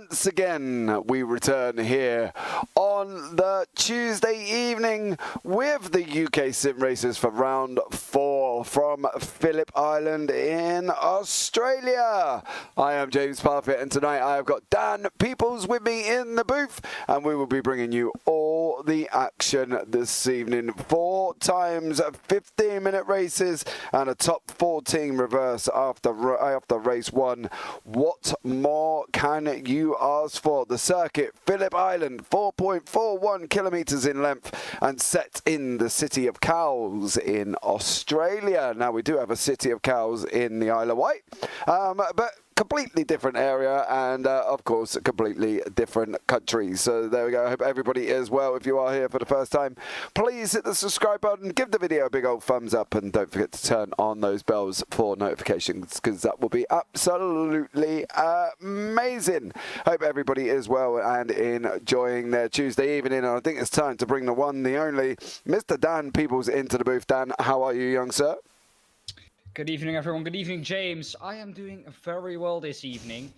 once again, we return here on the Tuesday evening with the UkSimracers for round 4 from Phillip Island in Australia. I am James Parfitt, and tonight I have got Daan Pepels with me in the booth, and we will be bringing you all the action this evening. 4 times 15-minute races and a top 14 reverse after race 1. What more can you ask for? The circuit, Phillip Island, 4.41 kilometres in length and set in the city of Cowes in Australia. Now, we do have a city of Cowes in the Isle of Wight, but completely different area and of course a completely different country. So there we go. I hope everybody is well. If you are here for the first time, please hit the subscribe button, give the video a big old thumbs up, and don't forget to turn on those bells for notifications, because that will be absolutely amazing. Hope everybody is well and enjoying their Tuesday evening, and I think it's time to bring the one, the only, Mr. Daan Pepels into the booth. Dan, how are you, young sir? Good evening, everyone. Good evening, James. I am doing very well this evening.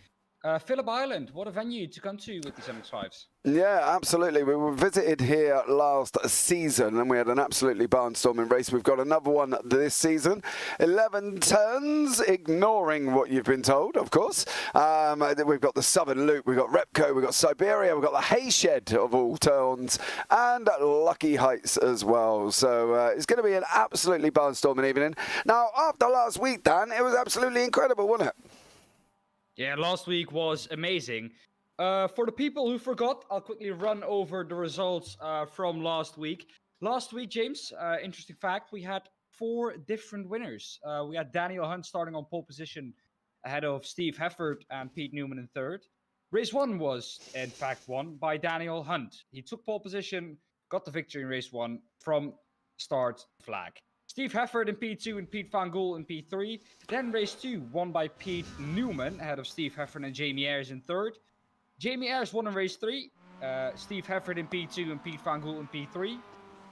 Phillip Island, what a venue to come to with these MX5s. Yeah, absolutely. We were visited here last season and we had an absolutely barnstorming race. We've got another one this season. 11 turns, ignoring what you've been told, of course. We've got the Southern Loop, we've got Repco, we've got Siberia, we've got the Hayshed of all turns, and Lucky Heights as well. So it's going to be an absolutely barnstorming evening. Now, after last week, Dan, it was absolutely incredible, wasn't it? Yeah, last week was amazing. For the people who forgot, I'll quickly run over the results from last week. Last week, James, interesting fact, we had 4 different winners. We had Daniel Hunt starting on pole position ahead of Steve Heffert and Pete Newman in 3rd. Race 1 was, in fact, won by Daniel Hunt. He took pole position, got the victory in race 1 from start flag. Steve Heffert in P2 and Pete Van Gool in P3. Then race 2 won by Pete Newman ahead of Steve Heffert and Jamie Ayres in 3rd. Jamie Ayres won in race 3. Steve Heffert in P2 and Pete Van Gool in P3.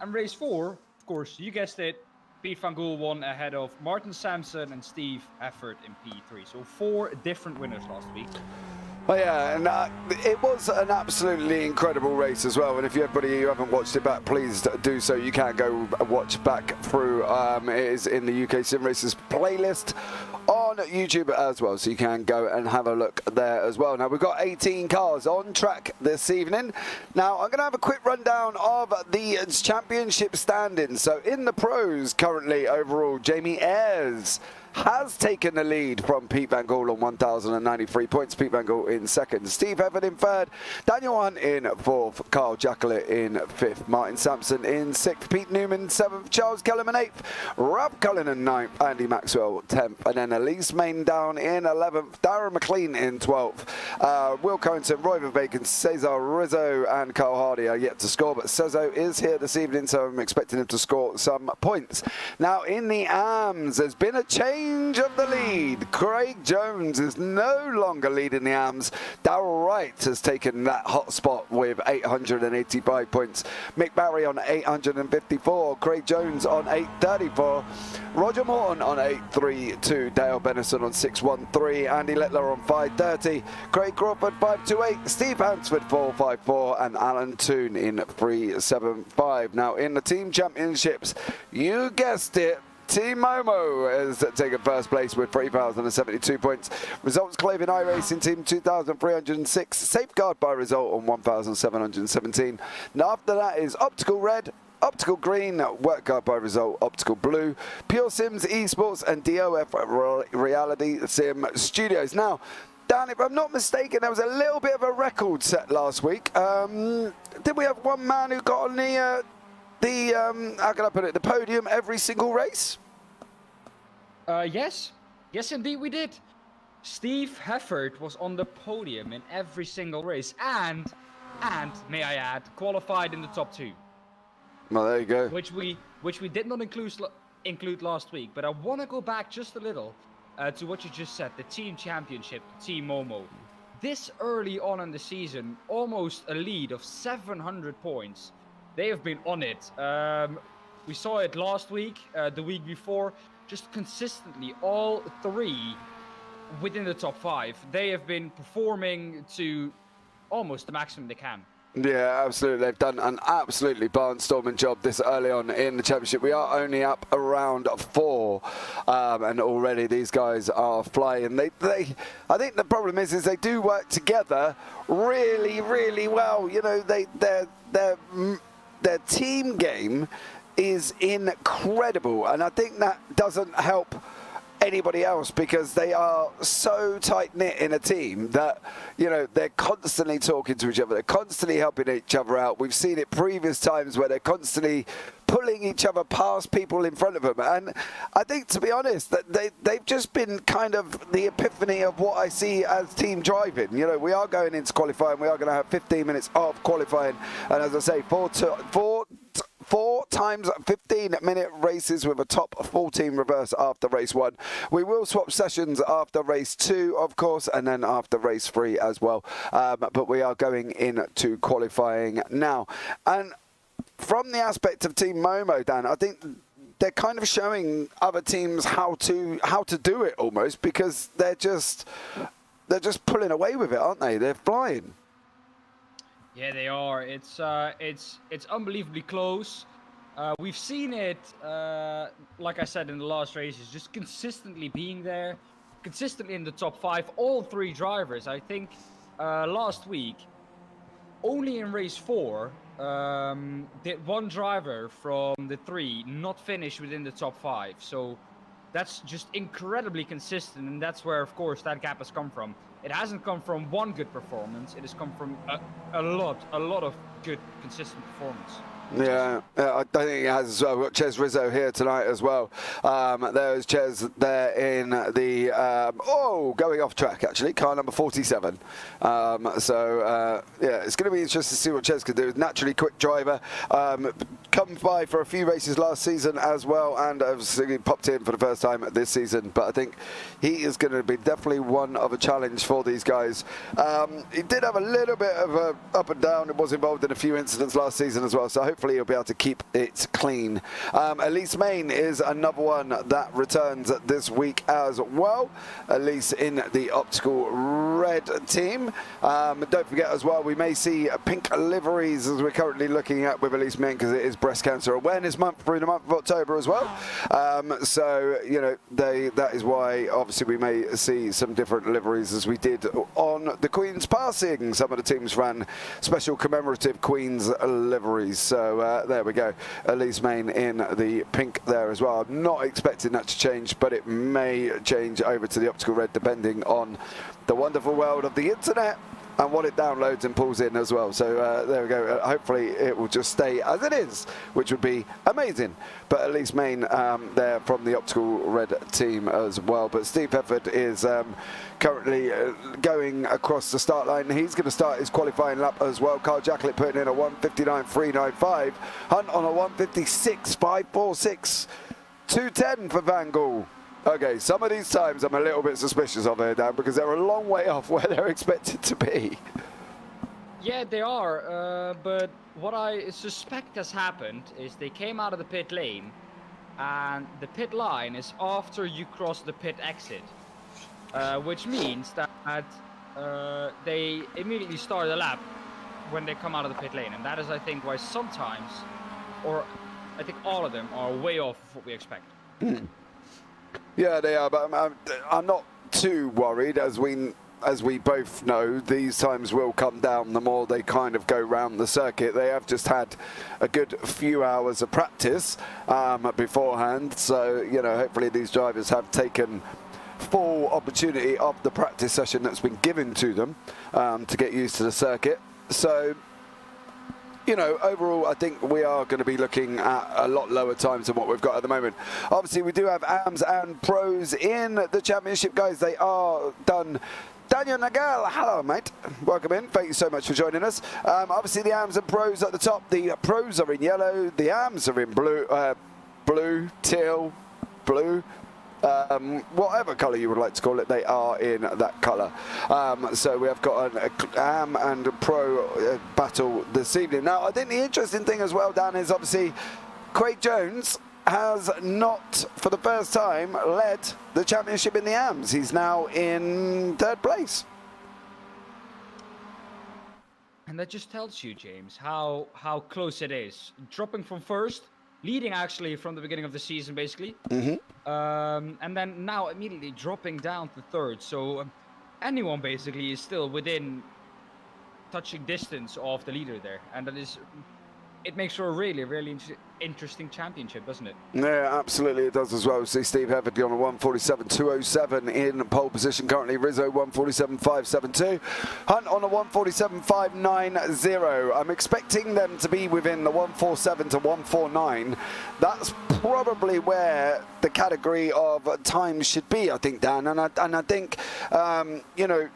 And race 4, of course, you guessed it, Pete Van Gool won ahead of Martin Sampson and Steve Heffert in P3. So 4 different winners last week. Well, yeah, and it was an absolutely incredible race as well. And if everybody who haven't watched it back, please do so. You can go watch back through. It is in the UkSimracers playlist on YouTube as well, so you can go and have a look there as well. Now, we've got 18 cars on track this evening. Now, I'm going to have a quick rundown of the championship standings. So in the pros currently overall, Jamie Ayres has taken the lead from Pete Van Gool on 1,093 points. Pete Van Gool in 2nd. Steve Heffert in 3rd. Daniel Hunt in 4th. Carl Jacqueline in 5th. Martin Sampson in 6th. Pete Newman 7th. Charles Kellerman 8th. Rob Cullen in 9th. Andy Maxwell 10th. And then Elise Main down in 11th. Darren Mclean in 12th. Will Carrington, Roy Van Bacon, Cesar Rizzo and Carl Hardy are yet to score, but Cesar is here this evening, so I'm expecting him to score some points. Now, in the AMS, there's been a change of the lead. Craig Jones is no longer leading the AMS. Darrell Wright has taken that hot spot with 885 points. Mick Barry on 854. Craig Jones on 834. Roger Morton on 832. Dale Benison on 613. Andy Littler on 530. Craig Crawford 528. Steve Hansford 454. And Alan Toon in 375. Now, in the team championships, you guessed it, Team Momo has taken 1st place with 3,072 points. Results, Clavin iRacing Team 2,306. Safeguard by result on 1,717. And after that is Optical Red, Optical Green, Work Hard by result, Optical Blue, Pure Sims Esports, and DOF Reality Sim Studios. Now, Dan, if I'm not mistaken, there was a little bit of a record set last week. Did we have one man who got on how can I put it, the podium every single race? Yes, indeed we did. Steve Heffert was on the podium in every single race, and may I add, qualified in the top 2. Well, there you go. Which we did not include last week. But I want to go back just a little to what you just said, the team championship, Team Momo. This early on in the season, almost a lead of 700 points. They have been on it. We saw it last week, the week before, just consistently, all 3 within the top 5. They have been performing to almost the maximum they can. Yeah, absolutely. They've done an absolutely barnstorming job this early on in the championship. We are only up around 4, and already these guys are flying. I think the problem is they do work together really, really well. You know, their team game is incredible, and I think that doesn't help anybody else because they are so tight-knit in a team that, you know, they're constantly talking to each other, they're constantly helping each other out. We've seen it previous times where they're constantly pulling each other past people in front of them, and I think, to be honest, that they've just been kind of the epiphany of what I see as team driving. You know, we are going into qualifying, we are going to have 15 minutes of qualifying, and as I say, four times 15-minute races with a top 14 reverse after race 1. We will swap sessions after race 2, of course, and then after race 3 as well. But we are going into qualifying now. And from the aspect of Team Momo, Dan, I think they're kind of showing other teams how to do it almost, because they're just pulling away with it, aren't they? They're flying. Yeah, they are. It's unbelievably close. We've seen it, like I said in the last races, just consistently being there, consistently in the top 5. All 3 drivers. I think last week, only in race 4, did one driver from the 3 not finish within the top 5. So that's just incredibly consistent, and that's where, of course, that gap has come from. It hasn't come from one good performance. It has come from a lot of good, consistent performance. Yeah, I think it has as well. We've got Ches Rizzo here tonight as well. There's Ches there in the, going off track actually, car number 47. Yeah, it's going to be interesting to see what Ches can do. Naturally quick driver, comes by for a few races last season as well, and obviously popped in for the first time this season. But I think he is going to be definitely one of a challenge for these guys. He did have a little bit of a up and down. It was involved in a few incidents last season as well, so hopefully he'll be able to keep it clean. Elise Main is another one that returns this week as well. Elise in the optical red team. Don't forget as well, we may see pink liveries as we're currently looking at with Elise Main, because it is Breast Cancer Awareness Month through the month of October as well. So, you know, that is why obviously we may see some different liveries as we did on the Queen's Passing. Some of the teams ran special commemorative Queen's liveries. So there we go. Elise Main in the pink there as well. I'm not expecting that to change, but it may change over to the optical red depending on the wonderful world of the internet and what it downloads and pulls in as well. So there we go. Hopefully it will just stay as it is, which would be amazing. But Elise Main there from the optical red team as well. But Steve Pefford is currently going across the start line. He's going to start his qualifying lap as well. Carl Jacklett putting in a 1:59.395. Hunt on a 1:56.546. 2:10 for Van Gaal. Okay, some of these times I'm a little bit suspicious of it, Dan, because they're a long way off where they're expected to be. Yeah, they are, but what I suspect has happened is they came out of the pit lane, and the pit line is after you cross the pit exit, which means that they immediately start a lap when they come out of the pit lane, and that is, I think, why sometimes, or I think all of them, are way off of what we expect. Yeah, they are, but I'm not too worried. As we both know, these times will come down the more they kind of go round the circuit. They have just had a good few hours of practice beforehand, so, you know, hopefully these drivers have taken full opportunity of the practice session that's been given to them to get used to the circuit. So, you know, overall, I think we are going to be looking at a lot lower times than what we've got at the moment. Obviously, we do have AMs and pros in the championship, guys. They are done. Daniel Nagel, hello, mate. Welcome in. Thank you so much for joining us. Obviously, the AMs and pros at the top. The pros are in yellow. The AMs are in blue, teal, blue. Whatever colour you would like to call it, they are in that colour. So we have got an AM and Pro battle this evening. Now, I think the interesting thing as well, Dan, is obviously Craig Jones has not, for the first time, led the championship in the AMs. He's now in 3rd place. And that just tells you, James, how close it is. Dropping from first, leading actually from the beginning of the season, basically. And then now immediately dropping down to third. So anyone basically is still within touching distance of the leader there. And that is, it makes for a really, really interesting championship, doesn't it? Yeah, absolutely it does as well. See Steve Hefferty on a 147.207 in pole position currently. Rizzo 147.572. Hunt on a 147.590. I'm expecting them to be within the 147 to 149. That's probably where the category of time should be, I think, Dan. And I think, you know,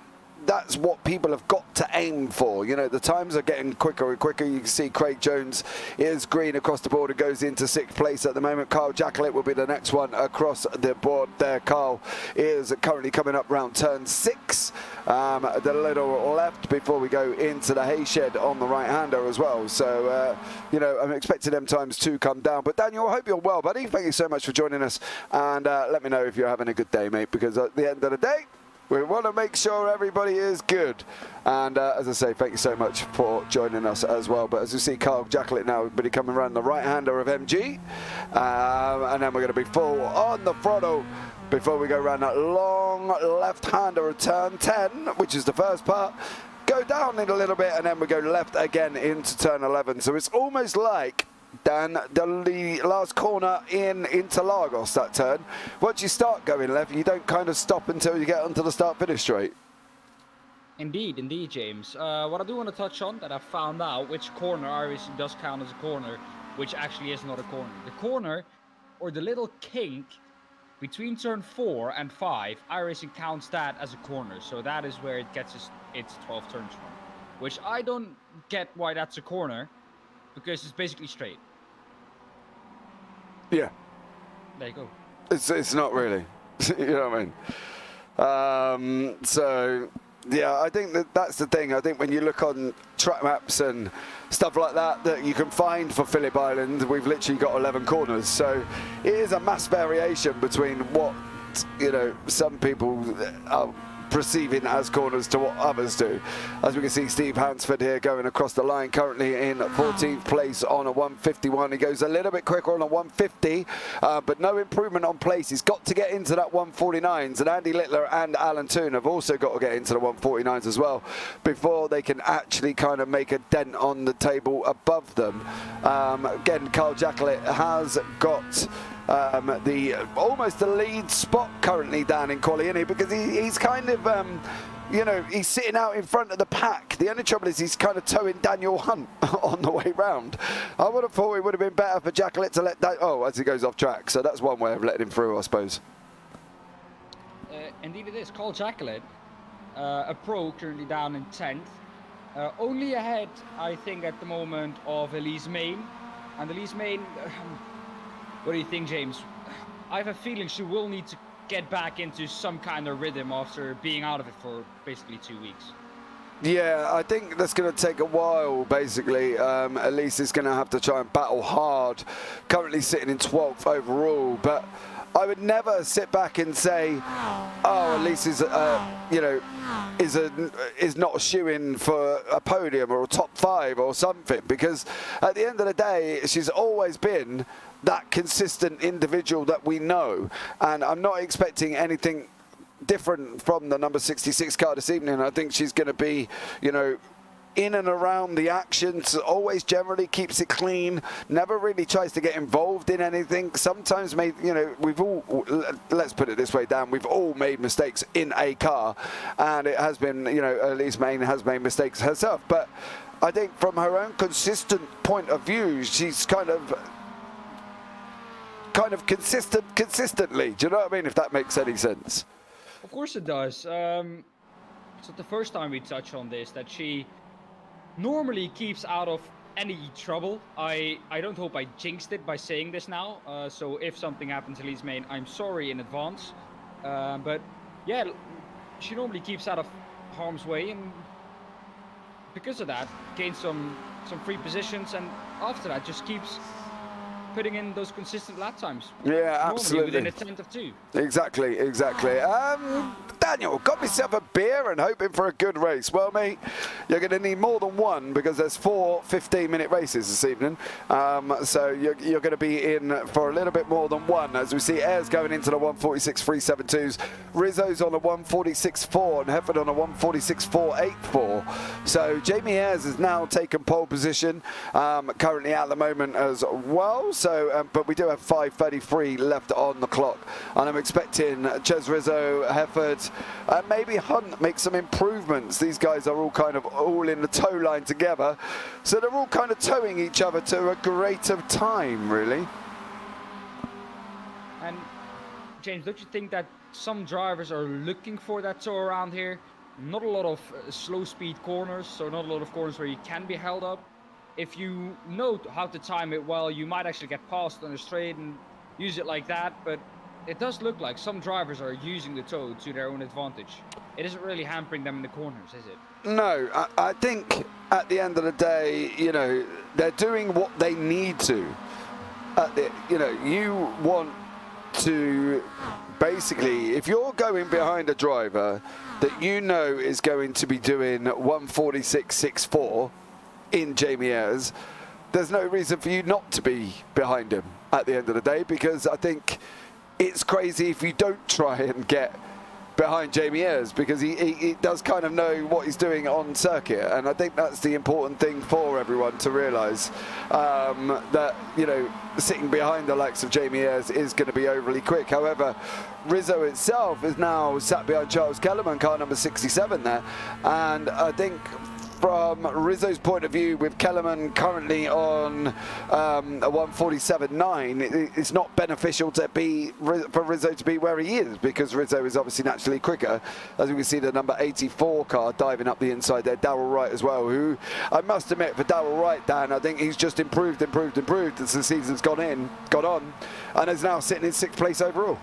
that's what people have got to aim for. You know, the times are getting quicker and quicker. You can see Craig Jones is green across the board and goes into 6th place at the moment. Carl Jacklett will be the next one across the board there. Carl is currently coming up round turn 6, the little left before we go into the hay shed on the right-hander as well. So, you know, I'm expecting them times to come down. But Daniel, I hope you're well, buddy. Thank you so much for joining us. And let me know if you're having a good day, mate, because at the end of the day, we want to make sure everybody is good. And as I say, thank you so much for joining us as well. But as you see, Carl Jacklett now will be coming around the right-hander of MG. And then we're going to be full on the throttle before we go around that long left-hander of turn 10, which is the first part. Go down in a little bit, and then we go left again into turn 11. So it's almost like, Dan, the last corner in Interlagos, that turn. Once you start going left, you don't kind of stop until you get onto the start-finish straight. Indeed, James. What I do want to touch on, that I found out which corner iRacing does count as a corner, which actually is not a corner. The corner, or the little kink between turn 4 and 5, iRacing counts that as a corner. So that is where it gets its 12 turns from. Which I don't get why that's a corner, because it's basically straight. Yeah. There you go. It's not really. You know what I mean? So, yeah, I think that's the thing. I think when you look on track maps and stuff like that that you can find for Phillip Island, we've literally got 11 corners. So it is a mass variation between what, you know, some people are perceiving as corners to what others do. As we can see, Steve Hansford here going across the line, currently in 14th place on a 151. He goes a little bit quicker on a 150, but no improvement on place. He's got to get into that 149s, and Andy Littler and Alan Toon have also got to get into the 149s as well before they can actually kind of make a dent on the table above them. Again, Carl Jacklett has got almost the lead spot currently down in quali, isn't he? Because he's kind of you know, he's sitting out in front of the pack. The only trouble is he's kind of towing Daniel Hunt on the way round. I would have thought it would have been better for Jacklett to let that, as he goes off track. So that's one way of letting him through, I suppose. Indeed it is. Carl Jacklett, a pro, currently down in 10th. Only ahead, I think, at the moment of Elise Main. And Elise Main, what do you think, James? I have a feeling she will need to get back into some kind of rhythm after being out of it for basically 2 weeks. Yeah, I think that's going to take a while, basically. Elise is going to have to try and battle hard. Currently sitting in 12th overall, but I would never sit back and say, oh, Elise is, you know, is not a shoo-in for a podium or a top 5 or something, because at the end of the day, she's always been that consistent individual that we know, and I'm not expecting anything different from the number 66 car this evening. I think she's going to be, you know, in and around the action, so always generally keeps it clean, never really tries to get involved in anything. Sometimes you know, we've all, let's put it this way, Dan, we've all made mistakes in a car, and it has been, you know, Elise Main has made mistakes herself, but I think from her own consistent point of view, she's kind of consistently. Do you know what I mean, if that makes any sense? Of course it does. It's not the first time we touch on this, that she normally keeps out of any trouble. I don't hope I jinxed it by saying this now. So if something happens to Elise Main, I'm sorry in advance. But yeah, she normally keeps out of harm's way, and because of that, gains some free positions, and after that just keeps putting in those consistent lap times. Yeah, absolutely. Within a tenth of 2. Exactly. Daniel, got myself a beer and hoping for a good race. Well, mate, you're going to need more than one because there's 4 15-minute races this evening. So you're going to be in for a little bit more than one. As we see, Ayres going into the 146.372s, Rizzo's on a 146.4 and Hefford on a 146.484. So Jamie Ayres has now taken pole position, currently at the moment as well. So, but we do have 5:33 left on the clock, and I'm expecting Ches Rizzo, Hefford, and maybe Hunt make some improvements. These guys are all kind of in the tow line together, so they're all kind of towing each other to a greater time, really. And James, don't you think that some drivers are looking for that tow around here? Not a lot of slow speed corners, so not a lot of corners where you can be held up. If you know how to time it well, you might actually get past on the straight and use it like that, but it does look like some drivers are using the tow to their own advantage. It isn't really hampering them in the corners, is it? No, I think at the end of the day, you know, they're doing what they need to. You know, you want to basically, if you're going behind a driver that you know is going to be doing 146.64 in Jamie Ayres, there's no reason for you not to be behind him at the end of the day, because I think it's crazy if you don't try and get behind Jamie Ayres, because he does kind of know what he's doing on circuit, and I think that's the important thing for everyone to realise, that, you know, sitting behind the likes of Jamie Ayres is going to be overly quick. However, Rizzo itself is now sat behind Charles Kellerman, car number 67 there, and I think from Rizzo's point of view, with Kellerman currently on a 147.9, it's not beneficial to for Rizzo to be where he is, because Rizzo is obviously naturally quicker. As we can see, the number 84 car diving up the inside there, Darrell Wright as well, who I must admit, for Darrell Wright, Dan, I think he's just improved as the season's gone on, and is now sitting in 6th place overall.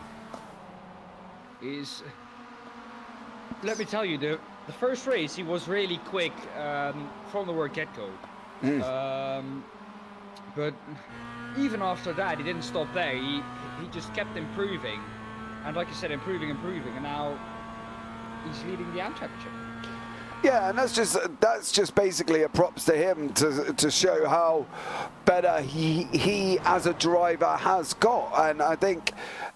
Let me tell you, the first race, he was really quick from the word get-go. But even after that, he didn't stop there. He just kept improving. And like you said, improving. And now he's leading the AM Championship. Yeah, and that's just basically a props to him to show how better he as a driver has got. And I think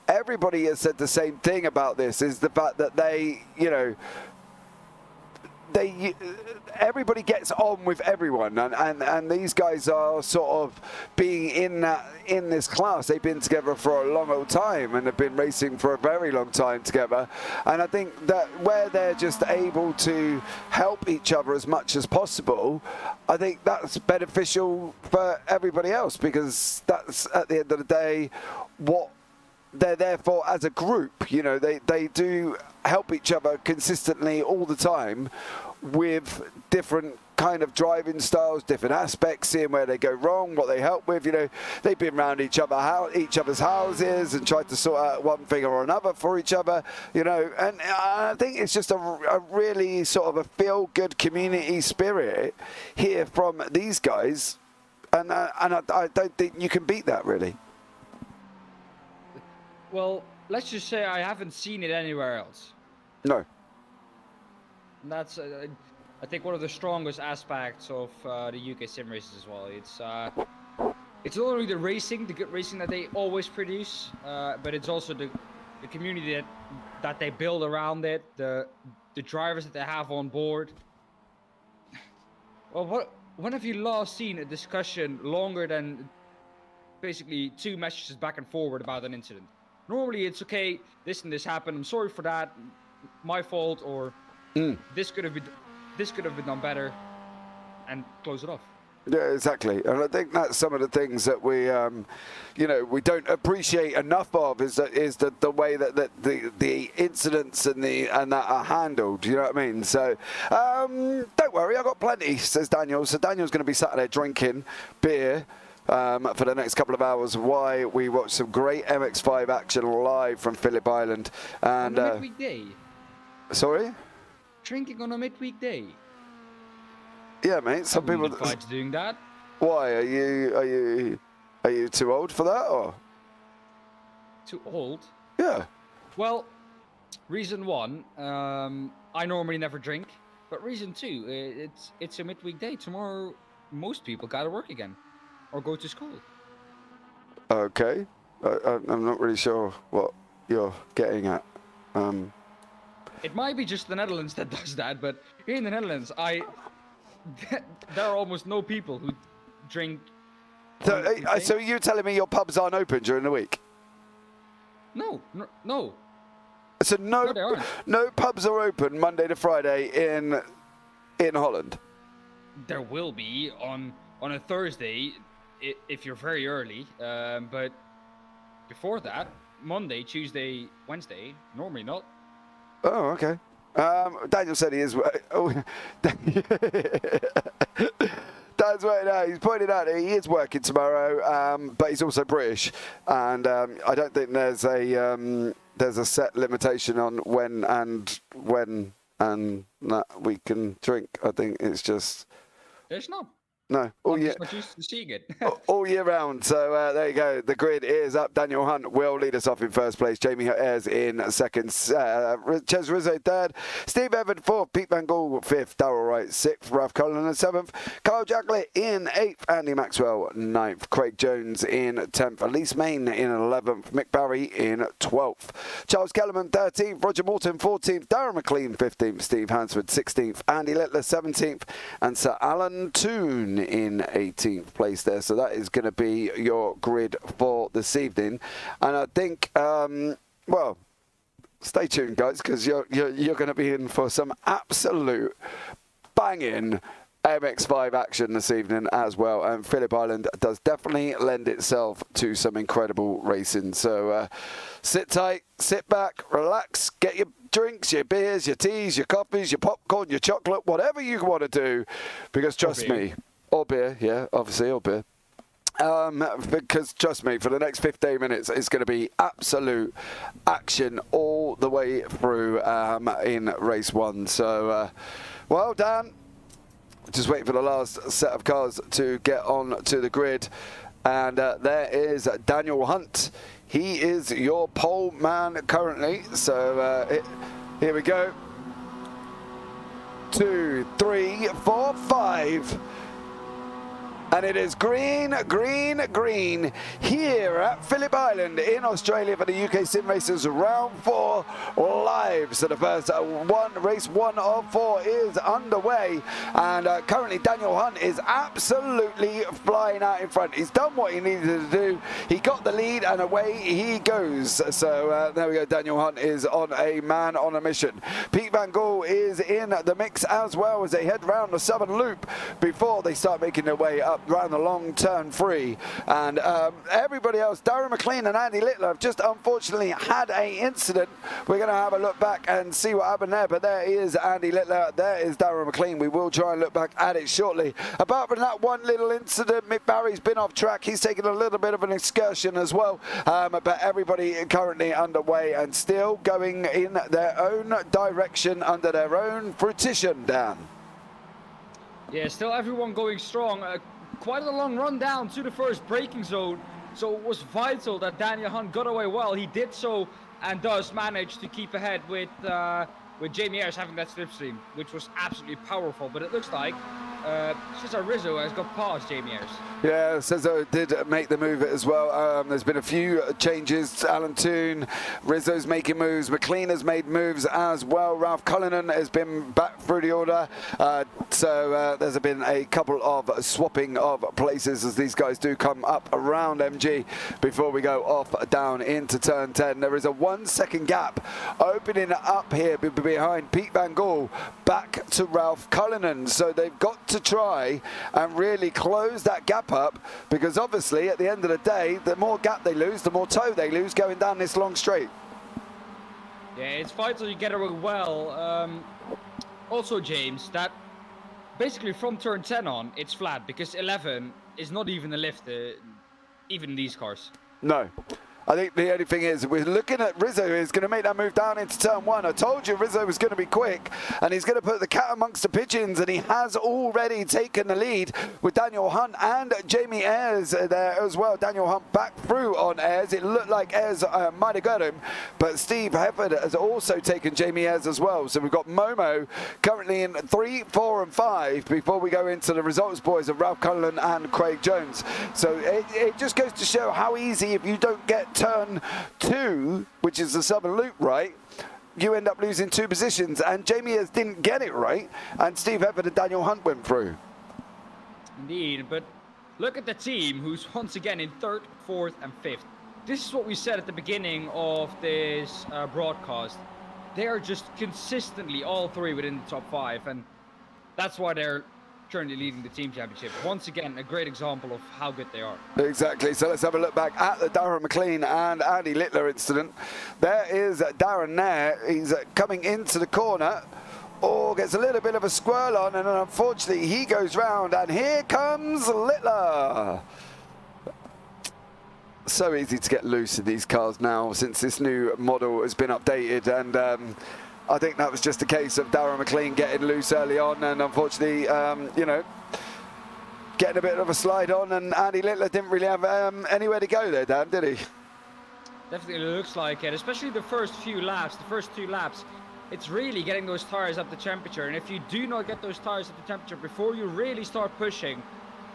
everybody has said the same thing about this, is the fact that they, you know, everybody gets on with everyone, and these guys are sort of being in this class. They've been together for a long old time and have been racing for a very long time together, and I think that where they're just able to help each other as much as possible, I think that's beneficial for everybody else, because that's at the end of the day what they're there for as a group. You know, they do help each other consistently all the time with different kind of driving styles, different aspects, seeing where they go wrong, what they help with. You know, they've been around each other's houses and tried to sort out one thing or another for each other, you know, and I think it's just a really sort of a feel-good community spirit here from these guys, and I don't think you can beat that, really. Well, let's just say I haven't seen it anywhere else. No. And that's, I think, one of the strongest aspects of the UK SimRacers as well. It's not only the racing, the good racing that they always produce, but it's also the community that they build around it, the drivers that they have on board. Well, when have you last seen a discussion longer than basically 2 messages back and forward about an incident? Normally it's okay, this and this happened, I'm sorry for that, my fault, or this could have been done better, and close it off. Yeah, exactly. And I think that's some of the things that we, you know, we don't appreciate enough of, is the way that the incidents and that are handled. You know what I mean? So don't worry, I've got plenty, says Daniel. So Daniel's going to be sat there drinking beer for the next couple of hours while we watch some great MX5 action live from Phillip Island. And on a midweek day. Sorry? Drinking on a midweek day. Yeah, mate. Some people doing that. Why are you too old for that, or? Too old? Yeah. Well, Reason one, I normally never drink. But reason two, it's a midweek day. Tomorrow, most people gotta work again. Or go to school. Okay. I'm not really sure what you're getting at. It might be just the Netherlands that does that, but here in the Netherlands, there are almost no people who drink. So you're telling me your pubs aren't open during the week? No. So No, they aren't. no pubs are open Monday to Friday in Holland. There will be on a Thursday if you're very early, but before that, Monday, Tuesday, Wednesday, normally not. Oh, okay. Daniel said he is. Dan's working out. He's pointed out that he is working tomorrow, but he's also British, and I don't think there's a set limitation on when that we can drink. I think it's just There's not. no. I'm just not used to seeing it. All year round. So there you go. The grid is up. Daniel Hunt will lead us off in first place. Jamie Ayres in second. Ches Rizzo third. Steve Evans fourth. Pete Van Gaal fifth. Darrell Wright sixth. Ralph Cullen in seventh. Kyle Jacklett in eighth. Andy Maxwell ninth. Craig Jones in 10th. Elise Main in 11th. Mick Barry in 12th. Charles Kellerman 13th. Roger Morton 14th. Darren Mclean 15th. Steve Hansford 16th. Andy Littler 17th. And Sir Alan Toon in 18th place there. So that is going to be your grid for this evening. And I think, well, stay tuned, guys, because you're going to be in for some absolute banging MX5 action this evening as well. And Phillip Island does definitely lend itself to some incredible racing. So sit tight, sit back, relax, get your drinks, your beers, your teas, your coffees, your popcorn, your chocolate, whatever you want to do, because trust me, or beer, yeah, obviously, or beer. Because trust me, for the next 15 minutes, it's going to be absolute action all the way through in race one. So, well, Dan, just waiting for the last set of cars to get on to the grid. And there is Daniel Hunt. He is your pole man currently. So here we go. 2, 3, 4, 5. And it is green, green, green here at Phillip Island in Australia for the UK SimRacers round 4 live. So the first race one of 4 is underway. And currently Daniel Hunt is absolutely flying out in front. He's done what he needed to do. He got the lead and away he goes. So there we go. Daniel Hunt is on a man on a mission. Pete Van Gaal is in the mix as well as they head round the southern loop before they start making their way up round the long turn 3, and everybody else, Darren Mclean and Andy Littler, have just unfortunately had a incident. We're going to have a look back and see what happened there, but there is Andy Littler, there is Darren Mclean. We will try and look back at it shortly. Apart from that one little incident, Mick Barry's been off track. He's taken a little bit of an excursion as well, but everybody currently underway and still going in their own direction under their own fruition, Dan. Yeah, still everyone going strong. Quite a long run down to the first braking zone, so it was vital that Daniel Hunt got away well. He did so and does manage to keep ahead with Jamie Ayres having that slipstream, which was absolutely powerful. But it looks like Cesar Rizzo has got past Jamie Ayres. Yeah, Cesar did make the move as well. There's been a few changes. Alan Toon, Rizzo's making moves. Mclean has made moves as well. Ralph Cullinan has been back through the order. So there's been a couple of swapping of places as these guys do come up around MG before we go off down into turn 10. There is a 1 second gap opening up here behind Pete Van Gaal back to Ralph Cullinan. So they've got to try and really close that gap up, because obviously at the end of the day, the more gap they lose, the more toe they lose going down this long straight. Yeah, it's vital you get away well. Also, James, that basically from turn 10 on, it's flat, because 11 is not even a lift, even in these cars. No. I think the only thing is we're looking at Rizzo is going to make that move down into turn one. I told you Rizzo was going to be quick, and he's going to put the cat amongst the pigeons, and he has already taken the lead with Daniel Hunt and Jamie Ayres there as well. Daniel Hunt back through on Ayres. It looked like Ayres might have got him, but Steve Hefford has also taken Jamie Ayres as well. So we've got Momo currently in 3, 4 and 5 before we go into the results boys of Ralph Cullen and Craig Jones. So it just goes to show how easy, if you don't get turn 2, which is the southern loop right, you end up losing 2 positions, and Jamie Ayres didn't get it right, and Steve Hefford and Daniel Hunt went through. Indeed, but look at the team who's once again in 3rd, 4th and 5th. This is what we said at the beginning of this broadcast. They are just consistently all 3 within the top 5, and that's why they're currently leading the team championship. Once again, a great example of how good they are. Exactly. So let's have a look back at the Darren Mclean and Andy Littler incident. There is Darren there. He's coming into the corner. Oh, gets a little bit of a swirl on, and unfortunately he goes round, and here comes Littler. So easy to get loose in these cars now since this new model has been updated, and I think that was just a case of Darren Mclean getting loose early on, and unfortunately, you know, getting a bit of a slide on, and Andy Littler didn't really have anywhere to go there, Dan, did he? Definitely looks like it, especially the first few laps, the first 2 laps. It's really getting those tires up to temperature, and if you do not get those tires up to temperature before you really start pushing,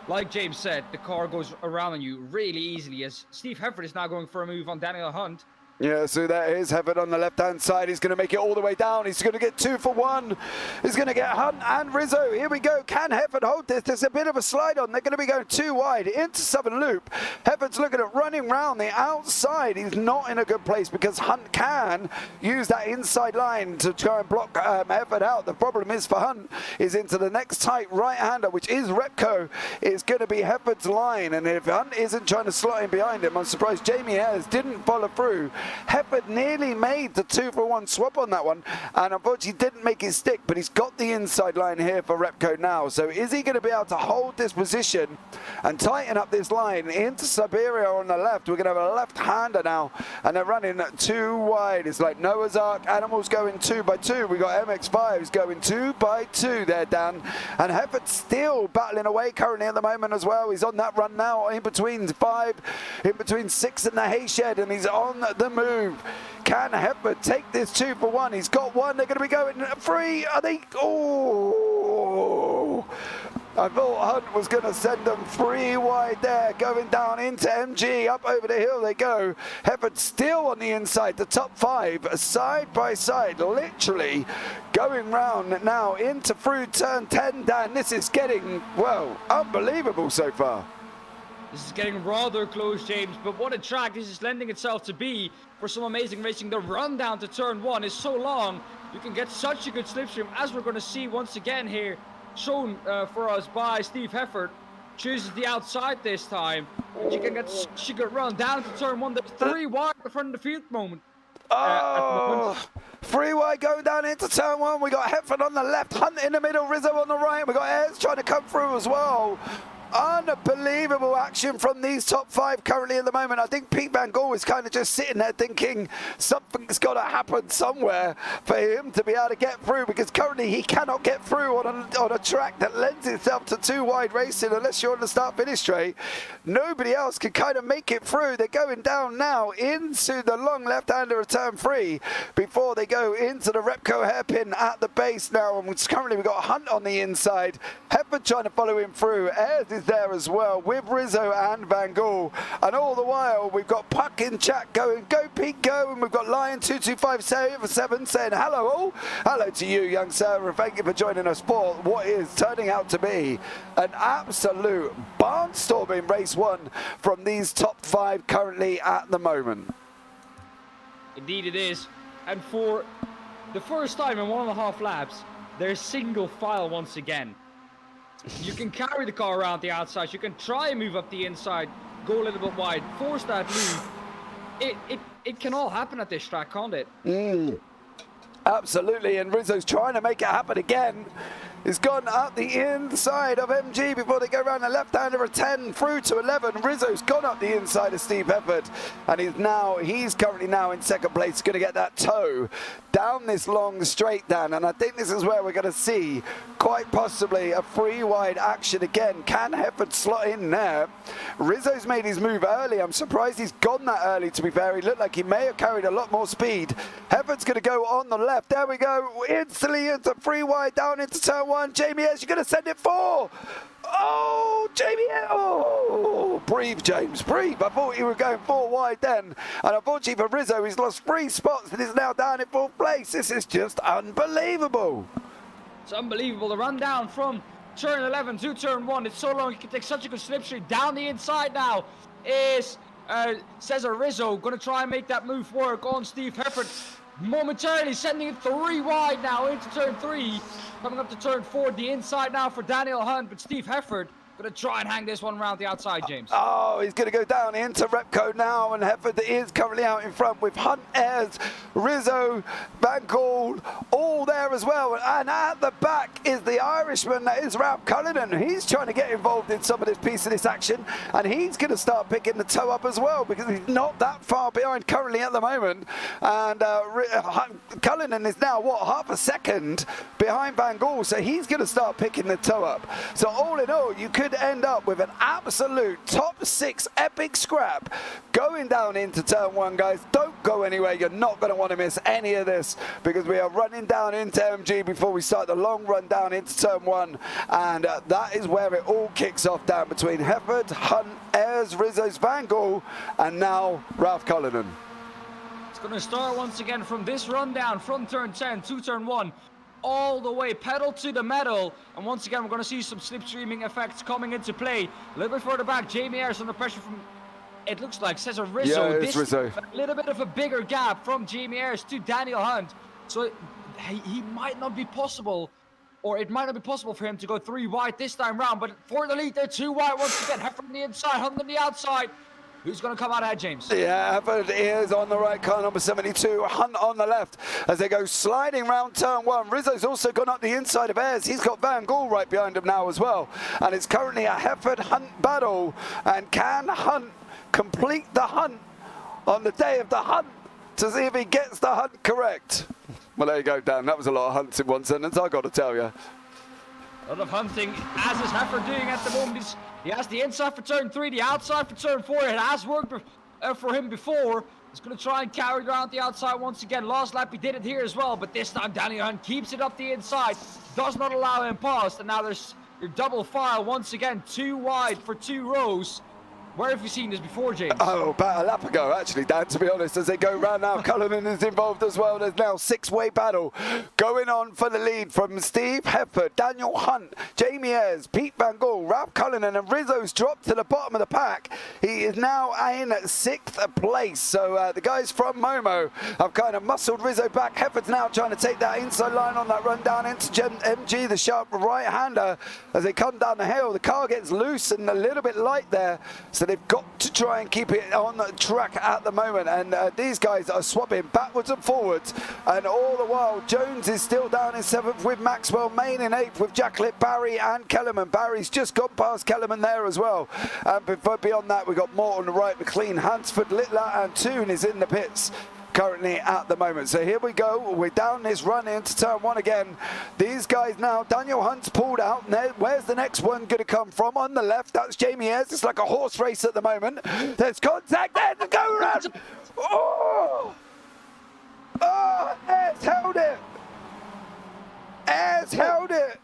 like James said, the car goes around on you really easily, as Steve Hefford is now going for a move on Daniel Hunt. Yeah, so there is Hefford on the left-hand side. He's going to make it all the way down. He's going to get 2 for 1. He's going to get Hunt and Rizzo. Here we go. Can Hefford hold this? There's a bit of a slide on. They're going to be going too wide into Southern Loop. Hefford's looking at running round the outside. He's not in a good place because Hunt can use that inside line to try and block Hefford out. The problem is for Hunt is into the next tight right-hander, which is Repco. It's going to be Hefford's line. And if Hunt isn't trying to slot in behind him, I'm surprised Jamie Ayres didn't follow through. Hefford nearly made the 2 for 1 swap on that one, and unfortunately didn't make it stick, but he's got the inside line here for Repco now. So is he going to be able to hold this position and tighten up this line into Siberia on the left? We're going to have a left-hander now, and they're running 2 wide. It's like Noah's Ark. Animals going 2 by 2. We got MX5s going 2 by 2 there, Dan. And Hefford still battling away currently at the moment as well. He's on that run now in between 5, in between 6 and the hay shed, and he's on the move. Can Hefford take this 2 for 1? He's got 1. They're going to be going 3. Are they? Oh! I thought Hunt was going to send them 3 wide there, going down into MG. Up over the hill they go. Hefford still on the inside, the top 5, side by side, literally going round now into through turn 10, Dan. This is getting, well, unbelievable so far. This is getting rather close, James, but what a track this is lending itself to be for some amazing racing. The run down to turn 1 is so long, you can get such a good slipstream, as we're going to see once again here, shown for us by Steve Hefford. Chooses the outside this time, but you can get such a good run down to turn 1. There's 3 wide in front of the field moment. Oh, 3 wide going down into turn 1. We got Hefford on the left, Hunt in the middle, Rizzo on the right. We got Ayres trying to come through as well. Unbelievable action from these top 5 currently at the moment. I think Pete Van Gaal is kind of just sitting there thinking something's got to happen somewhere for him to be able to get through, because currently he cannot get through on a track that lends itself to 2 wide racing unless you're on the start-finish straight. Nobody else can kind of make it through. They're going down now into the long left-hander of turn 3 before they go into the Repco hairpin at the base now. And currently we've got Hunt on the inside. Hefford trying to follow him through. Ayres is there as well with Rizzo and Van Gaal, and all the while we've got Puck in chat going, go Pete go, and we've got Lion2257 saying hello all. Hello to you, young sir, and thank you for joining us for what is turning out to be an absolute barnstorming race 1 from these top 5 currently at the moment. Indeed it is, and for the first time in 1.5 laps, they're single file once again. You can carry the car around the outside, you can try and move up the inside, go a little bit wide, force that move. It can all happen at this track, can't it? Absolutely, and Rizzo's trying to make it happen again. He's gone up the inside of MG before they go around the left-hander of 10 through to 11. Rizzo's gone up the inside of Steve Hefford, and he's currently now in second place. Going to get that toe down this long straight, Dan, and I think this is where we're going to see quite possibly a free wide action again. Can Hefford slot in there? Rizzo's made his move early. I'm surprised he's gone that early, to be fair. He looked like he may have carried a lot more speed. Hefford's going to go on the left. There we go. Instantly into free wide down into turn one. Jamie S, you're going to send it 4. Oh, Jamie, oh, breathe, James, breathe. I thought you were going 4 wide then. And unfortunately for Rizzo, he's lost 3 spots and is now down in 4th place. This is just unbelievable. It's unbelievable. The run down from turn 11 to turn 1. It's so long. He can take such a good slipstream. Down the inside now is Cesar Rizzo. Going to try and make that move work on Steve Hefford. Momentarily sending it 3 wide now into turn 3. Coming up to turn 4. The inside now for Daniel Hunt. But Steve Hefford going to try and hang this one around the outside, James. Oh, he's going to go down into Repco now, and Hefford is currently out in front with Hunt, Ayres, Rizzo, Van Gaal, all there as well. And at the back is the Irishman, that is Ralph Cullinan. He's trying to get involved in some of this piece of this action, and he's going to start picking the toe up as well, because he's not that far behind currently at the moment. And Cullinan is now, what, half a second behind Van Gaal, so he's going to start picking the toe up. So all in all, you could end up with an absolute top 6 epic scrap going down into turn 1, guys. Don't go anywhere. You're not going to want to miss any of this, because we are running down into MG before we start the long run down into turn 1, and that is where it all kicks off, down between Hefford, Hunt, Ayres, Rizzo's, Van Gaal, and now Ralph Cullinan. It's going to start once again from this rundown from turn 10 to turn 1. All the way pedal to the metal, and once again we're going to see some slipstreaming effects coming into play. A little bit further back, Jamie Ayres under pressure from, it looks like, Cesar Rizzo. Yeah, it's Rizzo. A little bit of a bigger gap from Jamie Ayres to Daniel Hunt, so he might not be possible, or it might not be possible for him to go 3 wide this time round. But for the lead, they're 2 wide once again. Hefford on the inside, Hunt on the outside. Who's going to come out ahead, James? Yeah, Hefford is on the right, car number 72. Hunt on the left as they go sliding round turn 1. Rizzo's also gone up the inside of Ayres. He's got Van Gaal right behind him now as well. And it's currently a Hefford-Hunt battle. And can Hunt complete the hunt on the day of the hunt to see if he gets the hunt correct? Well, there you go, Dan. That was a lot of hunts in one sentence, I got to tell you. A lot of hunting, as is Hefford doing at the moment. He has the inside for turn 3, the outside for turn 4. It has worked for him before. He's going to try and carry it around the outside once again. Last lap he did it here as well, but this time Daniel Hunt keeps it up the inside. Does not allow him past, and now there's your double file once again. 2 wide for 2 rows. Where have you seen this before, James? Oh, about a lap ago, actually, Dan, to be honest. As they go round now, Cullinan is involved as well. There's now 6-way battle going on for the lead from Steve Hefford, Daniel Hunt, Jamie Ayres, Pete Van Gaal, Ralph Cullinan, and Rizzo's dropped to the bottom of the pack. He is now in 6th place. So the guys from Momo have kind of muscled Rizzo back. Hefford's now trying to take that inside line on that run down into MG, the sharp right-hander. As they come down the hill, the car gets loose and a little bit light there. So they've got to try and keep it on the track at the moment, and these guys are swapping backwards and forwards, and all the while Jones is still down in 7th with Maxwell, Main in 8th with Jacklet, Barry and Kellerman. Barry's just gone past Kellerman there as well, and beyond that we've got Mort on the right, McLean, Hansford, Littler and Toon is in the pits currently at the moment. So here we go, we're down this run into turn 1 again. These guys now, Daniel Hunt's pulled out. Where's the next one going to come from? On the left, that's Jamie Ayres. It's like a horse race at the moment. There's contact there to go around. Oh! Oh, Ayres held it. Ayres held it.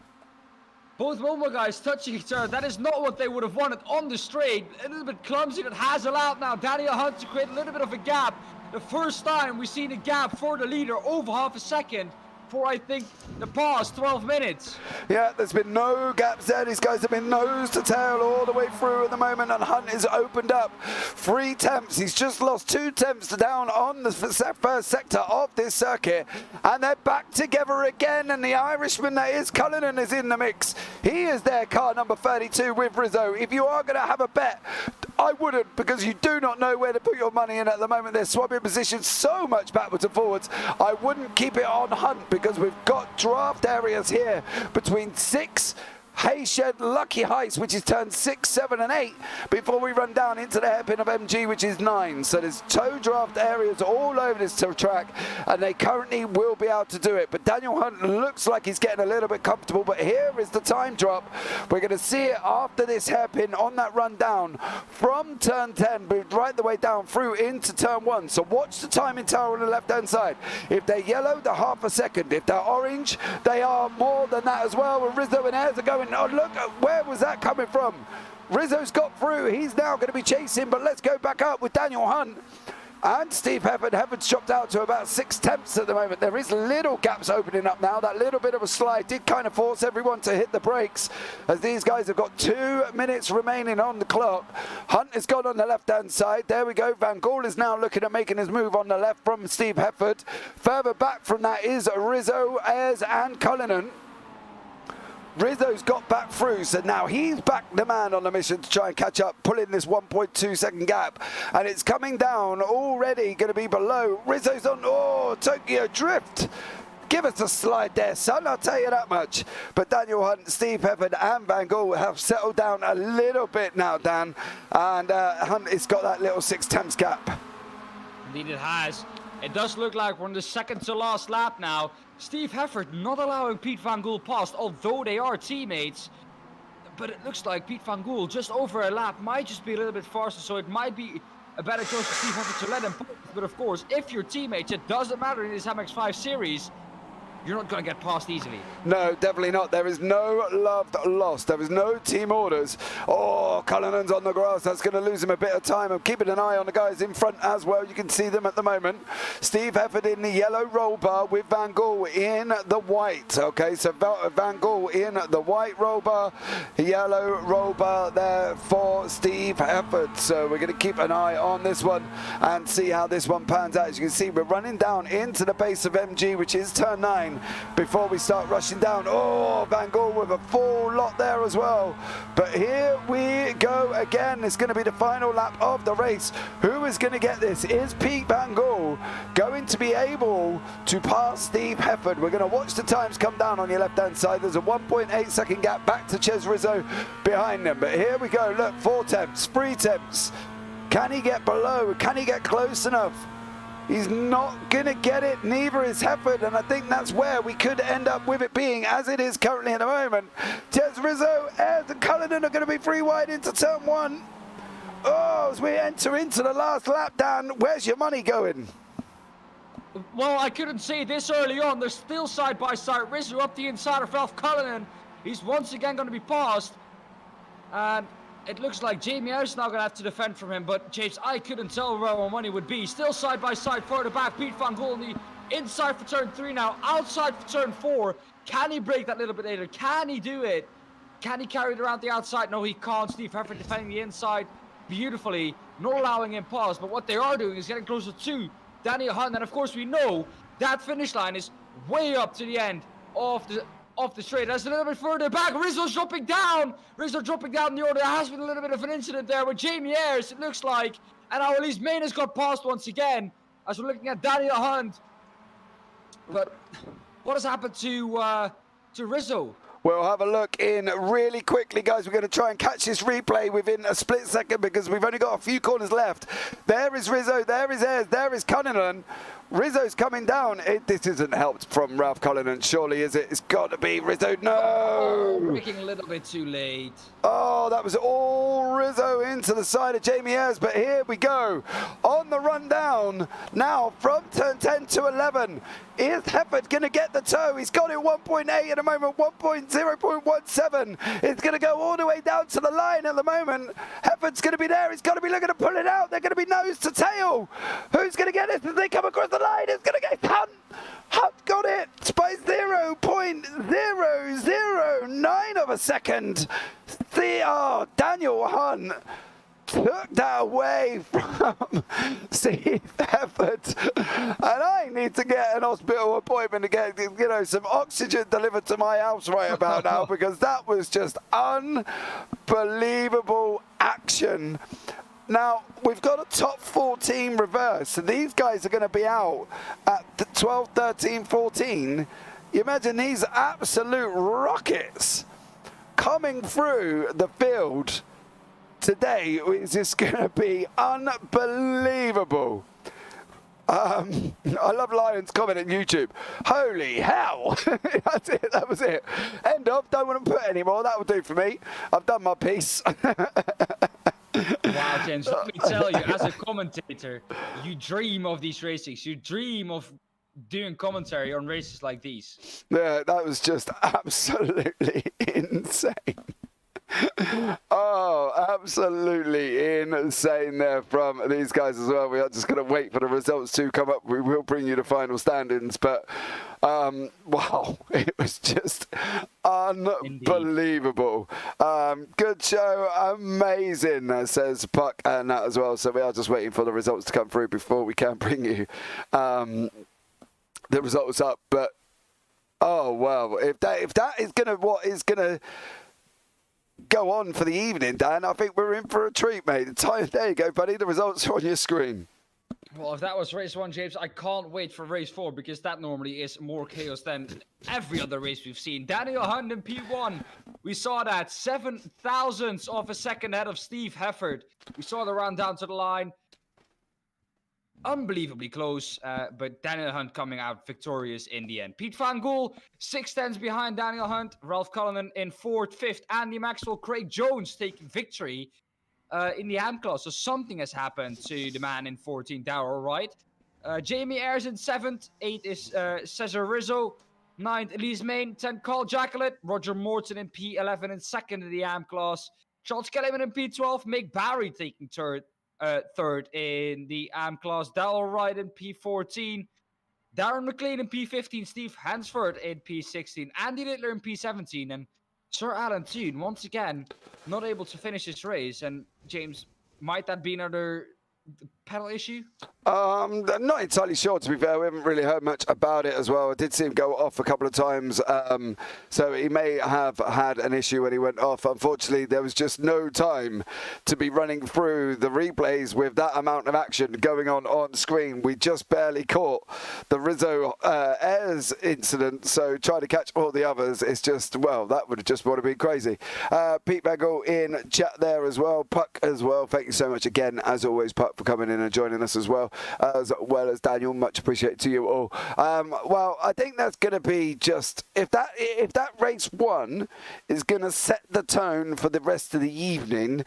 Both Momo guys touching each other. That is not what they would have wanted on the straight. A little bit clumsy. That has allowed now Daniel Hunt to create a little bit of a gap. The first time we've seen a gap for the leader over half a second for, I think, the past 12 minutes. Yeah, there's been no gaps there. These guys have been nose to tail all the way through at the moment, and Hunt has opened up 3 temps. He's just lost 2 temps down on the first sector of this circuit, and they're back together again, and the Irishman that is Cullinan is in the mix. He is their car number 32 with Rizzo. If you are going to have a bet, I wouldn't, because you do not know where to put your money in at the moment. They're swapping positions so much backwards and forwards. I wouldn't keep it on Hunt, because because we've got draft areas here between 6, Hayshed, Lucky Heights, which is turn 6, 7 and 8, before we run down into the hairpin of MG, which is 9. So there's toe draft areas all over this track, and they currently will be able to do it. But Daniel Hunt looks like he's getting a little bit comfortable, but here is the time drop. We're going to see it after this hairpin on that run down from turn 10, moved right the way down through into turn 1. So watch the timing tower on the left-hand side. If they're yellow, they're half a second. If they're orange, they are more than that as well. And Rizzo and Ayres are going, oh, look, where was that coming from? Rizzo's got through. He's now going to be chasing, but let's go back up with Daniel Hunt and Steve Hefford. Hefford's chopped out to about 6 tenths at the moment. There is little gaps opening up now. That little bit of a slide did kind of force everyone to hit the brakes, as these guys have got 2 minutes remaining on the clock. Hunt has gone on the left-hand side. There we go. Van Gaal is now looking at making his move on the left from Steve Hefford. Further back from that is Rizzo, Ayres and Cullinan. Rizzo's got back through, so now he's back the man on the mission to try and catch up, pulling this 1.2 second gap, and it's coming down already, going to be below. Rizzo's on, oh, Tokyo Drift. Give us a slide there, son, I'll tell you that much. But Daniel Hunt, Steve Hefford and Van Gaal have settled down a little bit now, Dan, and Hunt has got that little 6 tenths gap. Indeed it has. It does look like we're on the second to last lap now. Steve Hefford not allowing Pete Van Gaal past, although they are teammates. But it looks like Pete Van Gaal just over a lap might just be a little bit faster, so it might be a better choice for Steve Hefford to let him past. But of course, if you're teammates, it doesn't matter in this MX5 series. You're not going to get past easily. No, definitely not. There is no love lost. There is no team orders. Oh, Cullinan's on the grass. That's going to lose him a bit of time. I'm keeping an eye on the guys in front as well. You can see them at the moment. Steve Hefford in the yellow roll bar with Van Gaal in the white. Okay, so Van Gaal in the white roll bar, yellow roll bar there for Steve Hefford. So we're going to keep an eye on this one and see how this one pans out. As you can see, we're running down into the base of MG, which is turn 9. Before we start rushing down. Oh, Van Gaal with a full lot there as well. But here we go again. It's going to be the final lap of the race. Who is going to get this? Is Pete Van Gaal going to be able to pass Steve Hefford? We're going to watch the times come down on your left-hand side. There's a 1.8 second gap back to Ches Rizzo behind them. But here we go. Look, 4 tenths, 3 tenths. Can he get below? Can he get close enough? He's not going to get it, neither is Hefford, and I think that's where we could end up with it being, as it is currently at the moment. Ches Rizzo, Ayres and Cullinan are going to be 3 wide into turn 1. Oh, as we enter into the last lap, Dan, where's your money going? Well, I couldn't say this early on. They're still side by side. Rizzo up the inside of Ralph Cullinan. He's once again going to be passed. And it looks like Jamie Ayres now going to have to defend from him, but James, I couldn't tell where my money would be. Still side by side, further back, Pete Van Gaal on the inside for turn 3 now, outside for turn 4. Can he break that little bit later? Can he do it? Can he carry it around the outside? No, he can't. Steve Hefford defending the inside beautifully, not allowing him past, but what they are doing is getting closer to Daniel Hunt, and of course we know that finish line is way up to the end of the straight. That's a little bit further back. Rizzo's dropping down. Rizzo dropping down the order. There has been a little bit of an incident there with Jamie Ayres, it looks like. And now at least Main has got past once again as we're looking at Daniel Hunt. But what has happened to Rizzo? We'll have a look in really quickly, guys. We're going to try and catch this replay within a split second because we've only got a few corners left. There is Rizzo, there is Ayres, there is Cullinan. Rizzo's coming down. This isn't helped from Ralph Cullinan, surely, is it? It's got to be Rizzo. No! Oh, breaking a little bit too late. Oh, that was all Rizzo into the side of Jamie Ayres, but here we go. On the run down, now from turn 10 to 11. Is Hefford going to get the toe? He's got it 1.8 at the moment, 0.17. It's going to go all the way down to the line at the moment. Hefford's going to be there. He's got to be looking to pull it out. They're going to be nose to tail. Who's going to get it as they come across the line? It's going to get Hunt. Hunt got it by 0.009 of a second. Daniel Hunt took that away from Steve Hefford, and I need to get an hospital appointment to get, some oxygen delivered to my house right about now, because that was just unbelievable action. Now, we've got a top 14 reverse, so these guys are going to be out at 12, 13, 14. You imagine these absolute rockets coming through the field today is just going to be unbelievable. I love Lion's comment on YouTube. Holy hell. That's it. That was it. End of. Don't want to put any more. That will do for me. I've done my piece. Wow, James, let me tell you, as a commentator, you dream of these races. You dream of doing commentary on races like these. Yeah, that was just absolutely insane. Oh, absolutely insane there from these guys as well. We are just going to wait for the results to come up. We will bring you the final standings, but wow, it was just unbelievable. Good show, amazing, says Puck and that as well. So we are just waiting for the results to come through before we can bring you the results up. But oh wow, if that is gonna go on for the evening, Dan, I think we're in for a treat, mate. There you go, buddy. The results are on your screen. Well, if that was race 1, James, I can't wait for race 4 because that normally is more chaos than every other race we've seen. Daniel Hunt in P1. We saw that 7 thousandths of a second ahead of Steve Hefford. We saw the run down to the line. Unbelievably close, but Daniel Hunt coming out victorious in the end. Pete Van Gool, 6 tenths behind Daniel Hunt. Ralph Cullinan in 4th, 5th. Andy Maxwell, Craig Jones taking victory in the AM class. So something has happened to the man in 14th hour, right? Jamie Ayres in 7th. 8th is Cesar Rizzo. 9th, Elise Main. 10th, Carl Jacqueline. Roger Morton in P11 and 2nd in the AM class. Charles Kellyman in P12. Mick Barry taking third in the AM class. Darrell Wright in P14. Darren Mclean in P15. Steve Hansford in P16. Andy Littler in P17. And Sir Alan Toon, once again, not able to finish his race. And James, might that be another pedal issue? Not entirely sure, to be fair. We haven't really heard much about it as well. I did see him go off a couple of times, so he may have had an issue when he went off. Unfortunately, there was just no time to be running through the replays with that amount of action going on screen. We just barely caught the Rizzo Ayres incident, so trying to catch all the others, it's just, well, that would have just would have been crazy. Pete Bagel in chat there as well. Puck as well. Thank you so much again, as always, Puck, for coming in and joining us as well as Daniel. Much appreciated to you all. Well, I think that's going to be just, if that race 1 is going to set the tone for the rest of the evening,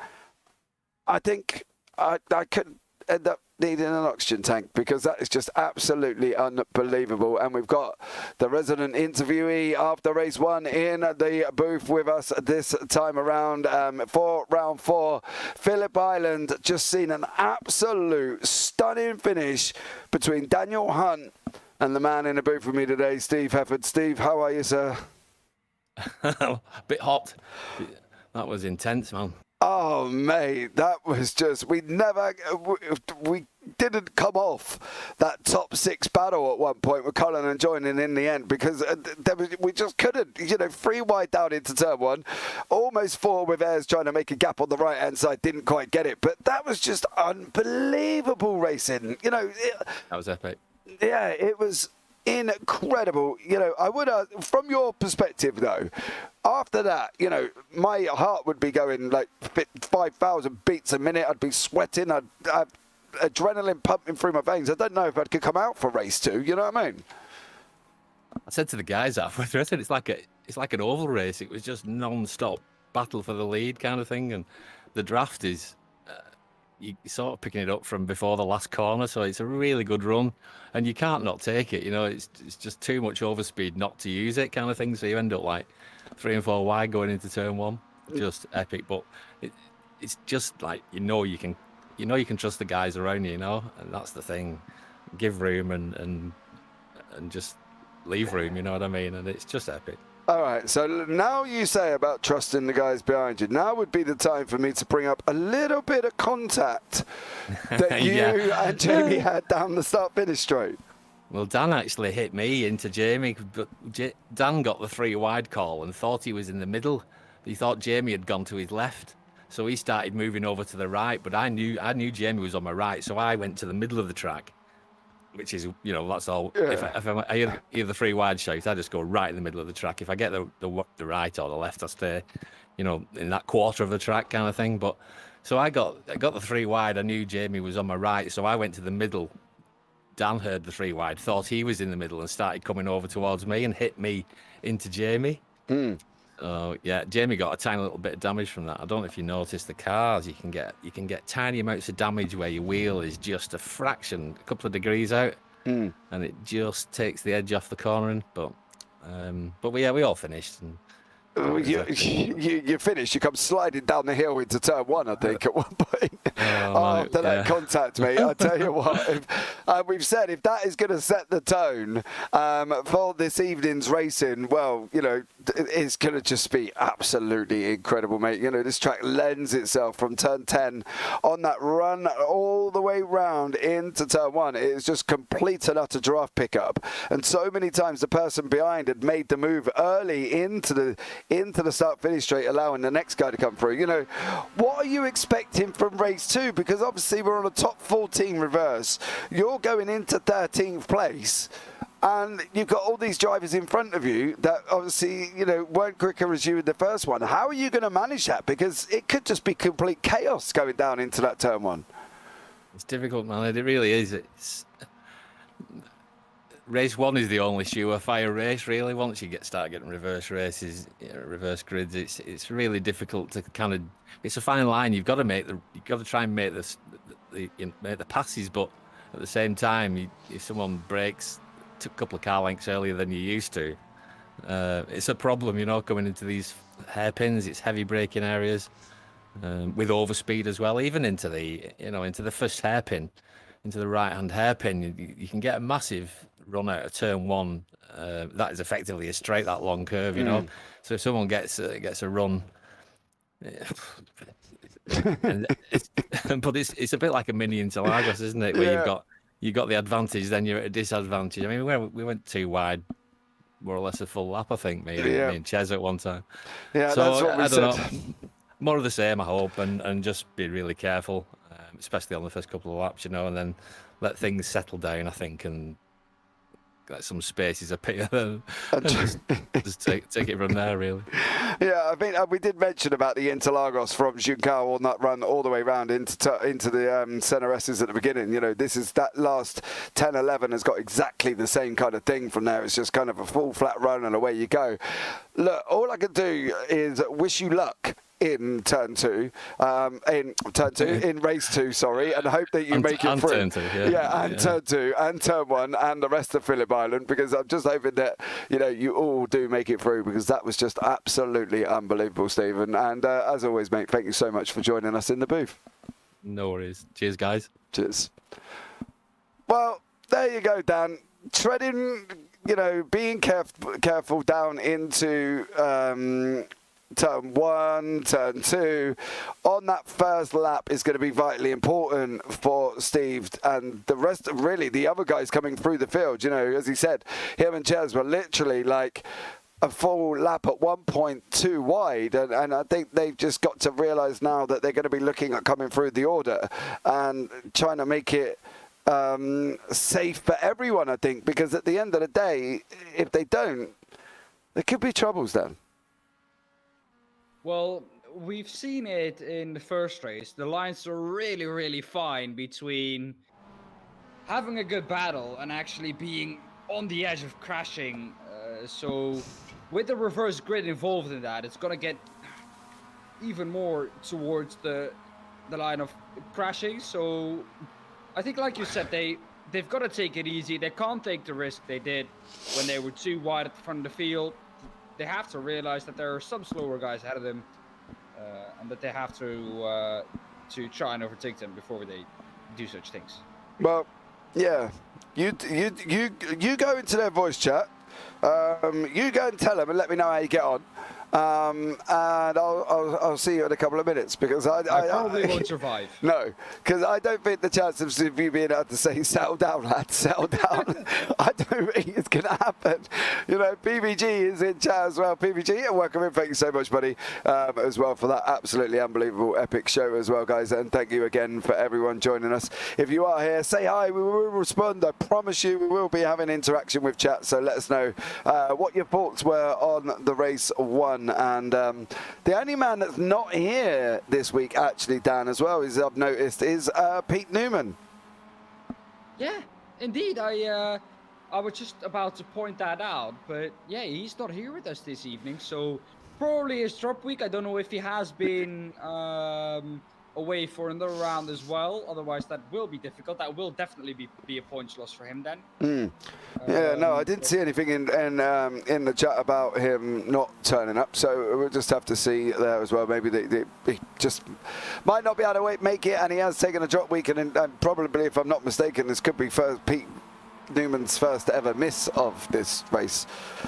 I think I could end up needing an oxygen tank, because that is just absolutely unbelievable. And we've got the resident interviewee after race 1 in the booth with us this time around for round 4. Phillip Island just seen an absolute stunning finish between Daniel Hunt and the man in the booth with me today, Steve Hefford. Steve, how are you, sir? A bit hot. That was intense, man. Oh, mate, that was just, we didn't come off that top 6 battle at one point with Cullinan joining in the end, because we just couldn't, 3 wide down into turn 1, almost 4 with Ayres trying to make a gap on the right hand side, didn't quite get it, but that was just unbelievable racing, That was epic. Yeah, it was incredible. I would, from your perspective though, after that, my heart would be going like 5,000 beats a minute. I'd be sweating. I'd have adrenaline pumping through my veins. I don't know if I could come out for race 2. You know what I mean? I said to the guys after, I said it's like an oval race. It was just non-stop battle for the lead kind of thing, and the draft is you sort of picking it up from before the last corner, so it's a really good run, and you can't not take it. It's just too much overspeed not to use it kind of thing. So you end up like 3 and 4 wide going into turn 1. Just epic, but it's just like you can trust the guys around you, and that's the thing. Give room and just leave room, you know what I mean? And it's just epic. All right, so now you say about trusting the guys behind you. Now would be the time for me to bring up a little bit of contact that you and Jamie had down the start-finish straight. Well, Dan actually hit me into Jamie, but Dan got the 3 wide call and thought he was in the middle. He thought Jamie had gone to his left, so he started moving over to the right, but I knew Jamie was on my right, so I went to the middle of the track. which is, you know, that's all. Yeah. If I'm either free wide shapes, I just go right in the middle of the track. If I get the right or the left, I stay, you know, in that quarter of the track kind of thing. But so I got the three wide. I knew Jamie was on my right, so I went to the middle. Dan heard the three wide, thought he was in the middle, and started coming over towards me and hit me into Jamie. So yeah, Jamie got a tiny little bit of damage from that. I don't know if you noticed the cars. You can get tiny amounts of damage where your wheel is just a fraction, a couple of degrees out, and it just takes the edge off the cornering. But yeah, we all finished. And you finished. You come sliding down the hill into turn one, I think, at one point. After that contact, mate. I tell you what, we've said if that is going to set the tone for this evening's racing, well, you know, it's going to just be absolutely incredible, mate. You know, this track lends itself from turn 10 on that run all the way round into turn one. It is just complete and utter draft pickup, and so many times the person behind had made the move early into the start-finish straight, allowing the next guy to come through. You know, what are you expecting from race 2? Because obviously we're on a top 14 reverse. You're going into 13th place, and you've got all these drivers in front of you that obviously, you know, weren't quicker as you in the first one. How are you going to manage that? Because it could just be complete chaos going down into that turn one. It's difficult, man. It really is. Race 1 is the only surefire race, really. Once you start getting reverse races, you know, reverse grids, it's really difficult to kind of. It's a fine line. You've got to try and make the passes, but at the same time, if someone breaks a couple of car lengths earlier than you used to, it's a problem. You know, coming into these hairpins, it's heavy braking areas with overspeed as well. Even into the first hairpin, into the right-hand hairpin, you can get a massive run out of turn 1. That is effectively a straight, that long curve, you know. So if someone gets a run, but it's a bit like a mini Interlagos, isn't it? Where you've got the advantage, then you're at a disadvantage. I mean, we went too wide, more or less a full lap, I think. Me and Ches at one time. Yeah, so that's what we I said. don't know. More of the same, I hope, and just be really careful, especially on the first couple of laps, you know, and then let things settle down, I think, and let some spaces appear and just take it from there, really. Yeah, I mean, we did mention about the Interlagos from Junção on that run all the way round into the SimRacers at the beginning. You know, that last 10-11 has got exactly the same kind of thing from there. It's just kind of a full flat run and away you go. Look, all I can do is wish you luck in turn 2, in race 2, sorry, and hope that you make it through. Turn 2, turn 2 and turn 1 and the rest of Phillip Island, because I'm just hoping that, you know, you all do make it through, because that was just absolutely unbelievable, Stephen. And as always, mate, thank you so much for joining us in the booth. No worries. Cheers, guys. Cheers. Well, there you go, Dan. Treading, you know, being careful down into turn 1, turn 2 on that first lap is going to be vitally important for Steve and the rest of really the other guys coming through the field. You know, as he said, him and Ches were literally like a full lap at 1.2 wide, and I think they've just got to realize now that they're going to be looking at coming through the order and trying to make it safe for everyone, I think, because at the end of the day, if they don't, there could be troubles then. Well, we've seen it in the first race. The lines are really, really fine between having a good battle and actually being on the edge of crashing. So with the reverse grid involved in that, it's going to get even more towards the line of crashing. So I think, like you said, they've got to take it easy. They can't take the risk they did when they were too wide at the front of the field. They have to realize that there are some slower guys ahead of them, and that they have to try and overtake them before they do such things. Well, yeah, you go into their voice chat. You go and tell them and let me know how you get on. and I'll see you in a couple of minutes because I probably won't survive. No, because I don't think the chances of you being able to say settle down, lad, settle down. I don't think it's going to happen. You know, PVG is in chat as well. PVG, welcome in. Thank you so much, buddy, as well for that absolutely unbelievable epic show as well, guys. And thank you again for everyone joining us. If you are here, say hi. We will respond. I promise you, we will be having interaction with chat. So let us know what your thoughts were on the race one. And the only man that's not here this week, actually, Dan, as well, as I've noticed, is Pete Newman. Yeah, indeed. I was just about to point that out, but yeah, he's not here with us this evening, so probably his drop week. I don't know if he has been away for another round as well. Otherwise, that will be difficult. That will definitely be a points loss for him then. Yeah, no, I didn't see anything in the chat about him not turning up, so we'll just have to see there as well. Maybe he just might not be able to make it, and he has taken a drop week, and probably, if I'm not mistaken, this could be Pete Newman's first ever miss of this race,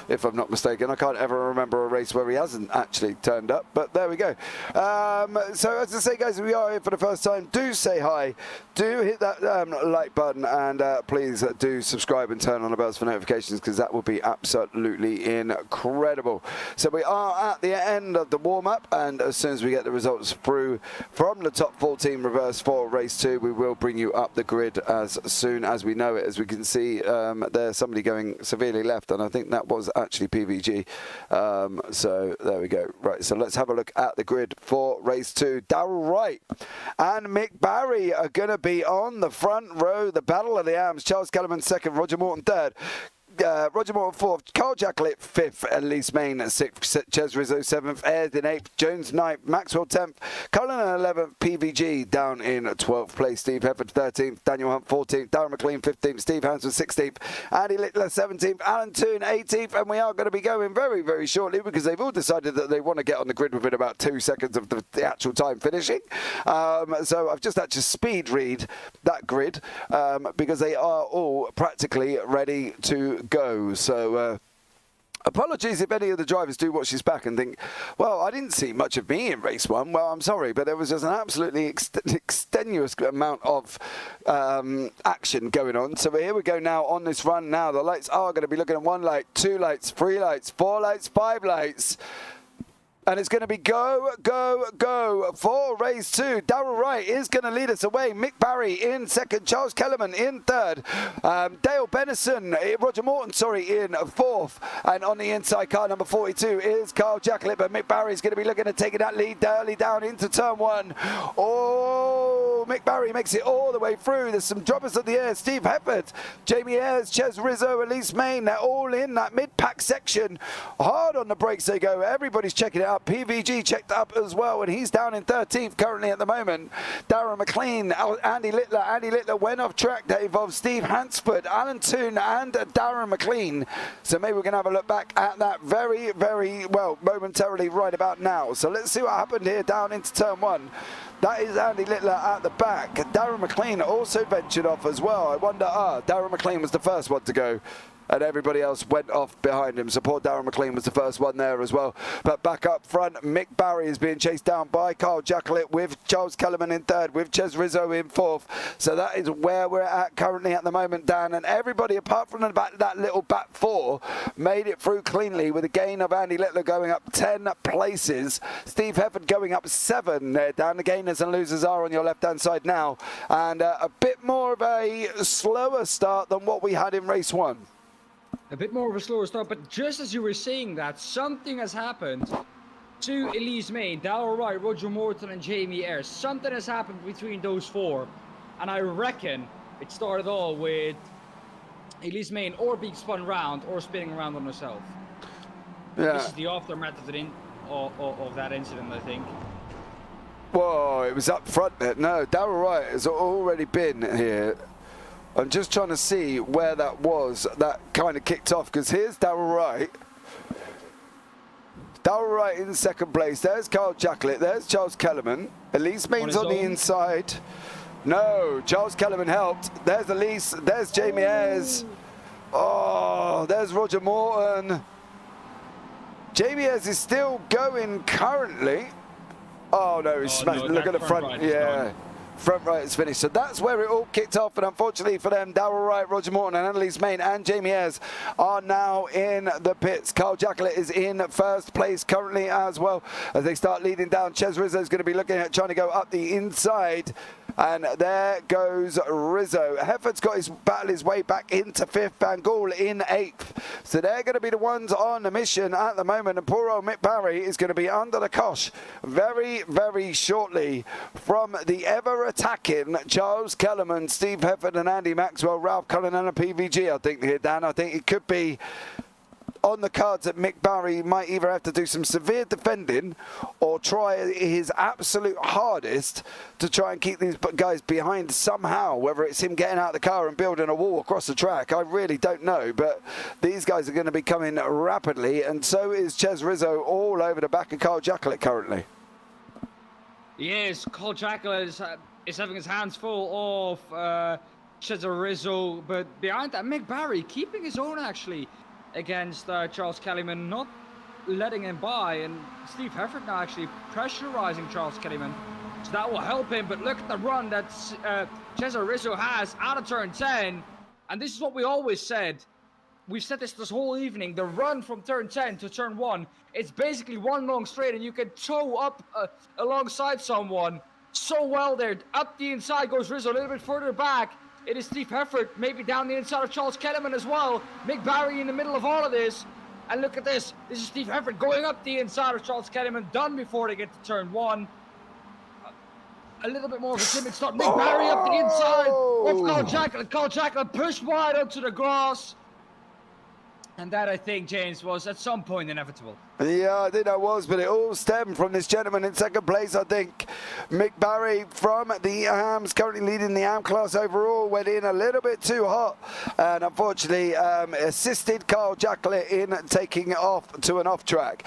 if I'm not mistaken. I can't ever remember a race where he hasn't actually turned up, but there we go. So as I say, guys, if we are here for the first time, do say hi, do hit that like button, and please do subscribe and turn on the bells for notifications, because that will be absolutely incredible. So we are at the end of the warm-up, and as soon as we get the results through from the top 14 reverse for race 2, we will bring you up the grid as soon as we know it. As we can see, there's somebody going severely left, and I think that was actually PVG. So there we go. Right, so let's have a look at the grid for race 2. Darrell Wright and Mick Barry are going to be on the front row. The battle of the arms. Charles Kellerman second, Roger Morton third. Roger Morton fourth, Carl Jacklett fifth, Elise Main sixth, Ches Rizzo seventh, Ayres in eighth, Jones ninth, Maxwell 10th, Cullen 11th, PVG down in 12th place, Steve Hefford 13th, Daniel Hunt 14th, Darren McLean 15th, Steve Hanson 16th, Andy Littler 17th, Alan Toon 18th, and we are going to be going very, very shortly because they've all decided that they want to get on the grid within about 2 seconds of the actual time finishing. So I've just had to speed read that grid because they are all practically ready to go. So apologies if any of the drivers do watch this back and think, well, I didn't see much of me in race 1. Well, I'm sorry, but there was just an absolutely extenuous amount of action going on. So here we go now on this run now. The lights are going to be looking at 1 light, 2 lights, 3 lights, 4 lights, 5 lights. And it's going to be go, go, go for race 2. Darrell Wright is going to lead us away. Mick Barry in second. Charles Kellerman in third. Dale Benison, Roger Morton, sorry, in fourth. And on the inside, car number 42 is Carl Jacklett. But Mick Barry is going to be looking at taking that lead early down into turn 1. Oh, Mick Barry makes it all the way through. There's some droppers at the air. Steve Hefford, Jamie Ayres, Ches Rizzo, Elise Main. They're all in that mid-pack section. Hard on the brakes they go. Everybody's checking it out. PVG checked up as well, and he's down in 13th currently at the moment. Darren McLean, Andy Littler. Andy Littler went off track. That involves Steve Hansford, Alan Toon, and Darren McLean. So maybe we're going to have a look back at that very, very well momentarily right about now. So let's see what happened here down into turn 1. That is Andy Littler at the back. Darren McLean also ventured off as well. I wonder, Darren McLean was the first one to go, and everybody else went off behind him. So poor Darren McLean was the first one there as well. But back up front, Mick Barry is being chased down by Carl Jacklett with Charles Kellerman in third, with Ches Rizzo in fourth. So that is where we're at currently at the moment, Dan. And everybody, apart from that little back 4, made it through cleanly with a gain of Andy Littler going up 10 places. Steve Hefford going up 7 there, Dan. The gainers and losers are on your left-hand side now. And a bit more of a slower start than what we had in race 1. A bit more of a slower start, but just as you were saying that, something has happened to Elise Main, Darrell Wright, Roger Morton, and Jamie Ayres. Something has happened between those 4, and I reckon it started all with Elise Main or being spun round or spinning around on herself. Yeah. This is the aftermath of that incident, I think. Whoa, it was up front there. No, Darrell Wright has already been here. I'm just trying to see where that was that kind of kicked off, because here's Darrell Wright. Darrell Wright in second place. There's Carl Jacklett. There's Charles Kellerman. Elise Main's on the inside. No, Charles Kellerman helped. There's Elise. There's Jamie Ayres. Oh, there's Roger Morton. JBS is still going currently. Oh no, he's smashed. No, Look at the front. right is Yeah. gone. Front right is finished. So that's where it all kicked off. And unfortunately for them, Darrell Wright, Roger Morton, and Annalise Main and Jamie Ayres are now in the pits. Carl Jacqueline is in first place currently as well as they start leading down. Ches Rizzo is going to be looking at trying to go up the inside. And there goes Rizzo. Hefford's got his way back into 5th, Van Gaal in 8th. So they're going to be the ones on the mission at the moment. And poor old Mick Barry is going to be under the cosh very, very shortly from the ever-attacking Charles Kellerman, Steve Hefford and Andy Maxwell, Ralph Cullen and a PVG, I think, here, Dan. I think it could be on the cards that Mick Barry might either have to do some severe defending or try his absolute hardest to try and keep these guys behind somehow, whether it's him getting out of the car and building a wall across the track. I really don't know, but these guys are going to be coming rapidly, and so is Ches Rizzo all over the back of Carl Jacqueline currently. Yes, Carl Jacqueline is having his hands full of Ches Rizzo, but behind that, Mick Barry keeping his own actually against Charles Kellyman, not letting him by, and Steve Hefford now actually pressurizing Charles Kellyman, so that will help him. But look at the run that Ches Rizzo has out of turn 10, and this is what we always said. We've said this whole evening. The run from turn 10 to turn 1, it's basically one long straight, and you can tow up alongside someone so well there. Up the inside goes Rizzo, a little bit further back. It is Steve Hefford, maybe down the inside of Charles Kellerman as well. Mick Barry in the middle of all of this. And look at this. This is Steve Hefford going up the inside of Charles Kellerman, done before they get to turn 1. A little bit more of a timid start. Mick Barry up the inside of Carl Jacqueline. Carl Jacqueline pushed wide onto the grass. And that, I think, James, was at some point inevitable. Yeah, I think that was, but it all stemmed from this gentleman in second place, I think. Mick Barry from the AMs, currently leading the AM class overall, went in a little bit too hot and unfortunately assisted Carl Jacqueline in taking it off to an off track.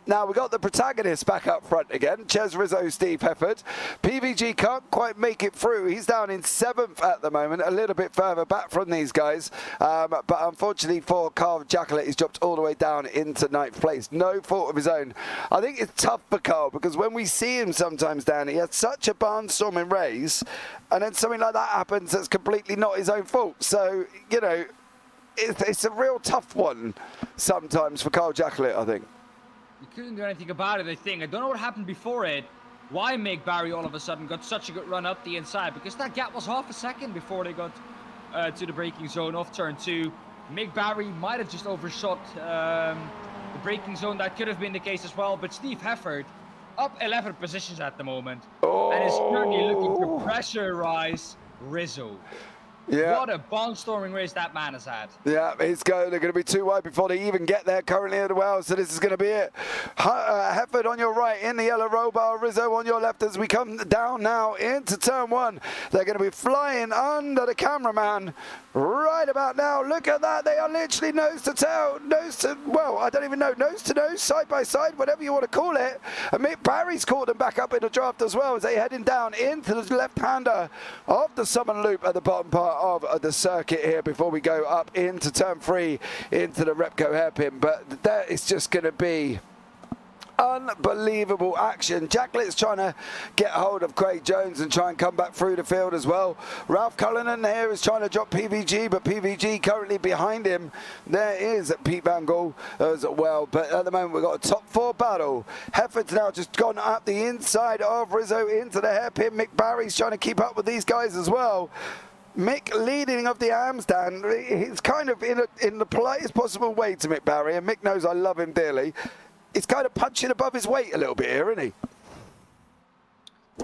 Now we've got the protagonists back up front again. Ches Rizzo, Steve Hefford. PVG can't quite make it through. He's down in 7th at the moment, a little bit further back from these guys. But unfortunately for Carl Jacqueline, he's dropped all the way down into 9th place. No fault of his own. I think it's tough for Carl because when we see him sometimes, Dan, he has such a barnstorming race, and then something like that happens that's completely not his own fault. So, you know, it's a real tough one sometimes for Carl Jacqueline, I think. You couldn't do anything about it, I think. I don't know what happened before it. Why Mick Barry all of a sudden got such a good run up the inside, because that gap was half a second before they got to the braking zone off turn 2. Mick Barry might have just overshot the braking zone. That could have been the case as well, but Steve Hefford up 11 positions at the moment and is currently looking to pressurize Rizzo. Yeah. What a barnstorming race that man has had. Yeah, they're going to be too wide before they even get there currently as well, so this is going to be it. Hefford on your right in the yellow row bar, Rizzo on your left as we come down now into turn 1. They're going to be flying under the cameraman right about now. Look at that, they are literally nose to tail, well, I don't even know, nose to nose, side by side, whatever you want to call it. And Mick Barry's caught them back up in the draft as well as they heading down into the left-hander of the Southern Loop at the bottom part of the circuit here before we go up into turn 3 into the Repco hairpin. But that is just going to be unbelievable action. Jacqueline's trying to get hold of Craig Jones and try and come back through the field as well. Ralph Cullinan here is trying to drop PVG, but PVG currently behind him. There is Pete Van Gaal as well, but at the moment we've got a top 4 battle. Hefford's now just gone up the inside of Rizzo into the hairpin. Mick Barry's trying to keep up with these guys as well. Mick leading of the AMs, Dan. He's kind of in the politest possible way to Mick Barry, and Mick knows I love him dearly. He's kind of punching above his weight a little bit here, isn't he?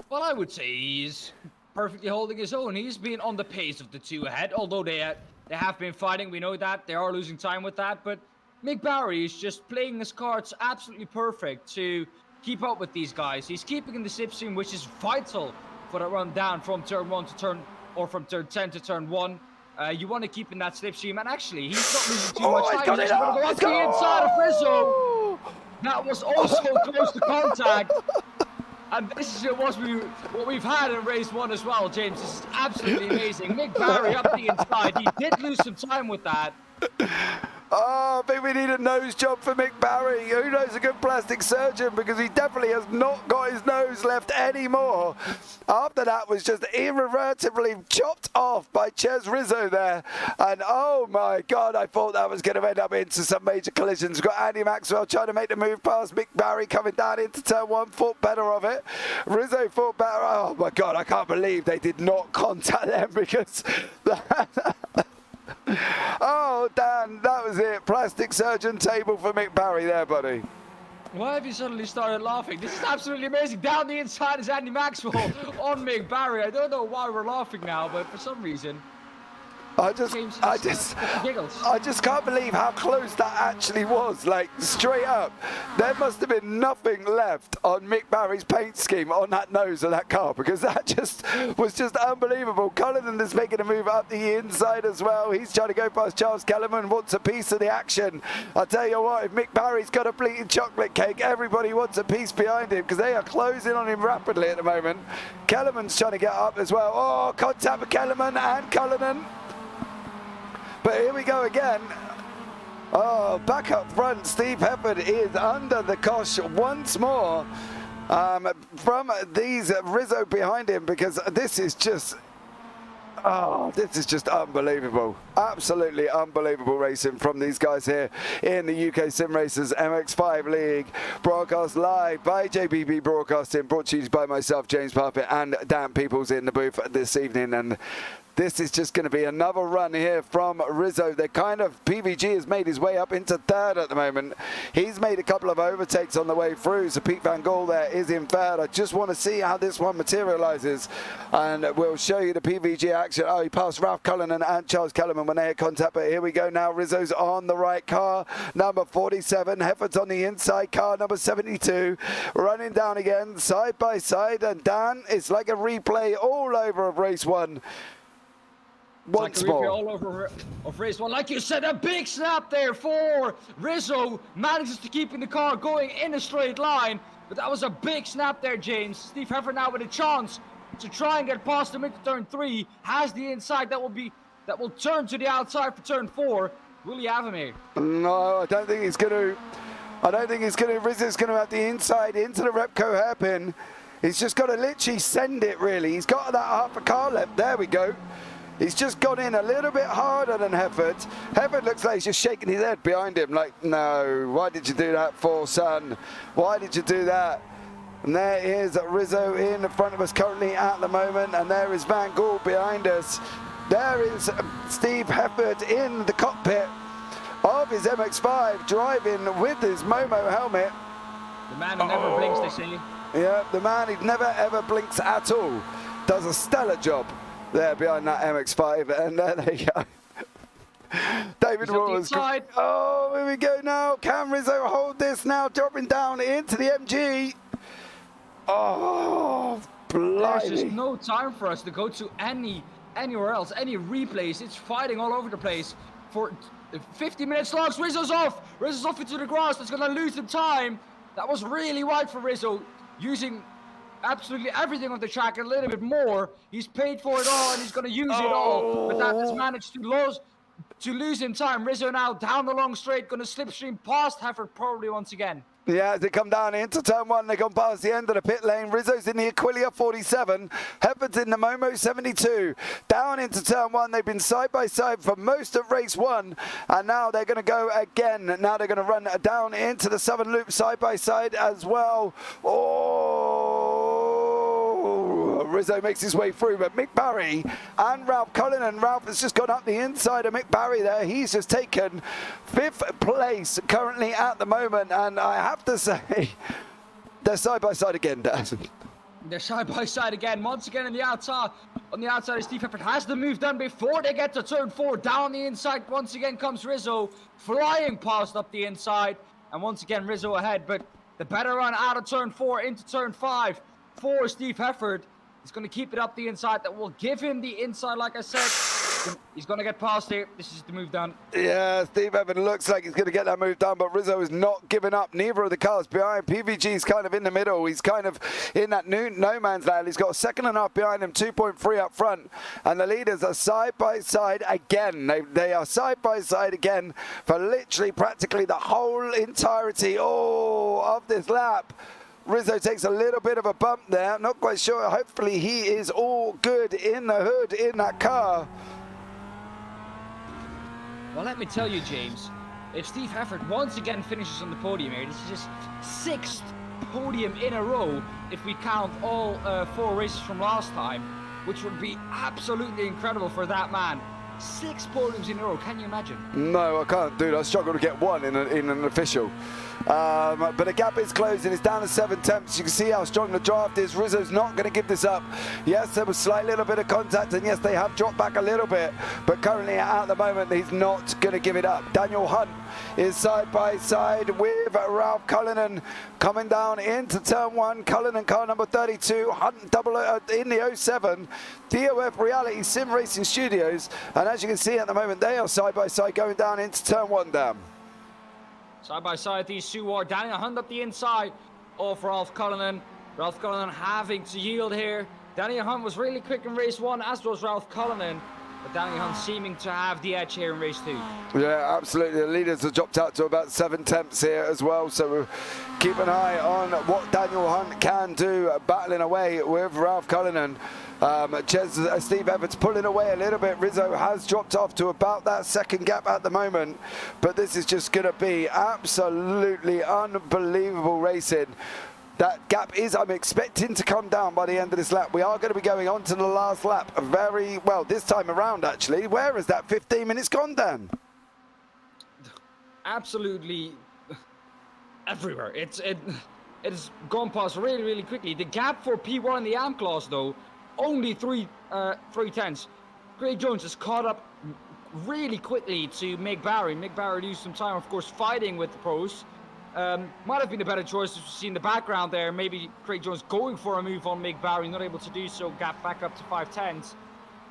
Well, I would say he's perfectly holding his own. He's been on the pace of the two ahead, although they have been fighting. We know that. They are losing time with that. But Mick Barry is just playing his cards absolutely perfect to keep up with these guys. He's keeping in the slipstream, which is vital for that run down from turn 1 to from turn 10 to turn 1. You want to keep in that slipstream, and actually, he's not losing too much time. He's going to go up the inside of Rizzo. That was also close to contact. And this is what we've had in race 1 as well, James. This is absolutely amazing. Mick Barry up the inside. He did lose some time with that. Oh, I think we need a nose job for Mick Barry. Who knows a good plastic surgeon, because he definitely has not got his nose left anymore. After that was just irreversibly chopped off by Ches Rizzo there. And oh my God, I thought that was going to end up into some major collisions. We've got Andy Maxwell trying to make the move past Mick Barry, coming down into turn 1, thought better of it. Rizzo thought better. Oh my God, I can't believe they did not contact them, because oh, Dan, that was it. Plastic surgeon table for Mick Barry there, buddy. Why have you suddenly started laughing? This is absolutely amazing. Down the inside is Andy Maxwell on Mick Barry. I don't know why we're laughing now, but for some reason, I just can't believe how close that actually was. Like, straight up, there must have been nothing left on Mick Barry's paint scheme on that nose of that car, because that was just unbelievable. Cullinan is making a move up the inside as well. He's trying to go past Charles Kellerman, wants a piece of the action. I tell you what, if Mick Barry's got a bleeding chocolate cake, everybody wants a piece behind him, because they are closing on him rapidly at the moment. Kellerman's trying to get up as well. Oh, contact with Kellerman and Cullinan. But here we go again. Oh, back up front, Steve Hefford is under the cosh once more from these Rizzo behind him, because this is just unbelievable. Absolutely unbelievable racing from these guys here in the UK SimRacers MX5 League. Broadcast live by JBB Broadcasting, brought to you by myself, James Parfitt, and Dan Pepels in the booth this evening. And this is just going to be another run here from Rizzo. PVG has made his way up into third at the moment. He's made a couple of overtakes on the way through, so Pete Van Gogh there is in third. I just want to see how this one materializes, and we'll show you the PVG action. Oh, he passed Ralph Cullinan and Charles Kellerman when they had contact, but here we go now. Rizzo's on the right car, number 47. Hefford's on the inside car, number 72. Running down again, side by side, and Dan, it's like a replay all over of race 1. Once more. All over of race 1. Like you said, a big snap there for Rizzo. Manages to keep in the car going in a straight line. But that was a big snap there, James. Steve Hefford now with a chance to try and get past him into turn 3. Has the inside that will turn to the outside for turn 4. Will he have him here? No, I don't think he's going to. Rizzo's going to have the inside into the Repco hairpin. He's just got to literally send it, really. He's got that half a car left. There we go. He's just gone in a little bit harder than Hefford. Hefford looks like he's just shaking his head behind him, like, no, why did you do that for, son? Why did you do that? And there is Rizzo in front of us currently at the moment, and there is Van Gogh behind us. There is Steve Hefford in the cockpit of his MX5, driving with his Momo helmet. The man who never blinks, they say. Yeah, the man who never ever blinks at all. Does a stellar job there behind that MX5, and there you go. David Waters. Oh, here we go now. Can Rizzo hold this now? Dropping down into the MG. Oh, blimey. There's just no time for us to go to anywhere else, any replays. It's fighting all over the place for 50 minutes long. Rizzo's off. Rizzo's off into the grass. That's going to lose him time. That was really wide for Rizzo, using absolutely everything on the track and a little bit more. He's paid for it all, and he's going to use it all. But that has managed to lose him time. Rizzo now down the long straight, going to slipstream past Hefford probably once again. Yeah, as they come down into turn 1, they've gone past the end of the pit lane. Rizzo's in the Aquilia 47. Hefford's in the Momo 72. Down into turn 1, they've been side by side for most of race 1. And now they're going to go again. Now they're going to run down into the Southern Loop side by side as well. Oh, Rizzo makes his way through, but Mick Barry and Ralph Cullinan. Ralph has just gone up the inside of Mick Barry there. He's just taken 5th place currently at the moment, and I have to say, they're side by side again, Dan. They're side by side again, once again on the outside of Steve Hefford. Has the move done before they get to turn 4. Down the inside, once again comes Rizzo, flying past up the inside, and once again Rizzo ahead, but the better run out of turn 4 into turn 5 for Steve Hefford. He's going to keep it up the inside. That will give him the inside, like I said. He's gonna get past here. This is the move done. Yeah, Steve Evans looks like he's going to get that move done, but Rizzo is not giving up. Neither of the cars behind. PVG's kind of in the middle. He's kind of in that no man's land. He's got a second and a half behind him, 2.3 up front. And the leaders are side by side again. They are side by side again for literally practically the whole entirety of this lap. Rizzo takes a little bit of a bump there. Not quite sure. Hopefully he is all good in the hood in that car. Well, let me tell you, James, if Steve Heffert once again finishes on the podium here, this is his 6th podium in a row if we count all 4 races from last time, which would be absolutely incredible for that man. 6 podiums in a row, can you imagine? No, I can't, dude. I struggle to get one in an official. But the gap is closing. It's down to 7 tenths. You can see how strong the draft is. Rizzo's not going to give this up. Yes, there was a slight little bit of contact, and yes, they have dropped back a little bit. But currently, at the moment, he's not going to give it up. Daniel Hunt is side by side with Ralph Cullinan coming down into turn 1. Cullinan car number 32. Hunt double in the 07. DOF Reality Sim Racing Studios. And as you can see at the moment, they are side by side going down into turn 1 down. Side by side, these two are. Daniel Hunt up the inside of Ralph Cullinan. Ralph Cullinan having to yield here. Daniel Hunt was really quick in race 1, as was Ralph Cullinan. But Daniel Hunt seeming to have the edge here in race 2. Yeah, absolutely. The leaders have dropped out to about 7 tenths here as well. So we'll keep an eye on what Daniel Hunt can do, battling away with Ralph Cullinan. Steve Evans pulling away a little bit. Rizzo has dropped off to about that second gap at the moment. But this is just going to be absolutely unbelievable racing. That gap is, I'm expecting, to come down by the end of this lap. We are going to be going on to the last lap very well this time around, actually. Where has that 15 minutes gone, Dan? Absolutely everywhere. It's gone past really, really quickly. The gap for P1 in the AM class, though, only 3 tenths. Craig Jones has caught up really quickly to Mick Barry. Mick Barry used some time, of course, fighting with the pros. Might have been a better choice, as you see in the background there. Maybe Craig Jones going for a move on Mick Barry, not able to do so, gap back up to 5 tenths.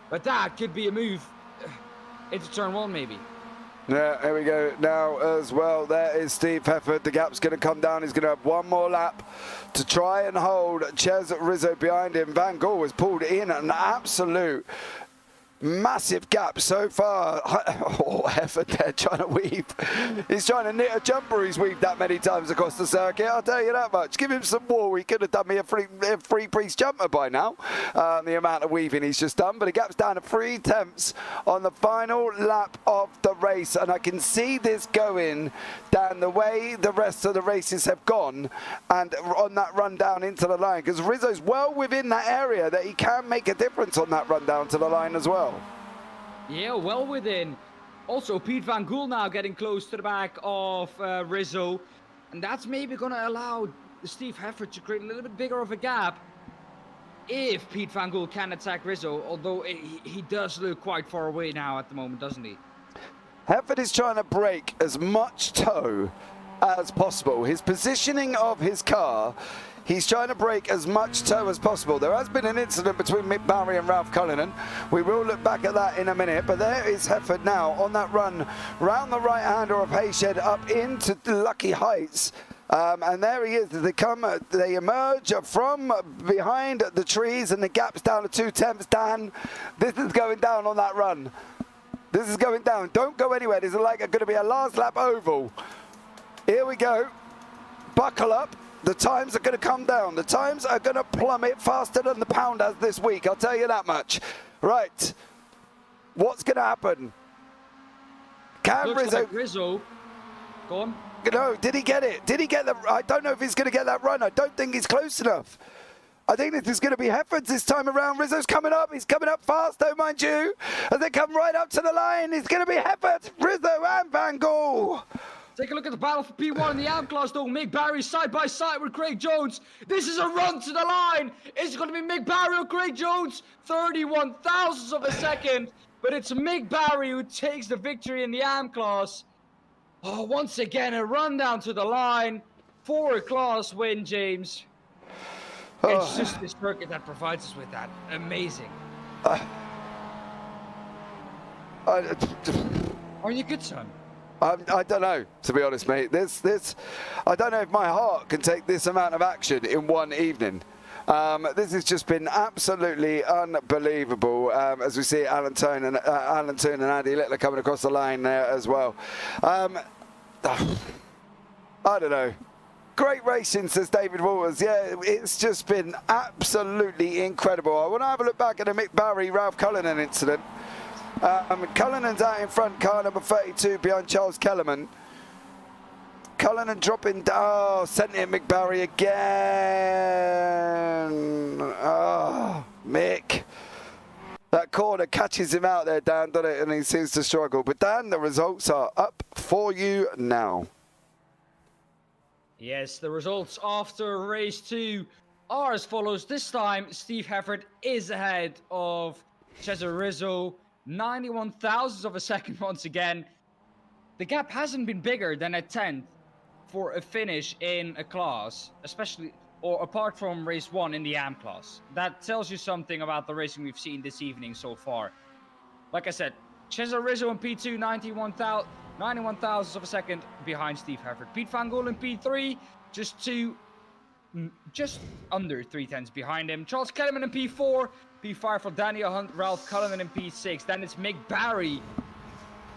But that could be a move into turn 1, maybe. Yeah, here we go now as well. There is Steve Heffert. The gap's going to come down. He's going to have one more lap to try and hold Ches Rizzo behind him. Van Gogh has pulled in an absolute massive gap so far. Oh, Heffert there trying to weave. He's trying to knit a jumper. He's weaved that many times across the circuit. I'll tell you that much. Give him some more. He could have done me a free priest jumper by now. The amount of weaving he's just done. But the gap's down to 3 tenths on the final lap of the race. And I can see this going down the way the rest of the races have gone. And on that run down into the line. Because Rizzo's well within that area that he can make a difference on that run down to the line as well. Yeah, well within. Also, Pete Van Gool now getting close to the back of Rizzo. And that's maybe going to allow Steve Heffert to create a little bit bigger of a gap if Pete Van Gool can attack Rizzo. Although he does look quite far away now at the moment, doesn't he? Heffert is trying to break as much toe as possible. His positioning of his car, he's trying to break as much toe as possible. There has been an incident between Mick Barry and Ralph Cullinan. We will look back at that in a minute. But there is Heffert now on that run round the right-hander of Hayshed up into the Lucky Heights. And there he is. They emerge from behind the trees, and the gap's down to 2 tenths. Dan, this is going down on that run. This is going down. Don't go anywhere. This is like going to be a last lap oval. Here we go. Buckle up. The times are going to come down. The times are going to plummet faster than the pound has this week. I'll tell you that much. Right. What's going to happen? Can Looks Rizzo... like Rizzo. Go on. No, did he get it? Did he get the... I don't know if he's going to get that run. I don't think he's close enough. I think this is going to be Heffert's this time around. Rizzo's coming up. He's coming up fast, though, mind you. As they come right up to the line, it's going to be Heffert, Rizzo, and Van Gogh. Take a look at the battle for P1 in the AM class, though. Mick Barry side by side with Craig Jones. This is a run to the line. Is it going to be Mick Barry or Craig Jones? 31 thousandths of a second. But it's Mick Barry who takes the victory in the AM class. Oh, once again, a run down to the line for a class win, James. It's just this circuit that provides us with that. Amazing. Are you good, son? I don't know, to be honest, mate. I don't know if my heart can take this amount of action in one evening. This has just been absolutely unbelievable. As we see Alan Toon and Andy Littler coming across the line there as well. I don't know. Great racing, says David Waters. Yeah, it's just been absolutely incredible. I want to have a look back at the Mick Barry, Ralph Cullinan incident. Cullinan's out in front, car number 32 behind Charles Kellerman. Cullinan dropping down, sent in McBarry again. Oh, Mick. That corner catches him out there, Dan, doesn't it? And he seems to struggle. But Dan, the results are up for you now. Yes, the results after race 2 are as follows. This time, Steve Hefford is ahead of Cesar Rizzo, 91 thousandths of a second once again. The gap hasn't been bigger than a 10th for a finish in a class, especially or apart from race 1 in the AM class. That tells you something about the racing we've seen this evening so far. Like I said, Cesar Rizzo in P2, 91 thousandths of a second behind Steve Hefford. Pete Van Gool in P3, just under 3/10 behind him. Charles Kellerman in P4, P5 for Daniel Hunt, Ralph Cullinan in P6. Then it's Mick Barry,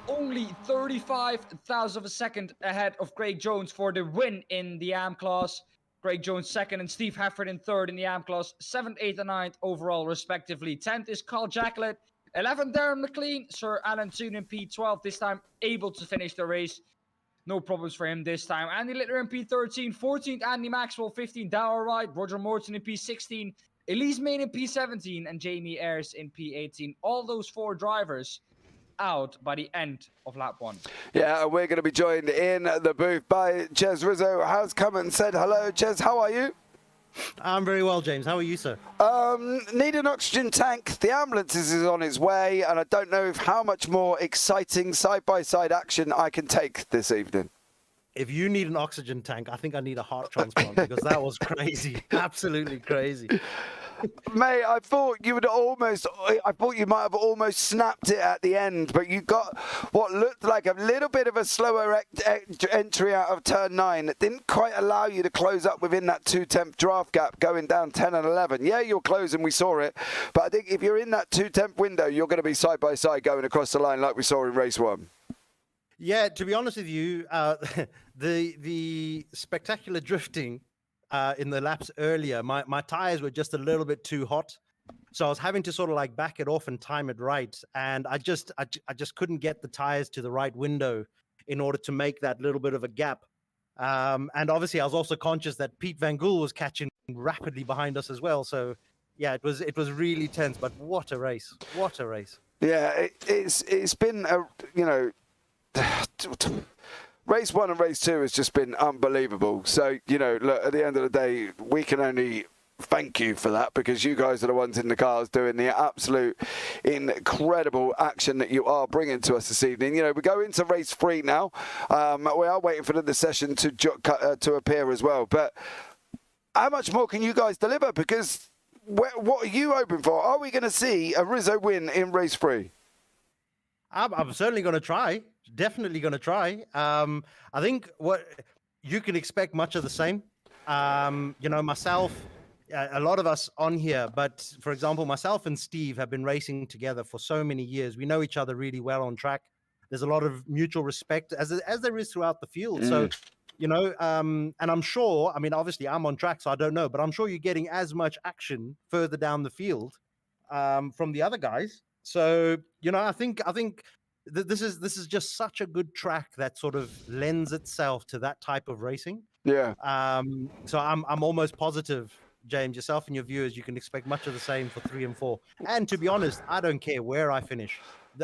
only 35 thousandths of a second ahead of Craig Jones for the win in the AM class. Craig Jones second and Steve Hefford in third in the AM class. 7th, 8th, and 9th overall, respectively. 10th is Carl Jacklett. 11th, Darren Mclean. Sir Alan Toon in P12, this time able to finish the race. No problems for him this time. Andy Littler in P13. 14th, Andy Maxwell. 15th, Dower Wright. Roger Morton in P16. Elise Main in P17. And Jamie Ayres in P18. All those 4 drivers out by the end of lap 1. Yeah, we're going to be joined in the booth by Ches Rizzo. Has come and said hello. Ches, how are you? I'm very well, James. How are you, sir? Need an oxygen tank. The ambulance is on its way, and I don't know how much more exciting side-by-side action I can take this evening. If you need an oxygen tank, I think I need a heart transplant because that was crazy. Absolutely crazy. Mate, I thought you might have almost snapped it at the end, but you got what looked like a little bit of a slower entry out of turn 9 that didn't quite allow you to close up within that 2/10 draft gap going down 10 and 11. Yeah, you're closing, we saw it, but I think if you're in that 2/10 window, you're going to be side by side going across the line like we saw in race 1. Yeah, to be honest with you, the spectacular drifting in the laps earlier, my tires were just a little bit too hot, so I was having to sort of like back it off and time it right, and I just couldn't get the tires to the right window in order to make that little bit of a gap. And obviously, I was also conscious that Pete Van Gool was catching rapidly behind us as well. So yeah, it was really tense. But what a race! What a race! Yeah, it's been a Race 1 and Race 2 has just been unbelievable. So, look, at the end of the day, we can only thank you for that because you guys are the ones in the cars doing the absolute incredible action that you are bringing to us this evening. We go into Race 3 now. We are waiting for the session to appear as well. But how much more can you guys deliver? Because what are you hoping for? Are we going to see a Rizzo win in Race 3? I'm certainly going to try. Definitely going to try. I think what you can expect much of the same. Myself, a lot of us on here, but for example, myself and Steve have been racing together for so many years. We know each other really well on track. There's a lot of mutual respect as there is throughout the field. So, and I'm sure, I mean, obviously I'm on track, so I don't know, but I'm sure you're getting as much action further down the field from the other guys. So, I think this is just such a good track that sort of lends itself to that type of racing. Yeah. So I'm almost positive, James, yourself and your viewers, you can expect much of the same for 3 and 4. And to be honest, I don't care where I finish.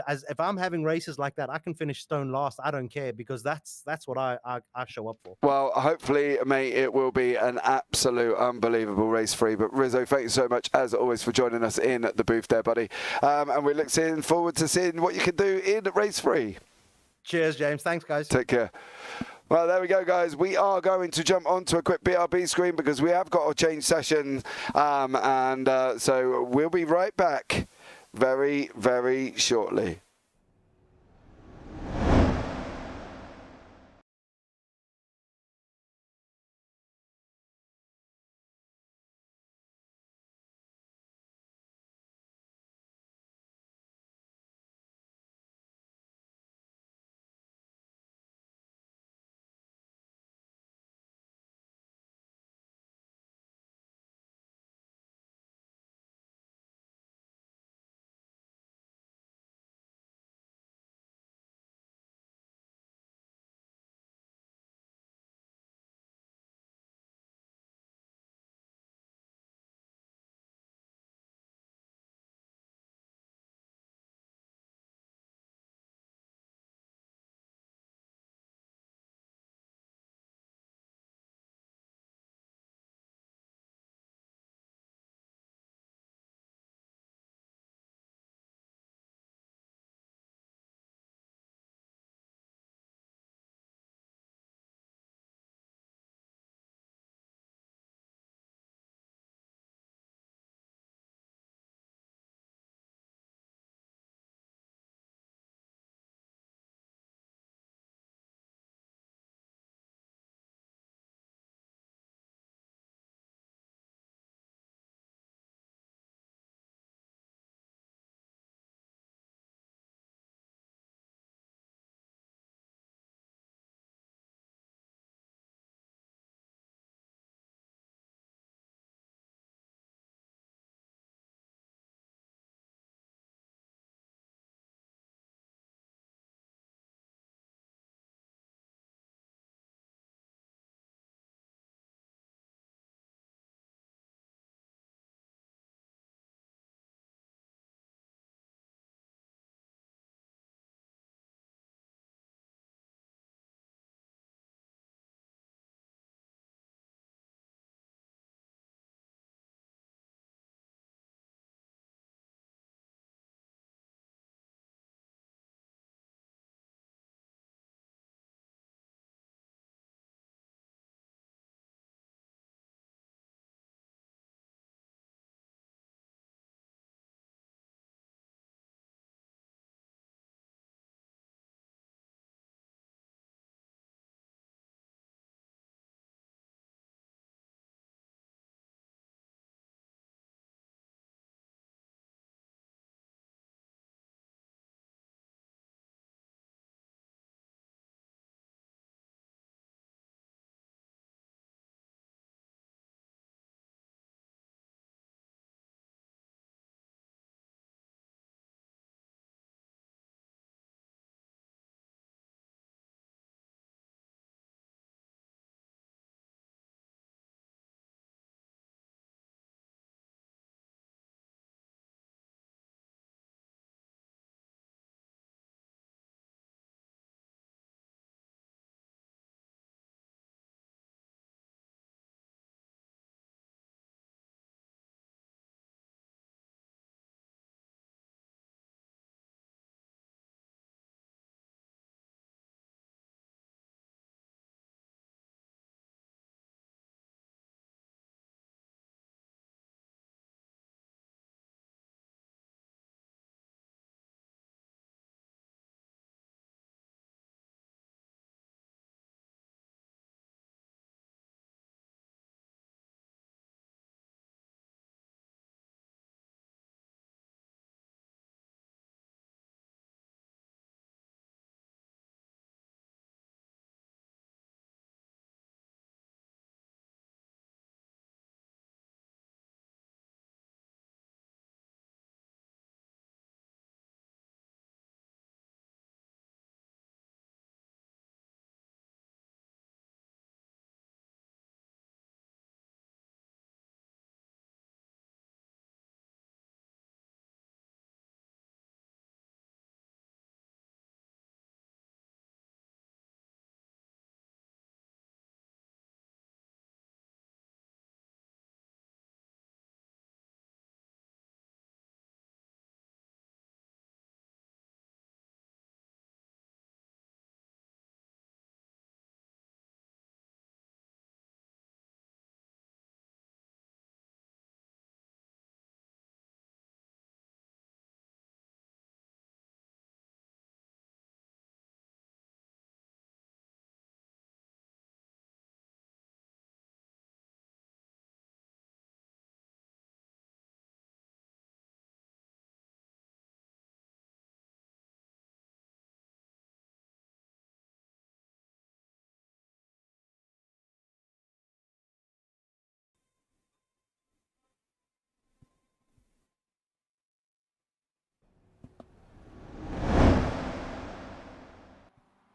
If I'm having races like that, I can finish stone last. I don't care because that's what I show up for. Well, hopefully, mate, it will be an absolute unbelievable Race 3. But Rizzo, thank you so much, as always, for joining us in the booth there, buddy. And we're looking forward to seeing what you can do in Race 3. Cheers, James. Thanks, guys. Take care. Well, there we go, guys. We are going to jump onto a quick BRB screen because we have got to change session. So we'll be right back very, very shortly.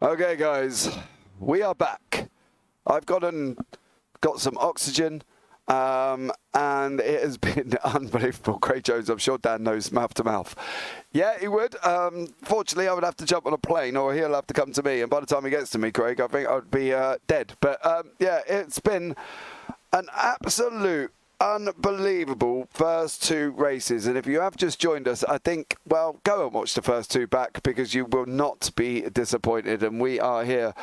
Okay, guys, we are back. I've got some oxygen, and it has been unbelievable. Craig Jones, I'm sure Dan knows mouth to mouth. Yeah, he would. Fortunately, I would have to jump on a plane, or he'll have to come to me. And by the time he gets to me, Craig, I think I would be dead. But yeah, it's been an absolute unbelievable first two races, and if you have just joined us, I think, well, go and watch the first two back, because you will not be disappointed. And we are here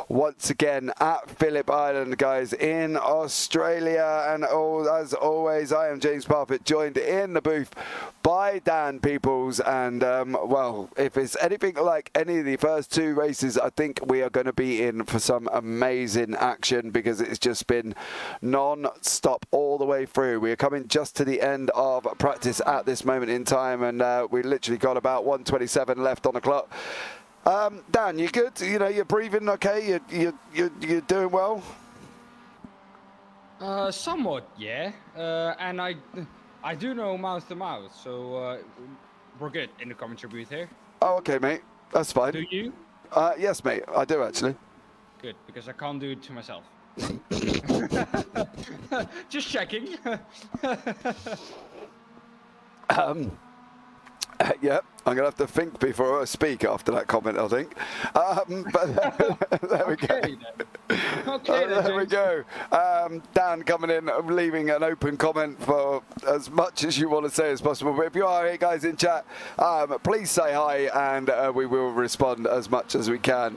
once again at Phillip Island, guys, in Australia, and as always, I am James Parfitt, joined in the booth by Dan Pepels. And well, if it's anything like any of the first two races, I think we are going to be in for some amazing action, because it's just been non-stop all the way through. We are coming just to the end of practice at this moment in time, and we literally got about 1:27 left on the clock. Dan, you good? You know, you're breathing okay? You're doing well? Somewhat, yeah. And I do know mouth to mouth, so we're good in the commentary booth here. Oh, okay, mate. That's fine. Do you? Yes, mate. I do actually. Good, because I can't do it to myself. Just checking. Yeah, I'm going to have to think before I speak after that comment, I think. But there we go. Okay, There we go. Dan coming in, leaving an open comment for as much as you want to say as possible. But if you are here, guys, in chat, please say hi, and we will respond as much as we can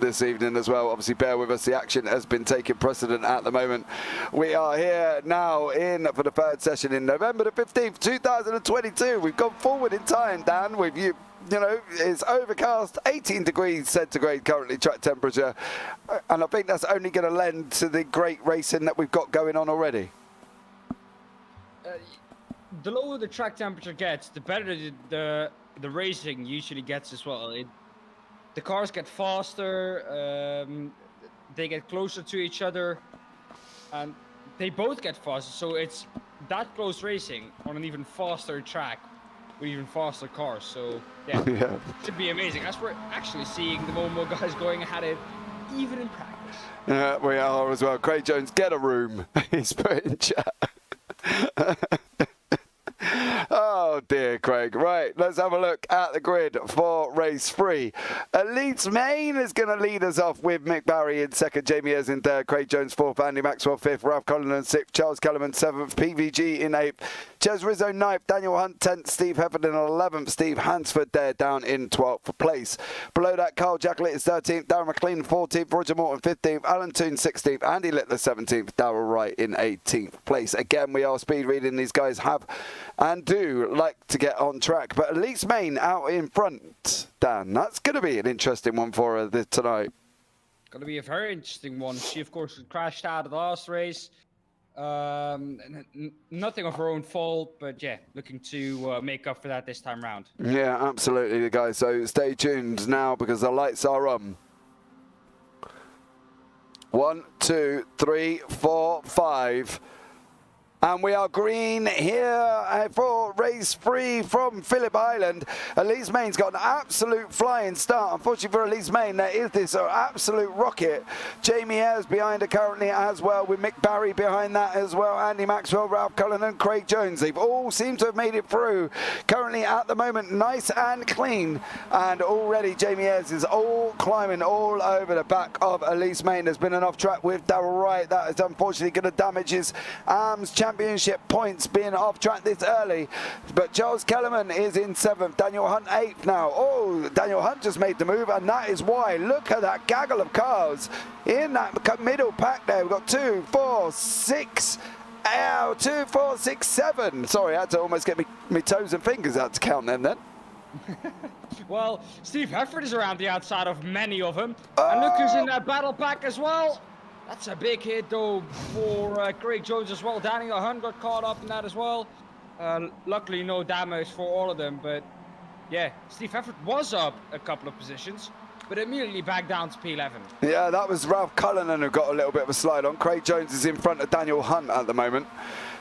this evening as well. Obviously, bear with us. The action has been taking precedent at the moment. We are here now for the third session in November the 15th, 2022. We've gone forward in time, Dan, with you. You know, it's overcast, 18 degrees centigrade currently track temperature, and I think that's only going to lend to the great racing that we've got going on already. The lower the track temperature gets, the better the racing usually gets as well. The cars get faster, they get closer to each other, and they both get faster. So it's that close racing on an even faster track with even faster cars. So yeah, Yeah. it should be amazing. As we're actually seeing the Momo guys going at it even in practice. Yeah, we are as well. Craig Jones, get a room. He's put in chat. Oh dear, Craig. Right, let's have a look at the grid for race 3. Elite's Main is going to lead us off with Mick Barry in second, Jamie Ayres in third, Craig Jones 4th, Andy Maxwell 5th, Ralph Cullen in 6th, Charles Kellerman 7th, PVG in 8th, Ches Rizzo 9th, Daniel Hunt 10th, Steve Heffernan 11th, Steve Hansford there down in 12th place. Below that, Carl Jacklett is 13th, Darren Mclean 14th, Roger Morton 15th, Alan Toon 16th, Andy Littler 17th, Darrell Wright in 18th place. Again, we are speed reading. These guys have and do like to get on track, but Elite's Main out in front. Dan, that's going to be an interesting one for her tonight. Going to be a very interesting one. She, of course, crashed out of the last race. Nothing of her own fault, but yeah, looking to make up for that this time round. Yeah, absolutely, guys. So stay tuned now, because the lights are on. 1, 2, 3, 4, 5. And we are green here for race 3 from Phillip Island. Elise Main's got an absolute flying start. Unfortunately for Elise Main, there is this absolute rocket. Jamie Ayres behind her currently as well, with Mick Barry behind that as well. Andy Maxwell, Ralph Cullen and Craig Jones. They've all seemed to have made it through. Currently at the moment, nice and clean. And already Jamie Ayres is all climbing all over the back of Elise Main. There's been an off track with Darrell Wright. That is unfortunately going to damage his arms championship points being off track this early. But Charles Kellerman is in 7th, Daniel Hunt 8th now. Oh, Daniel Hunt just made the move, and that is why. Look at that gaggle of cars in that middle pack there. We've got 2, 4, 6. 2, 4, 6, 7. Sorry, I had to almost get me toes and fingers out to count them then. Well, Steve Hefford is around the outside of many of them. And look who's in that battle pack as well. That's a big hit, though, for Craig Jones as well. Daniel Hunt got caught up in that as well. Luckily, no damage for all of them. But, yeah, Steve Hefford was up a couple of positions. but immediately back down to P11. Yeah, that was Ralph Cullinan who got a little bit of a slide on. Craig Jones is in front of Daniel Hunt at the moment.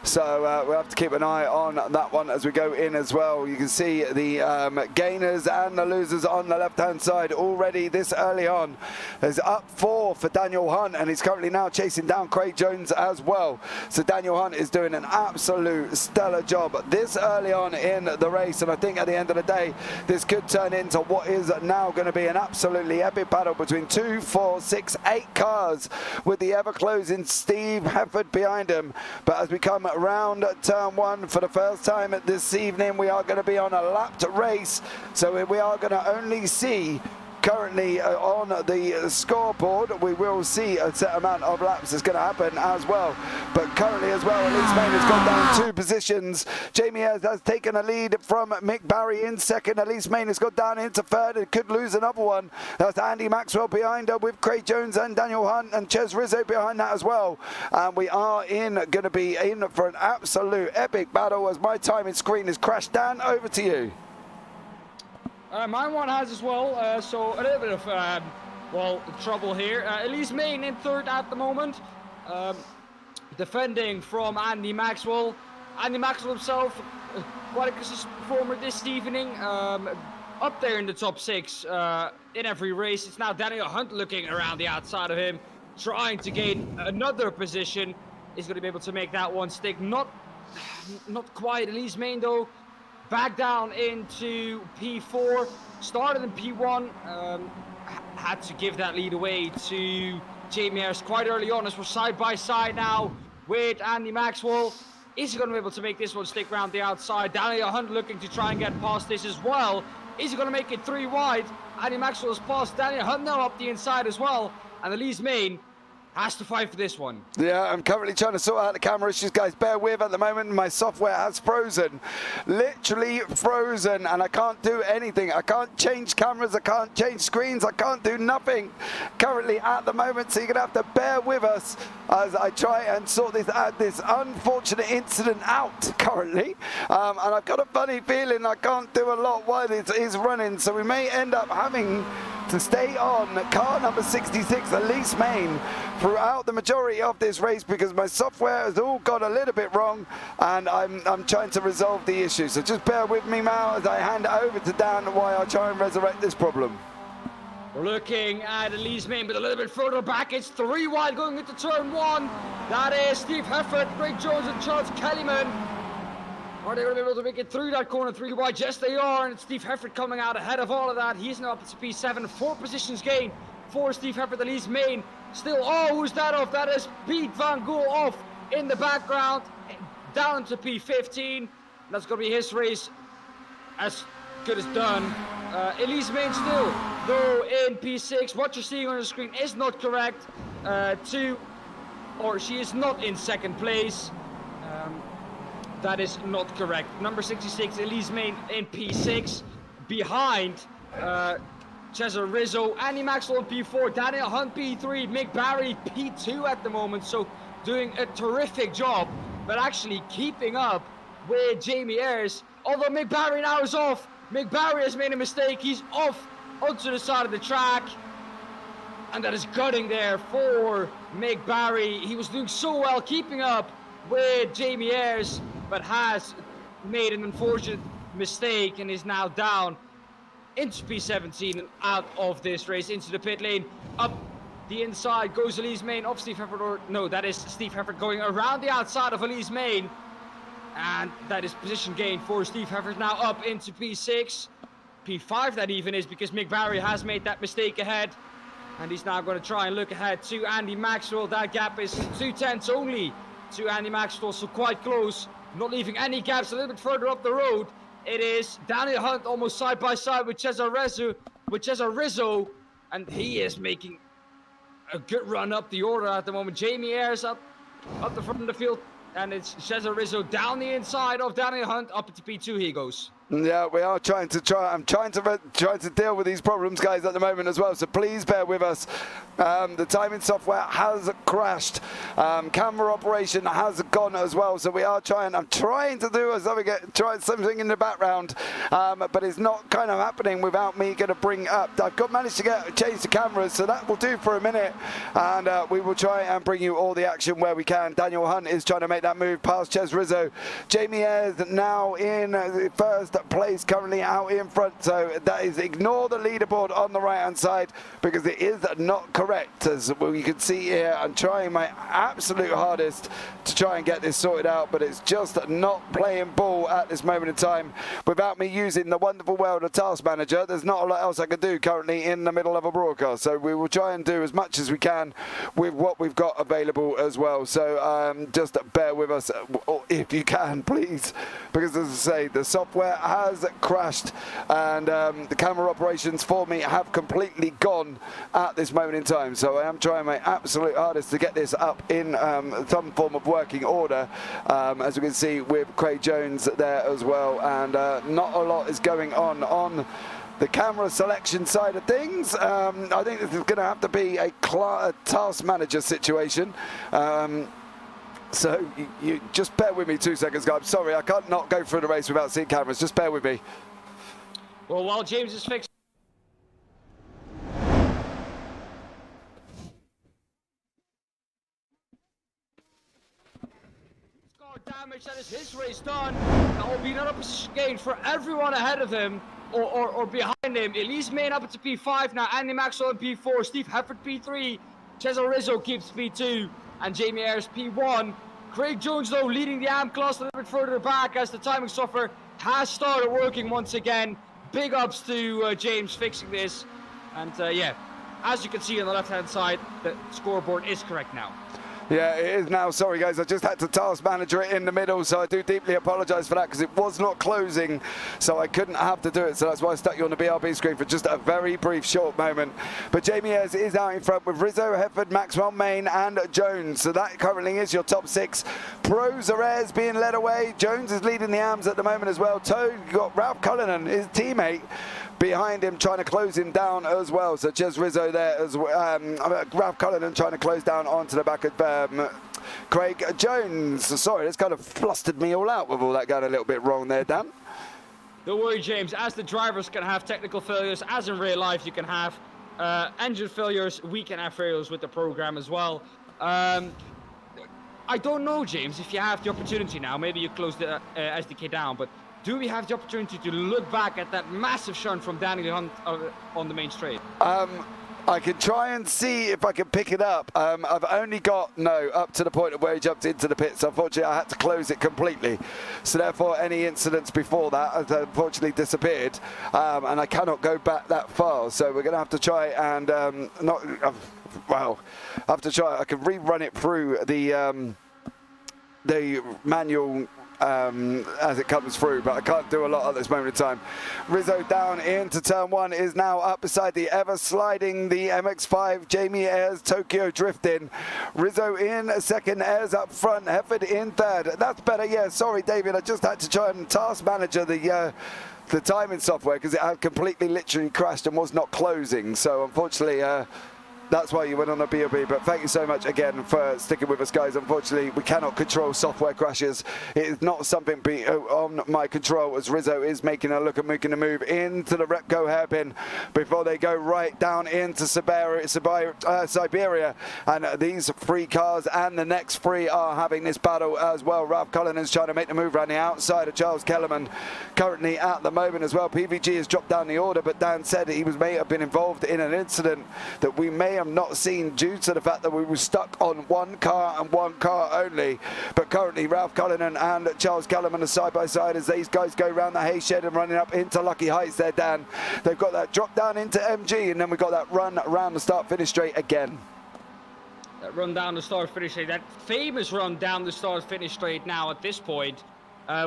So we'll have to keep an eye on that one as we go in as well. You can see the gainers and the losers on the left-hand side already this early on. There's up 4 for Daniel Hunt, and he's currently now chasing down Craig Jones as well. So Daniel Hunt is doing an absolute stellar job this early on in the race, and I think at the end of the day, this could turn into what is now going to be an absolutely epic battle between 2, 4, 6, 8 cars, with the ever-closing Steve Hefford behind him. But as we come around turn 1 for the first time this evening, we are going to be on a lapped race, so we are going to only see currently on the scoreboard, we will see a set amount of laps that's going to happen as well. But currently as well, Elise Main has gone down 2 positions. Jamie has taken a lead from Mick Barry in second. Elise Main has got down into third and could lose another one. That's Andy Maxwell behind her with Craig Jones and Daniel Hunt and Ches Rizzo behind that as well. And we are going to be in for an absolute epic battle as my timing screen has crashed. Dan, over to you. Mine one has as well, so a little bit of, well, trouble here. Elise Main in third at the moment, defending from Andy Maxwell. Andy Maxwell himself, quite a consistent performer this evening, up there in the top 6 in every race. It's now Daniel Hunt looking around the outside of him, trying to gain another position. He's going to be able to make that one stick. Not quite. Elise Main, though, back down into P4, started in P1, had to give that lead away to Jamie Harris quite early on, as we're side by side now with Andy Maxwell. Is he going to be able to make this one stick around the outside? Daniel Hunt looking to try and get past this as well. Is he going to make it 3 wide? Andy Maxwell has passed Daniel Hunt now up the inside as well, and Elise Main has to fight for this one. Yeah, I'm currently trying to sort out the camera issues, guys. Bear with at the moment. My software has frozen. Literally frozen, and I can't do anything. I can't change cameras. I can't change screens. I can't do nothing currently at the moment. So you're going to have to bear with us as I try and sort this unfortunate incident out currently. And I've got a funny feeling I can't do a lot while it is running. So we may end up having to stay on car number 66, Elise Main, throughout the majority of this race, because my software has all got a little bit wrong and I'm trying to resolve the issue. So just bear with me now as I hand it over to Dan while I try and resurrect this problem. We're looking at Elise Main, but a little bit further back. It's 3 wide going into turn 1. That is Steve Hefford, Craig Jones and Charles Kellyman. Are they going to be able to make it through that corner 3 wide? Yes, they are. And Steve Hefford coming out ahead of all of that. He's now up to P7. 4 positions gained for Steve Hefford. Elise Main still. Oh, who's that off? That is Pete Van Gool off in the background. Down to P15. That's going to be his race as good as done. Elise Main still, though, in P6. What you're seeing on the screen is not correct. She is not in second place. That is not correct. Number 66, Elise Main in P6, behind Cesar Rizzo, Andy Maxwell in P4, Daniel Hunt P3, Mick Barry P2 at the moment. So doing a terrific job, but actually keeping up with Jamie Ayres. Although Mick Barry now is off. Mick Barry has made a mistake. He's off onto the side of the track. And that is gutting there for Mick Barry. He was doing so well keeping up with Jamie Ayres, but has made an unfortunate mistake and is now down into P17 and out of this race, into the pit lane. Up the inside goes Elise Main, off Steve Hefford, or no, that is Steve Hefford going around the outside of Elise Main. And that is position gain for Steve Hefford, now up into P6. P5 that even is, because Mick Barry has made that mistake ahead. And he's now going to try and look ahead to Andy Maxwell. That gap is 2/10 only to Andy Maxwell, so quite close. Not leaving any gaps. A little bit further up the road, it is Daniel Hunt almost side by side with Cesar Rizzo, and he is making a good run up the order at the moment. Jamie Ayres up the front of the field, and it's Cesar Rizzo down the inside of Daniel Hunt. Up into P2 he goes. Yeah, we are I'm trying to deal with these problems, guys, at the moment as well. So please bear with us. The timing software has crashed. Camera operation has gone as well. So we are trying. I'm trying to do something in the background, but it's not kind of happening without me going to bring up. I've managed to change the cameras, so that will do for a minute, and we will try and bring you all the action where we can. Daniel Hunt is trying to make that move past Ches Rizzo. Jamie Ayres now in first place, currently out in front. So that is, ignore the leaderboard on the right hand side because it is not correct, as you can see here. I'm trying my absolute hardest to try and get this sorted out, but it's just not playing ball at this moment in time. Without me using the wonderful world of Task Manager, there's not a lot else I can do currently in the middle of a broadcast. So we will try and do as much as we can with what we've got available as well. So just bear with us if you can, please, because as I say, the software has crashed, and the camera operations for me have completely gone at this moment in time. So I am trying my absolute hardest to get this up in some form of working order, as we can see with Craig Jones there as well, and not a lot is going on the camera selection side of things. I think this is going to have to be a task manager situation. So you just bear with me 2 seconds, guys. I'm sorry, I can't not go through the race without seeing cameras. Just bear with me. Well, while James is fixing damage, that is his race done. That will be another position gain for everyone ahead of him or behind him. Elise Main up into P5 now, Andy Maxwell in P4, Steve Hefford P3, Cesar Rizzo keeps P2, and Jamie Ayres P1. Craig Jones though leading the AM class a little bit further back as the timing software has started working once again. Big ups to James fixing this, and yeah, as you can see on the left hand side, the scoreboard is correct now. Yeah, it is now. Sorry, guys. I just had to task manager it in the middle, so I do deeply apologise for that because it was not closing, so I couldn't have to do it. So that's why I stuck you on the BRB screen for just a very brief, short moment. But Jamie Ayres is out in front with Rizzo, Hefford, Maxwell, Main, and Jones. So that currently is your top six. Pros Ayres being led away. Jones is leading the AMs at the moment as well. You've got Ralph Cullinan, his teammate, behind him trying to close him down as well. So Ches Rizzo there as well. Ralph Cullinan trying to close down onto the back of Craig Jones. Sorry, it's kind of flustered me all out with all that going a little bit wrong there, Dan. Don't worry, James. As the drivers can have technical failures, as in real life, you can have engine failures. We can have failures with the program as well. I don't know, James, if you have the opportunity now. Maybe you close the SDK down, but do we have the opportunity to look back at that massive shunt from Daniel Hunt on the main straight? I can try and see if I can pick it up. I've only got, up to the point of where he jumped into the pits. Unfortunately, I had to close it completely. So therefore, any incidents before that has unfortunately disappeared. And I cannot go back that far. So we're going to have to try and I have to try. I can rerun it through the manual as it comes through, but I can't do a lot at this moment in time. Rizzo down into turn one is now up beside the ever sliding the MX5. Jamie Ayres Tokyo drifting. Rizzo in second, Ayres up front, Hefford in third. That's better. Yeah, sorry, David. I just had to try and task manager the timing software because it had completely literally crashed and was not closing. So unfortunately, that's why you went on a BOB, but thank you so much again for sticking with us, guys. Unfortunately, we cannot control software crashes. It is not something on my control, as Rizzo is making a look at making a move into the Repco hairpin before they go right down into Siberia. And these three cars and the next three are having this battle as well. Ralph Cullinan is trying to make the move around the outside of Charles Kellerman currently at the moment as well. PVG has dropped down the order, but Dan said he may have been involved in an incident that we may have not seen due to the fact that we were stuck on one car and one car only. But currently Ralph Cullinan and Charles Kellerman are side by side as these guys go around the hay shed and running up into Lucky Heights there, Dan. They've got that drop down into MG, and then we've got that run around the start finish straight again. That run down the start finish straight, that famous run down the start finish straight now at this point,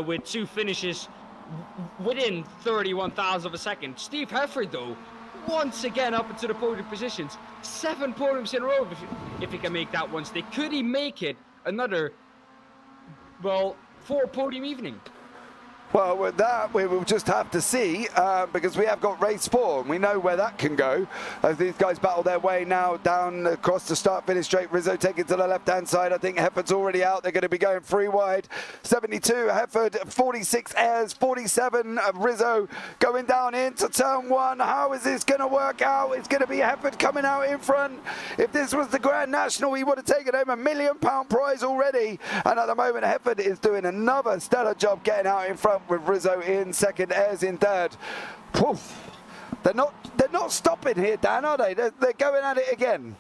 with two finishes within 31,000 of a second. Steve Hefford though, once again up into the podium positions. 7 podiums in a row if he can make that one stick. Could he make it another, well, 4 podium evening? Well, with that, we will just have to see, because we have got race 4, and we know where that can go. As these guys battle their way now down across the start-finish straight. Rizzo taking to the left-hand side. I think Hefford's already out. They're going to be going 3 wide. 72, Hefford, 46, Ayres, 47, Rizzo going down into turn 1. How is this going to work out? It's going to be Hefford coming out in front. If this was the Grand National, he would have taken home £1 million prize already. And at the moment, Hefford is doing another stellar job getting out in front, with Rizzo in second, Ayres in third. Poof. They're not stopping here, Dan, are they? They're going at it again.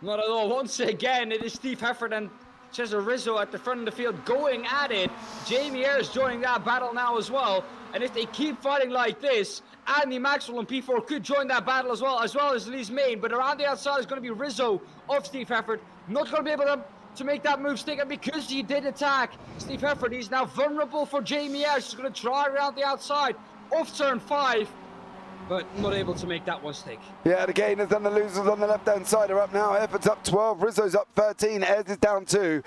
Not at all. Once again, it is Steve Hefford and Cesar Rizzo at the front of the field going at it. Jamie Ayres joining that battle now as well. And if they keep fighting like this, Andy Maxwell and P4 could join that battle as well as Lee's main. But around the outside is going to be Rizzo of Steve Hefford. Not going to be able to make that move stick, and because he did attack Steve Hefford, he's now vulnerable for Jamie Ayres. He's going to try around the outside off turn 5, but not able to make that one stick. Yeah, the gainers and the losers on the left-hand side are up now. Hefford's up 12, Rizzo's up 13, Ayres is down 2.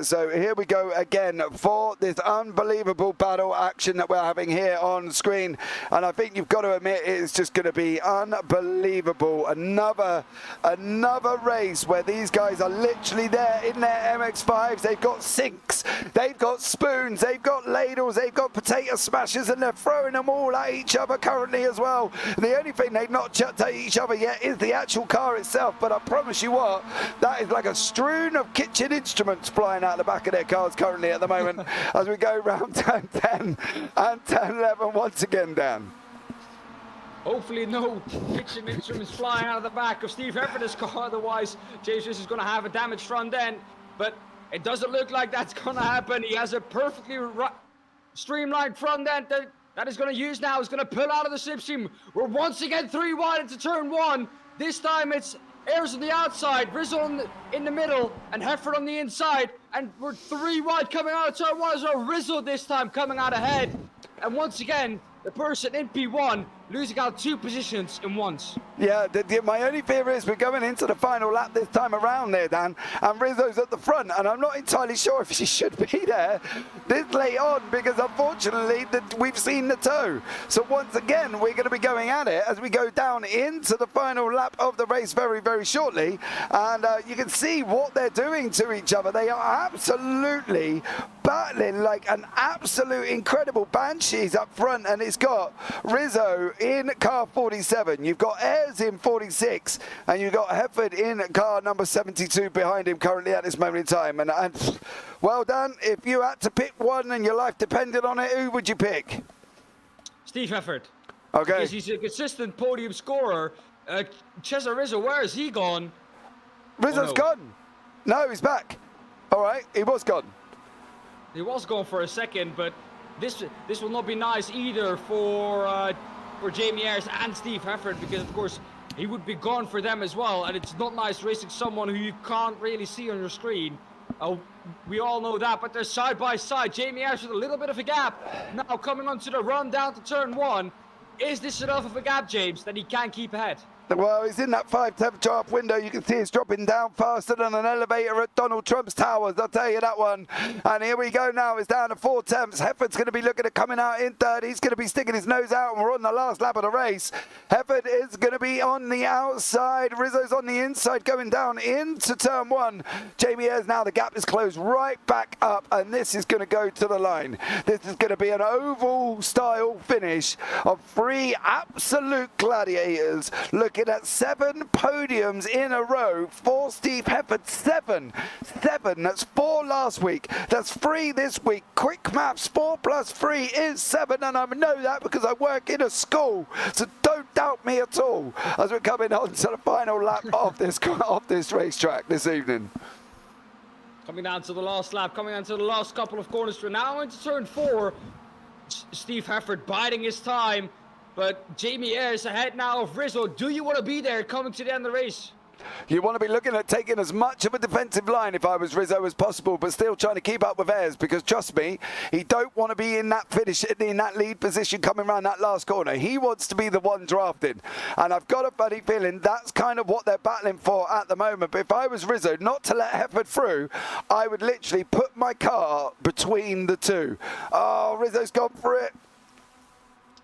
So here we go again for this unbelievable battle action that we're having here on screen. And I think you've got to admit it's just going to be unbelievable. Another race where these guys are literally there in their MX5s. They've got sinks, they've got spoons, they've got ladles, they've got potato smashers, and they're throwing them all at each other currently as well. And the only thing they've not chucked at each other yet is the actual car itself, but I promise you what, that is like a strewn of kitchen instruments flying out the back of their cars currently at the moment as we go round turn 10 and turn 11 once again, Dan. Hopefully no kitchen instruments flying out of the back of Steve Hefford's car, otherwise JamesParfitt is going to have a damaged front end, but it doesn't look like that's going to happen. He has a perfectly streamlined front end that is going to use now. He's going to pull out of the slipstream. We're once again 3 wide into turn 1. This time it's Ayres on the outside, Rizzo in the middle, and Hefford on the inside. And we're 3 wide coming out of turn 1 as well. Rizzo this time coming out ahead. And once again, the person in P1 losing out 2 positions in once. Yeah, my only fear is we're going into the final lap this time around there, Dan, and Rizzo's at the front, and I'm not entirely sure if she should be there this late on, because unfortunately we've seen the toe. So once again, we're going to be going at it as we go down into the final lap of the race very, very shortly, and you can see what they're doing to each other. They are absolutely battling like an absolute incredible banshees up front, and it's got Rizzo in car 47, you've got Ayres in 46, and you've got Hefford in car number 72 behind him currently at this moment in time. And well done. If you had to pick one and your life depended on it, who would you pick? Steve Hefford. Okay. Because he's a consistent podium scorer. Cesar Rizzo, where is he gone? Rizzo's gone. No, he's back. All right, he was gone. He was gone for a second, but this will not be nice either for Jamie Ayres and Steve Hefford, because of course he would be gone for them as well, and it's not nice racing someone who you can't really see on your screen. We all know that, but they're side by side. Jamie Ayres with a little bit of a gap now coming onto the run down to turn 1. Is this enough of a gap, James, that he can keep ahead? Well, he's in that 5-10 draft window. You can see it's dropping down faster than an elevator at Donald Trump's towers. I'll tell you that one. And here we go now. It's down to 4 tenths. Hefford's going to be looking at coming out in third. He's going to be sticking his nose out, and we're on the last lap of the race. Hefford is going to be on the outside. Rizzo's on the inside going down into turn 1. Jamie Ayres now, the gap is closed right back up, and this is going to go to the line. This is going to be an oval style finish of 3 absolute gladiators looking at 7 podiums in a row for Steve Hefford. 7. That's 4 last week. That's 3 this week. Quick maths, 4 plus 3 is 7, and I know that because I work in a school. So don't doubt me at all as we're coming on to the final lap of this racetrack this evening. Coming down to the last lap, coming down to the last couple of corners. We're now into turn 4. Steve Hefford biding his time. But Jamie Ayres ahead now of Rizzo. Do you want to be there coming to the end of the race? You want to be looking at taking as much of a defensive line if I was Rizzo as possible, but still trying to keep up with Ayres, because trust me, he don't want to be in that finish, in that lead position coming around that last corner. He wants to be the one drafted, and I've got a funny feeling that's kind of what they're battling for at the moment. But if I was Rizzo, not to let Hefford through, I would literally put my car between the two. Oh, Rizzo's gone for it.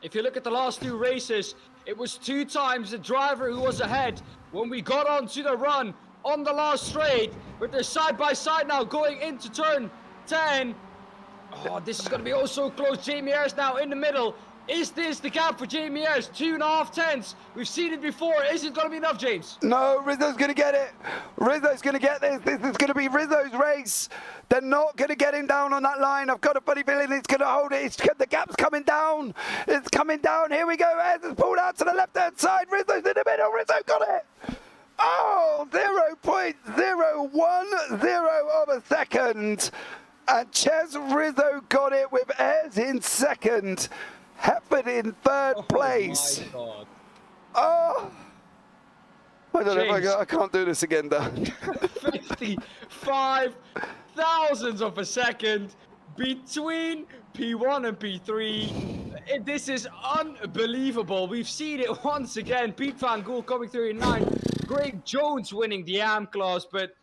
If you look at the last 2 races, it was 2 times the driver who was ahead when we got onto the run on the last straight, but they're side by side now going into turn 10. Oh, this is going to be oh so close. Jamie Ayres now in the middle. Is this the gap for Jamie Ayres? 2.5 tenths. We've seen it before. Is it going to be enough, James? No, Rizzo's going to get it. Rizzo's going to get this. This is going to be Rizzo's race. They're not going to get him down on that line. I've got a funny feeling it's going to hold it. The gap's coming down. It's coming down. Here we go. Ayres has pulled out to the left-hand side. Rizzo's in the middle. Rizzo got it. Oh, 0.0110 of a second. And Ches Rizzo got it with Ayres in second. Hefford in third place. My God. Oh, I don't know if James. I can't do this again, Dan. 55 thousandths of a second between P1 and P3. This is unbelievable. We've seen it once again. Pete Van Gool coming through in 9th. Greg Jones winning the AM class, but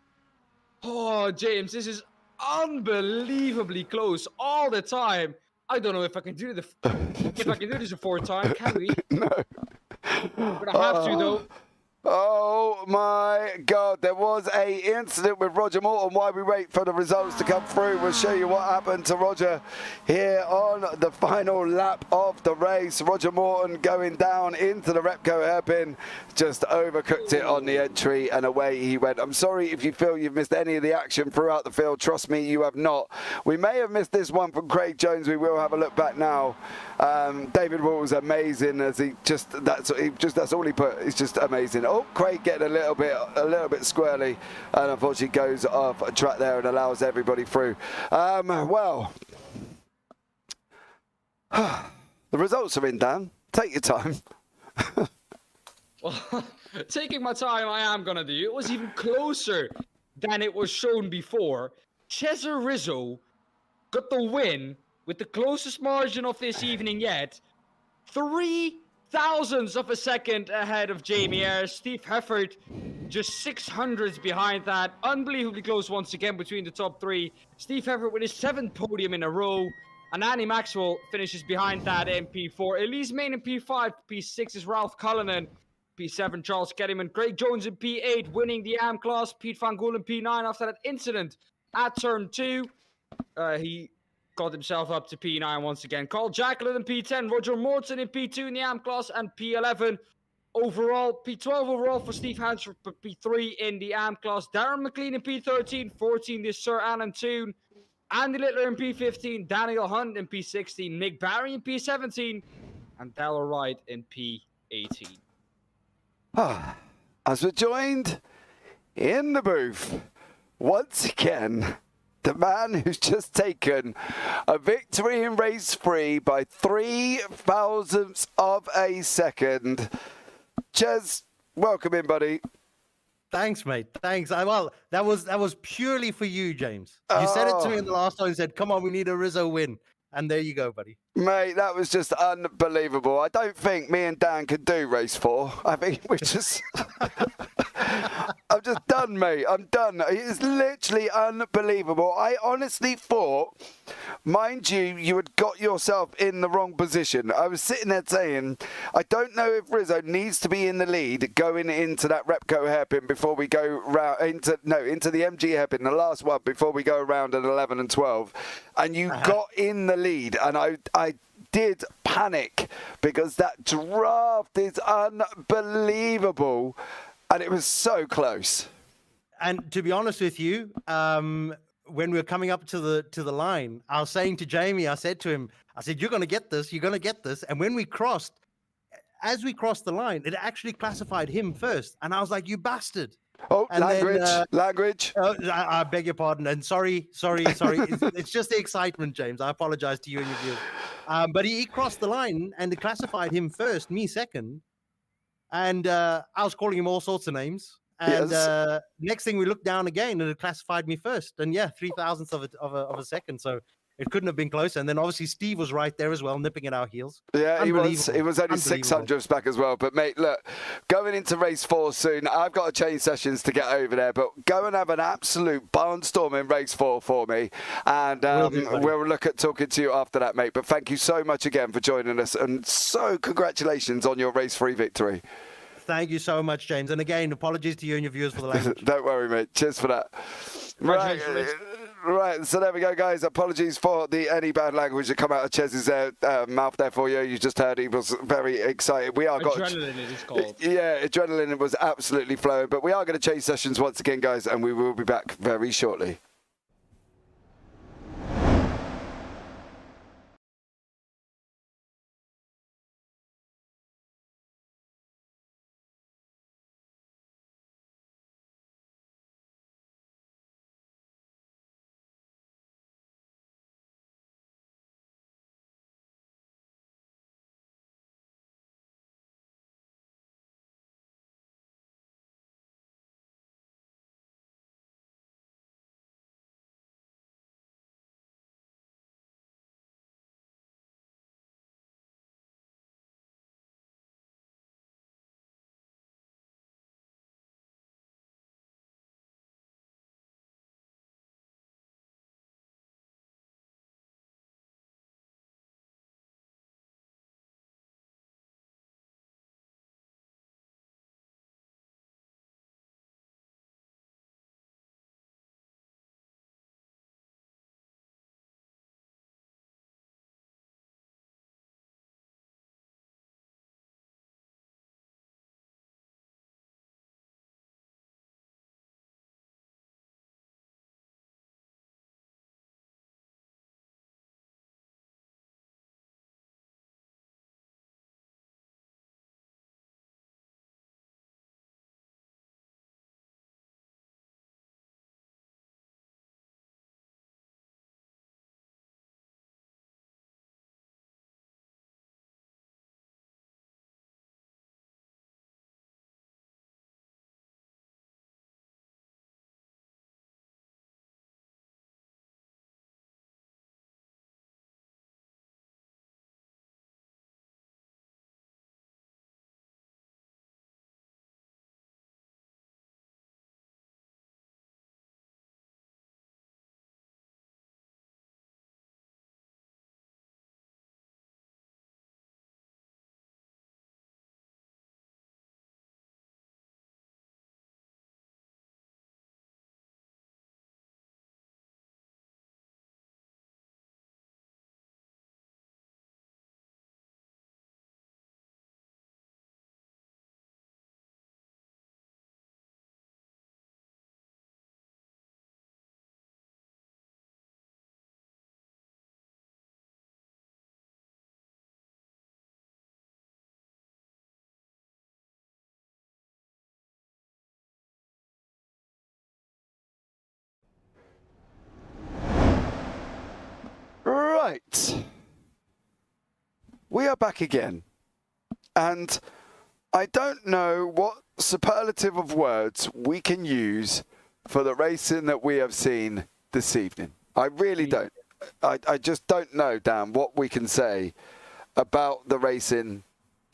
oh, James, this is unbelievably close all the time. I don't know if I can do this a 4th time. Can we? No. But I have to though. Oh my God, there was a incident with Roger Morton. While we wait for the results to come through, we'll show you what happened to Roger here on the final lap of the race. Roger Morton going down into the Repco hairpin, just overcooked it on the entry and away he went. I'm sorry if you feel you've missed any of the action throughout the field. Trust me, you have not. We may have missed this one from Craig Jones. We will have a look back now. David Wall was amazing as that's all he put. It's just amazing. Oh, Craig getting a little bit squirrely, and unfortunately goes off track there and allows everybody through. Well, the results are in, Dan. Take your time. Well, taking my time, I am gonna do. It was even closer than it was shown before. Cesar Rizzo got the win with the closest margin of this evening yet. 3 thousandths of a second ahead of Jamie Ayres. Steve Hefford just 600ths behind that. Unbelievably close once again between the top 3. Steve Hefford with his 7th podium in a row. And Annie Maxwell finishes behind that in P4. Elise Main in P5. P6 is Ralph Cullinan. P7 Charles Kettyman. Craig Jones in P8 winning the AM class. Pete Van Gool in P9 after that incident at turn 2. He got himself up to P9 once again. Carl Jacqueline in P10, Roger Morton in P2 in the AM class, and P11 overall. P12 overall for Steve Hansford, but P3 in the AM class. Darren Mclean in P13, 14 is Sir Alan Toon. Andy Littler in P15, Daniel Hunt in P16, Nick Barry in P17, and Dallor Wright in P18. As we're joined in the booth once again, the man who's just taken a victory in race 3 by 3 thousandths of a second. Ches, welcome in, buddy. Thanks, mate. Thanks. Well, that was purely for you, James. You said it to me in the last time. You said, "Come on, we need a Rizzo win," and there you go, buddy. Mate, that was just unbelievable. I don't think me and Dan could do race 4. I think we're just... I'm just done, mate. I'm done. It's literally unbelievable. I honestly thought, mind you, you had got yourself in the wrong position. I was sitting there saying, I don't know if Rizzo needs to be in the lead going into that Repco hairpin before we go round into the MG hairpin, the last one before we go around at 11 and 12. And you got in the lead, and I did panic because that draft is unbelievable. And it was so close. And to be honest with you, when we were coming up to the line, I was saying to Jamie, I said to him, "You're going to get this. You're going to get this." And when we crossed, as we crossed the line, it actually classified him first. And I was like, "You bastard!" Oh, and language. I beg your pardon. And sorry. It's just the excitement, James. I apologize to you and your viewers. But he crossed the line and it classified him first, me second. And I was calling him all sorts of names. And Yes. next thing we looked down again, and it classified me first. And yeah, 0.003 of a second. So it couldn't have been closer. And then obviously Steve was right there as well, nipping at our heels. Yeah, he was. Unbelievable. He was only 600ths back as well. But mate, look, going into race 4 soon. I've got to change sessions to get over there. But go and have an absolute barnstorm in race 4 for me, and we'll look at talking to you after that, mate. But thank you so much again for joining us, and so congratulations on your race 3 victory. Thank you so much, James. And again, apologies to you and your viewers for the language. Don't worry, mate. Cheers for that. Right, so there we go, guys. Apologies for any bad language that come out of Chez's mouth there for you. You just heard he was very excited. We are Adrenaline it is called. Yeah, adrenaline was absolutely flowing. But we are going to change sessions once again, guys, and we will be back very shortly. Right. We are back again. And I don't know what superlative of words we can use for the racing that we have seen this evening. I really don't. I just don't know, Dan, what we can say about the racing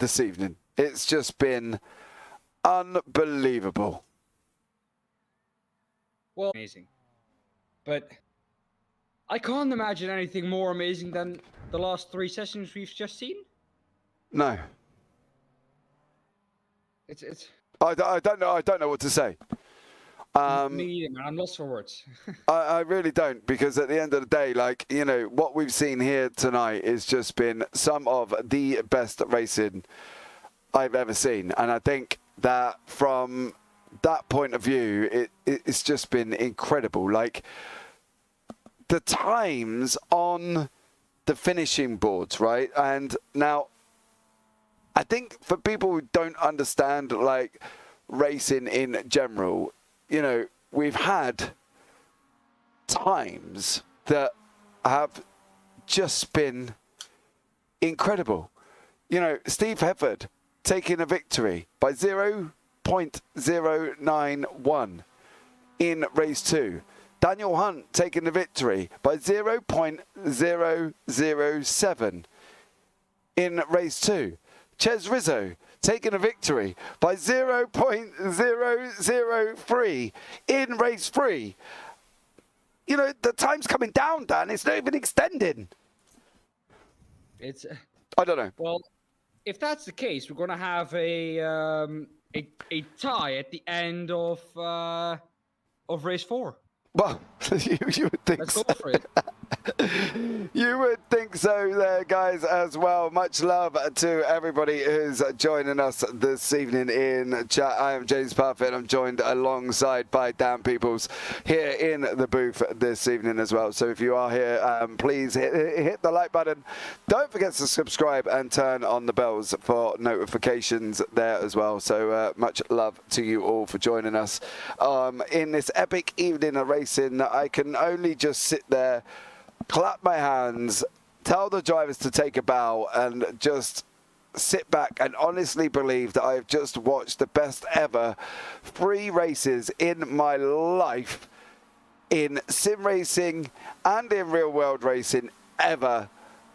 this evening. It's just been unbelievable. Well, amazing. But I can't imagine anything more amazing than the last 3 sessions we've just seen. No. It's. I don't know. I don't know what to say. Me either, man. I'm lost for words. I really don't, because at the end of the day, like, you know, what we've seen here tonight has just been some of the best racing I've ever seen. And I think that from that point of view, it's just been incredible. Like, the times on the finishing boards, right? And now, I think for people who don't understand, like, racing in general, you know, we've had times that have just been incredible. You know, Steve Hefford taking a victory by 0.001 0.091 in race 2. Daniel Hunt taking the victory by 0.007 in race 2. Ches Rizzo taking a victory by 0.003 in race 3. You know, the time's coming down, Dan. It's not even extending. It's. I don't know. Well, if that's the case, we're gonna have a tie at the end of race 4. Well, you would think Let's so. go for it. You would think so there, guys, as well. Much love to everybody who's joining us this evening in chat. I am James Parfitt. I'm joined alongside by Dan Pepels here in the booth this evening as well. So if you are here, please hit the like button. Don't forget to subscribe and turn on the bells for notifications there as well. So much love to you all for joining us in this epic evening of racing. I can only just sit there, clap my hands, tell the drivers to take a bow, and just sit back and honestly believe that I've just watched the best ever 3 races in my life in sim racing and in real world racing ever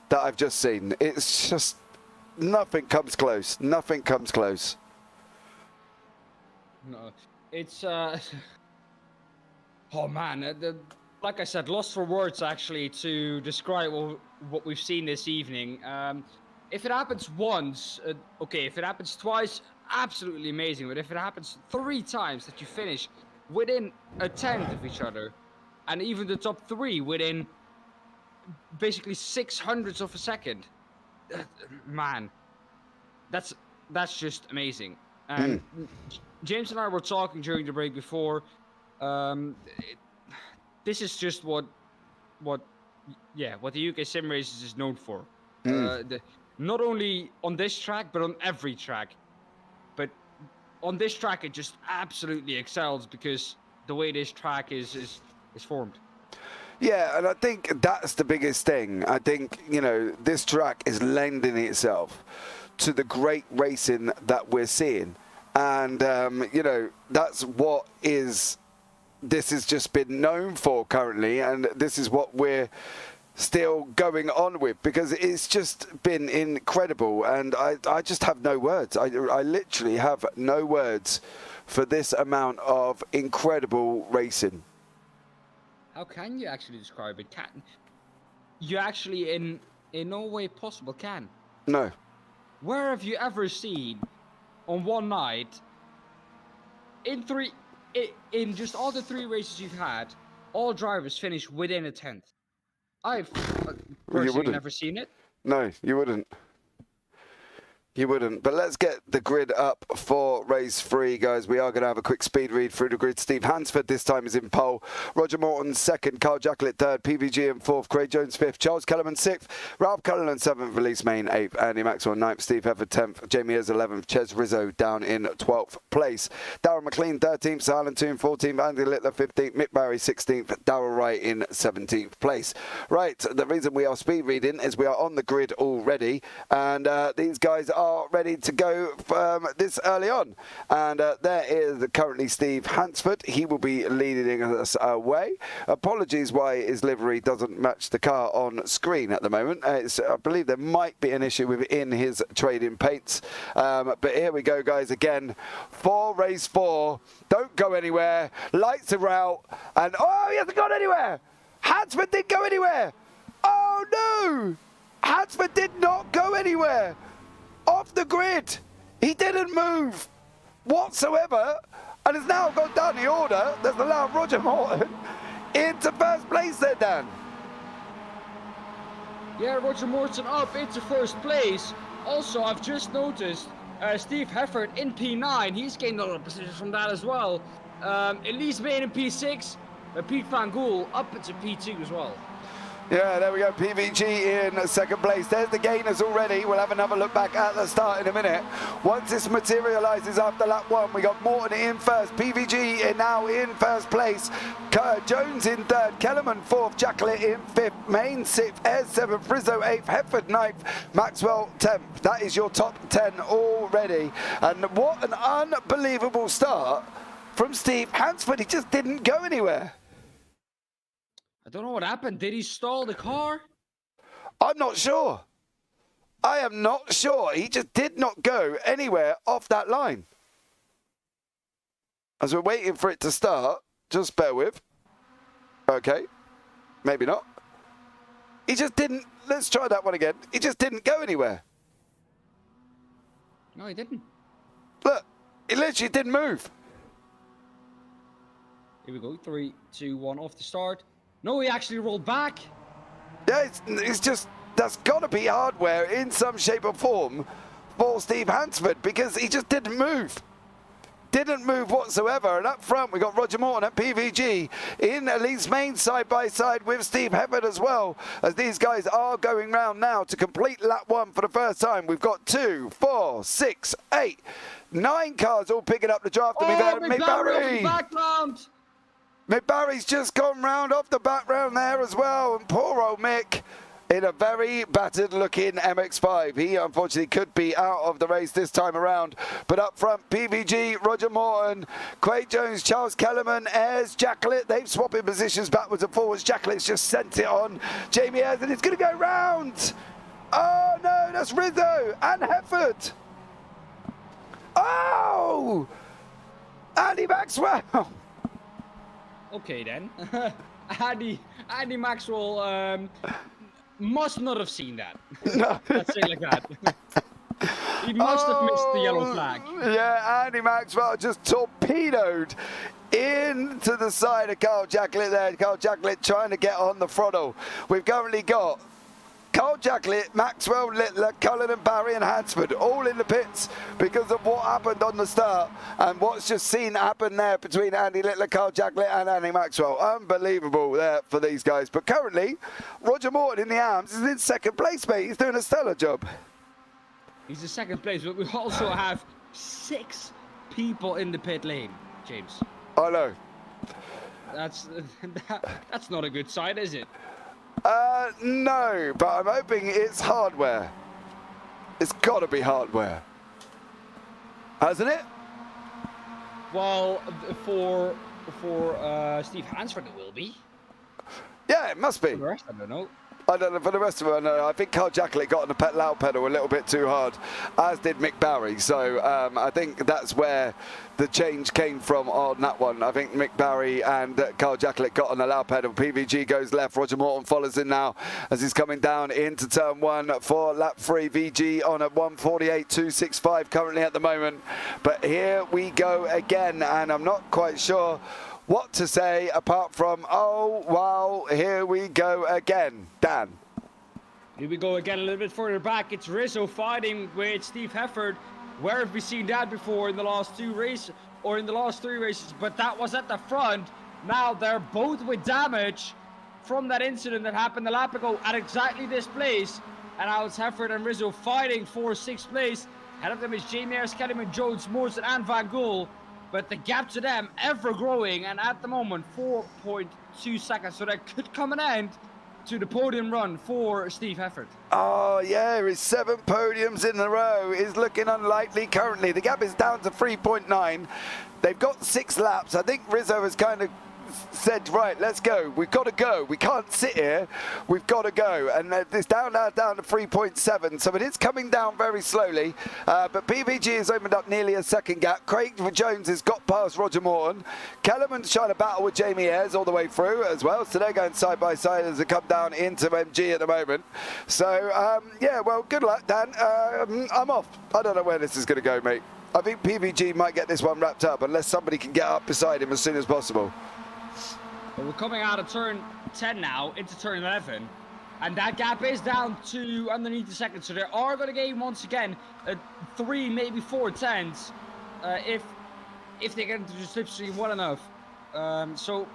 that I've just seen. It's just, nothing comes close. Nothing comes close. No, it's oh man, like I said, lost for words actually to describe what we've seen this evening. If it happens once, okay. If it happens twice, absolutely amazing. But if it happens 3 times that you finish within a tenth of each other, and even the top 3 within basically 600ths of a second, man, that's just amazing. And James and I were talking during the break before. This is just what the UK SimRacers is known for. Not only on this track, but on every track. But on this track, it just absolutely excels because the way this track is formed. Yeah, and I think that's the biggest thing. I think, you know, this track is lending itself to the great racing that we're seeing. And, you know, that's what this has just been known for currently, and this is what we're still going on with, because it's just been incredible, and I just have no words. I literally have no words for this amount of incredible racing. How can you actually describe it? Can you actually in no way possible can? No. Where have you ever seen on one night in just all the 3 races you've had, all drivers finish within a tenth? I've personally never seen it. No, you wouldn't. You wouldn't. But let's get the grid up for race 3, guys. We are going to have a quick speed read through the grid. Steve Hansford this time is in pole. Roger Morton 2nd. Carl Jacklett 3rd. PVG in 4th. Craig Jones 5th. Charles Kellerman 6th. Ralph Cullinan 7th. Release Main 8th. Andy Maxwell 9th. Steve Hefford 10th. Jamie Ayres 11th. Ches Rizzo down in 12th place. Darren Mclean 13th. Silent Toon 14th. Andy Littler 15th. Mick Barry 16th. Darryl Wright in 17th place. Right, the reason we are speed reading is we are on the grid already, and these guys are ready to go this early on. And there is currently Steve Hansford. He will be leading us away. Apologies why his livery doesn't match the car on screen at the moment. I believe there might be an issue within his trading paints. But here we go, guys, again for race 4. Don't go anywhere. Lights are out. And oh, he hasn't gone anywhere. Hansford didn't go anywhere. Oh no! Hansford did not go anywhere. Off the grid. He didn't move whatsoever, and has now gone down the order. That's allowed Roger Morton into 1st place there, Dan. Yeah, Roger Morton up into 1st place. Also, I've just noticed Steve Hefford in P9. He's gained a lot of position from that as well. Elise Main in P6. Pete Van Gool up into P2 as well. Yeah, there we go. PVG in second place. There's the gainers already. We'll have another look back at the start in a minute. Once this materializes after lap 1, we got Morton in first. PVG now in first place. Jones in third. Kellerman fourth. Jacklett in fifth. Main sixth. Ayres seventh. Rizzo eighth. Hefford ninth. Maxwell 10th. That is your top 10 already. And what an unbelievable start from Steve Hansford. He just didn't go anywhere. I don't know what happened. Did he stall the car? I'm not sure. I am not sure. He just did not go anywhere off that line. As we're waiting for it to start, just bear with. Okay, maybe not. He just didn't. Let's try that one again. He just didn't go anywhere. No, he didn't. Look, he literally didn't move. Here we go. 3, 2, 1. Off the start. No, he actually rolled back. Yeah, it's just, that's got to be hardware in some shape or form for Steve Hansford, because he just didn't move. Didn't move whatsoever. And up front, we got Roger Morton at PVG in Elite's main side by side with Steve Hefford as well, as these guys are going round now to complete lap 1 for the first time. We've got 2, 4, 6, 8, 9 cars all picking up the draft. And we've had McBarry! McBarry's just gone round off the background there as well, and poor old Mick in a very battered looking MX5. He unfortunately could be out of the race this time around. But up front, PVG, Roger Morton, Quade Jones, Charles Kellerman, Ayres, Jacklett. They've swapped in positions backwards and forwards. Jacklett's just sent it on Jamie Ayres, and it's going to go round. Oh no, that's Rizzo and Hefford. Oh! Andy Maxwell. Okay then. Andy Maxwell must not have seen that. No. Let's say it like that. He must have missed the yellow flag. Yeah, Andy Maxwell just torpedoed into the side of Carl Jacklett there. Carl Jacklett trying to get on the throttle. We've currently got Carl Jacklett, Maxwell, Littler, Cullen and Barry and Hansford all in the pits because of what happened on the start and what's just seen happen there between Andy Littler, Carl Jacklett and Andy Maxwell. Unbelievable there for these guys. But currently, Roger Morton in the arms is in second place, mate. He's doing a stellar job. He's in second place, but we also have 6 people in the pit lane, James. I know. That's not a good sign, is it? No, but I'm hoping it's hardware. It's got to be hardware. Hasn't it? Well, for Steve Hansford it will be. Yeah, it must be. For the rest, I don't know. I don't know, for the rest of it, I think Carl Jacklett got on the loud pedal a little bit too hard, as did Mick Barry. So I think that's where the change came from on that one. I think Mick Barry and Carl Jacklett got on the loud pedal. PVG goes left. Roger Morton follows in now as he's coming down into turn 1 for lap 3. VG on at 1:48.265 currently at the moment. But here we go again, and I'm not quite sure what to say apart from, oh, wow, here we go again. Dan. Here we go again a little bit further back. It's Rizzo fighting with Steve Hefford. Where have we seen that before in the last 2 races or in the last 3 races? But that was at the front. Now they're both with damage from that incident that happened a lap ago at exactly this place. And now it's Hefford and Rizzo fighting for 6th place. Ahead of them is Jamie Ayres, Kellerman, Jones, Morrison and Van Gool. But the gap to them ever growing, and at the moment 4.2 seconds. So that could come an end to the podium run for Steve Hefford. Oh yeah, his 7 podiums in a row is looking unlikely currently. The gap is down to 3.9. They've got 6 laps. I think Rizzo has kind of said, right, let's go. We've got to go. We can't sit here. We've got to go. And it's down now down to 3.7. So it is coming down very slowly. But PVG has opened up nearly a second gap. Craig Jones has got past Roger Morton. Kellerman's trying to battle with Jamie Ayres all the way through as well. So they're going side by side as they come down into MG at the moment. So, yeah, well, good luck, Dan. I'm off. I don't know where this is going to go, mate. I think PVG might get this one wrapped up unless somebody can get up beside him as soon as possible. Well, we're coming out of turn 10 now into turn 11, and that gap is down to underneath the second. So they are going to gain once again 3, maybe 4 tenths if they get into the slipstream well enough. So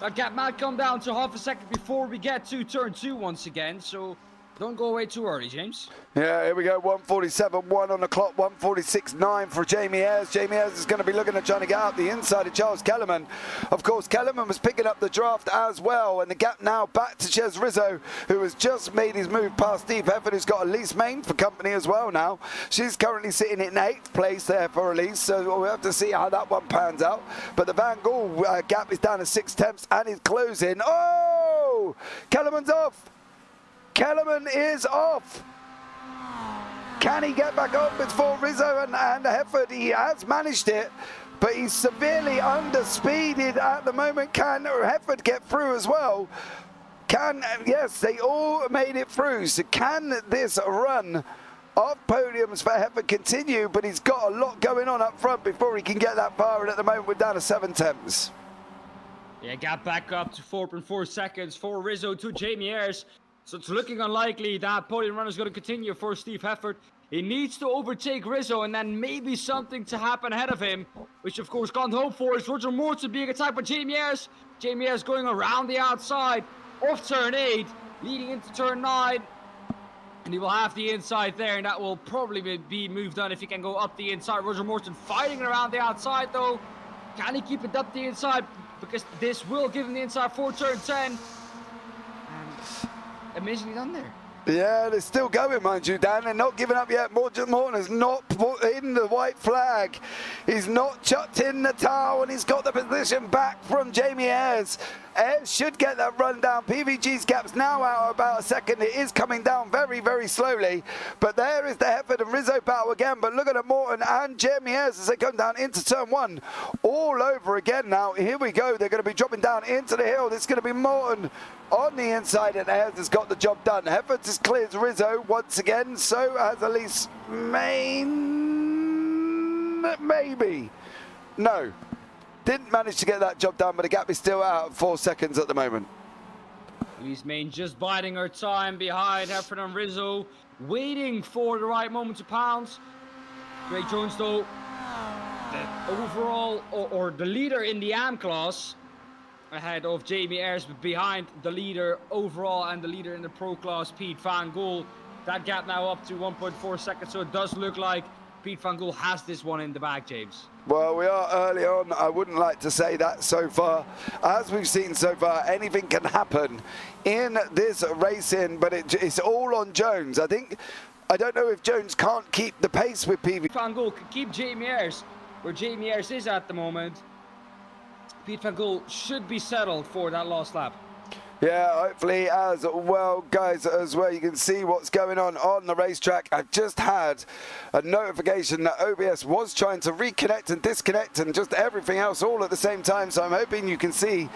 That gap might come down to half a second before we get to turn 2 once again, so don't go away too early, James. Yeah, here we go. 1:47.1 on the clock. 1:46.9 for Jamie Ayres. Jamie Ayres is going to be looking at trying to get out the inside of Charles Kellerman. Of course, Kellerman was picking up the draft as well, and the gap now back to Ches Rizzo, who has just made his move past Steve Hefford, who's got Elise Main for company as well now. She's currently sitting in 8th place there for Elise, so we'll have to see how that one pans out. But the Van Gaal gap is down to 6/10 and is closing. Oh! Kellerman's off! Kellerman is off. Can he get back on before Rizzo and Hefford? He has managed it, but he's severely underspeeded at the moment. Can Hefford get through as well? Yes, they all made it through. So can this run of podiums for Hefford continue? But he's got a lot going on up front before he can get that far, and at the moment we're down to 7/10. Yeah, gap back up to 4.4 seconds for Rizzo to Jamie Ayres. So it's looking unlikely that podium run is going to continue for Steve Hefford. He needs to overtake Rizzo and then maybe something to happen ahead of him, which of course can't hope for is Roger Morton being attacked by Jamie Ayres. Jamie Ayres going around the outside off turn 8, leading into turn 9. And he will have the inside there, and that will probably be moved on if he can go up the inside. Roger Morton fighting around the outside though. Can he keep it up the inside? Because this will give him the inside for turn 10. Amazingly done there. Yeah, they're still going, mind you, Dan. They're not giving up yet. Morton has not put in the white flag. He's not chucked in the towel, and he's got the position back from Jamie Ayres. Ayres should get that run down. PVG's gap's now out about a second. It is coming down very, very slowly. But there is the Hefford and Rizzo battle again. But look at Morton and Jamie Ayres as they come down into turn 1. All over again now. Here we go. They're going to be dropping down into the hill. This is going to be Morton on the inside, and Ayres has got the job done. Hefford has cleared Rizzo once again. So has Elise Main. Maybe. No. Didn't manage to get that job done, but the gap is still out at 4 seconds at the moment. Elise Main just biding her time behind Hefford and Rizzo, waiting for the right moment to pounce. Craig Jones, though, the overall, or the leader in the AM class, ahead of Jamie Ayres, but behind the leader overall and the leader in the pro class, Pete Van Gool. That gap now up to 1.4 seconds, so it does look like Pete Van Gool has this one in the bag, James. Well, we are early on. I wouldn't like to say that so far. As we've seen so far, anything can happen in this racing, but it's all on Jones. I don't know if Jones can't keep the pace with PV. Van Gool can keep Jamie Ayres where Jamie Ayres is at the moment. Pete Van Gool should be settled for that last lap. Yeah, hopefully as well, guys, as well. You can see what's going on the racetrack. I've just had a notification that OBS was trying to reconnect and disconnect and just everything else all at the same time. So I'm hoping you can see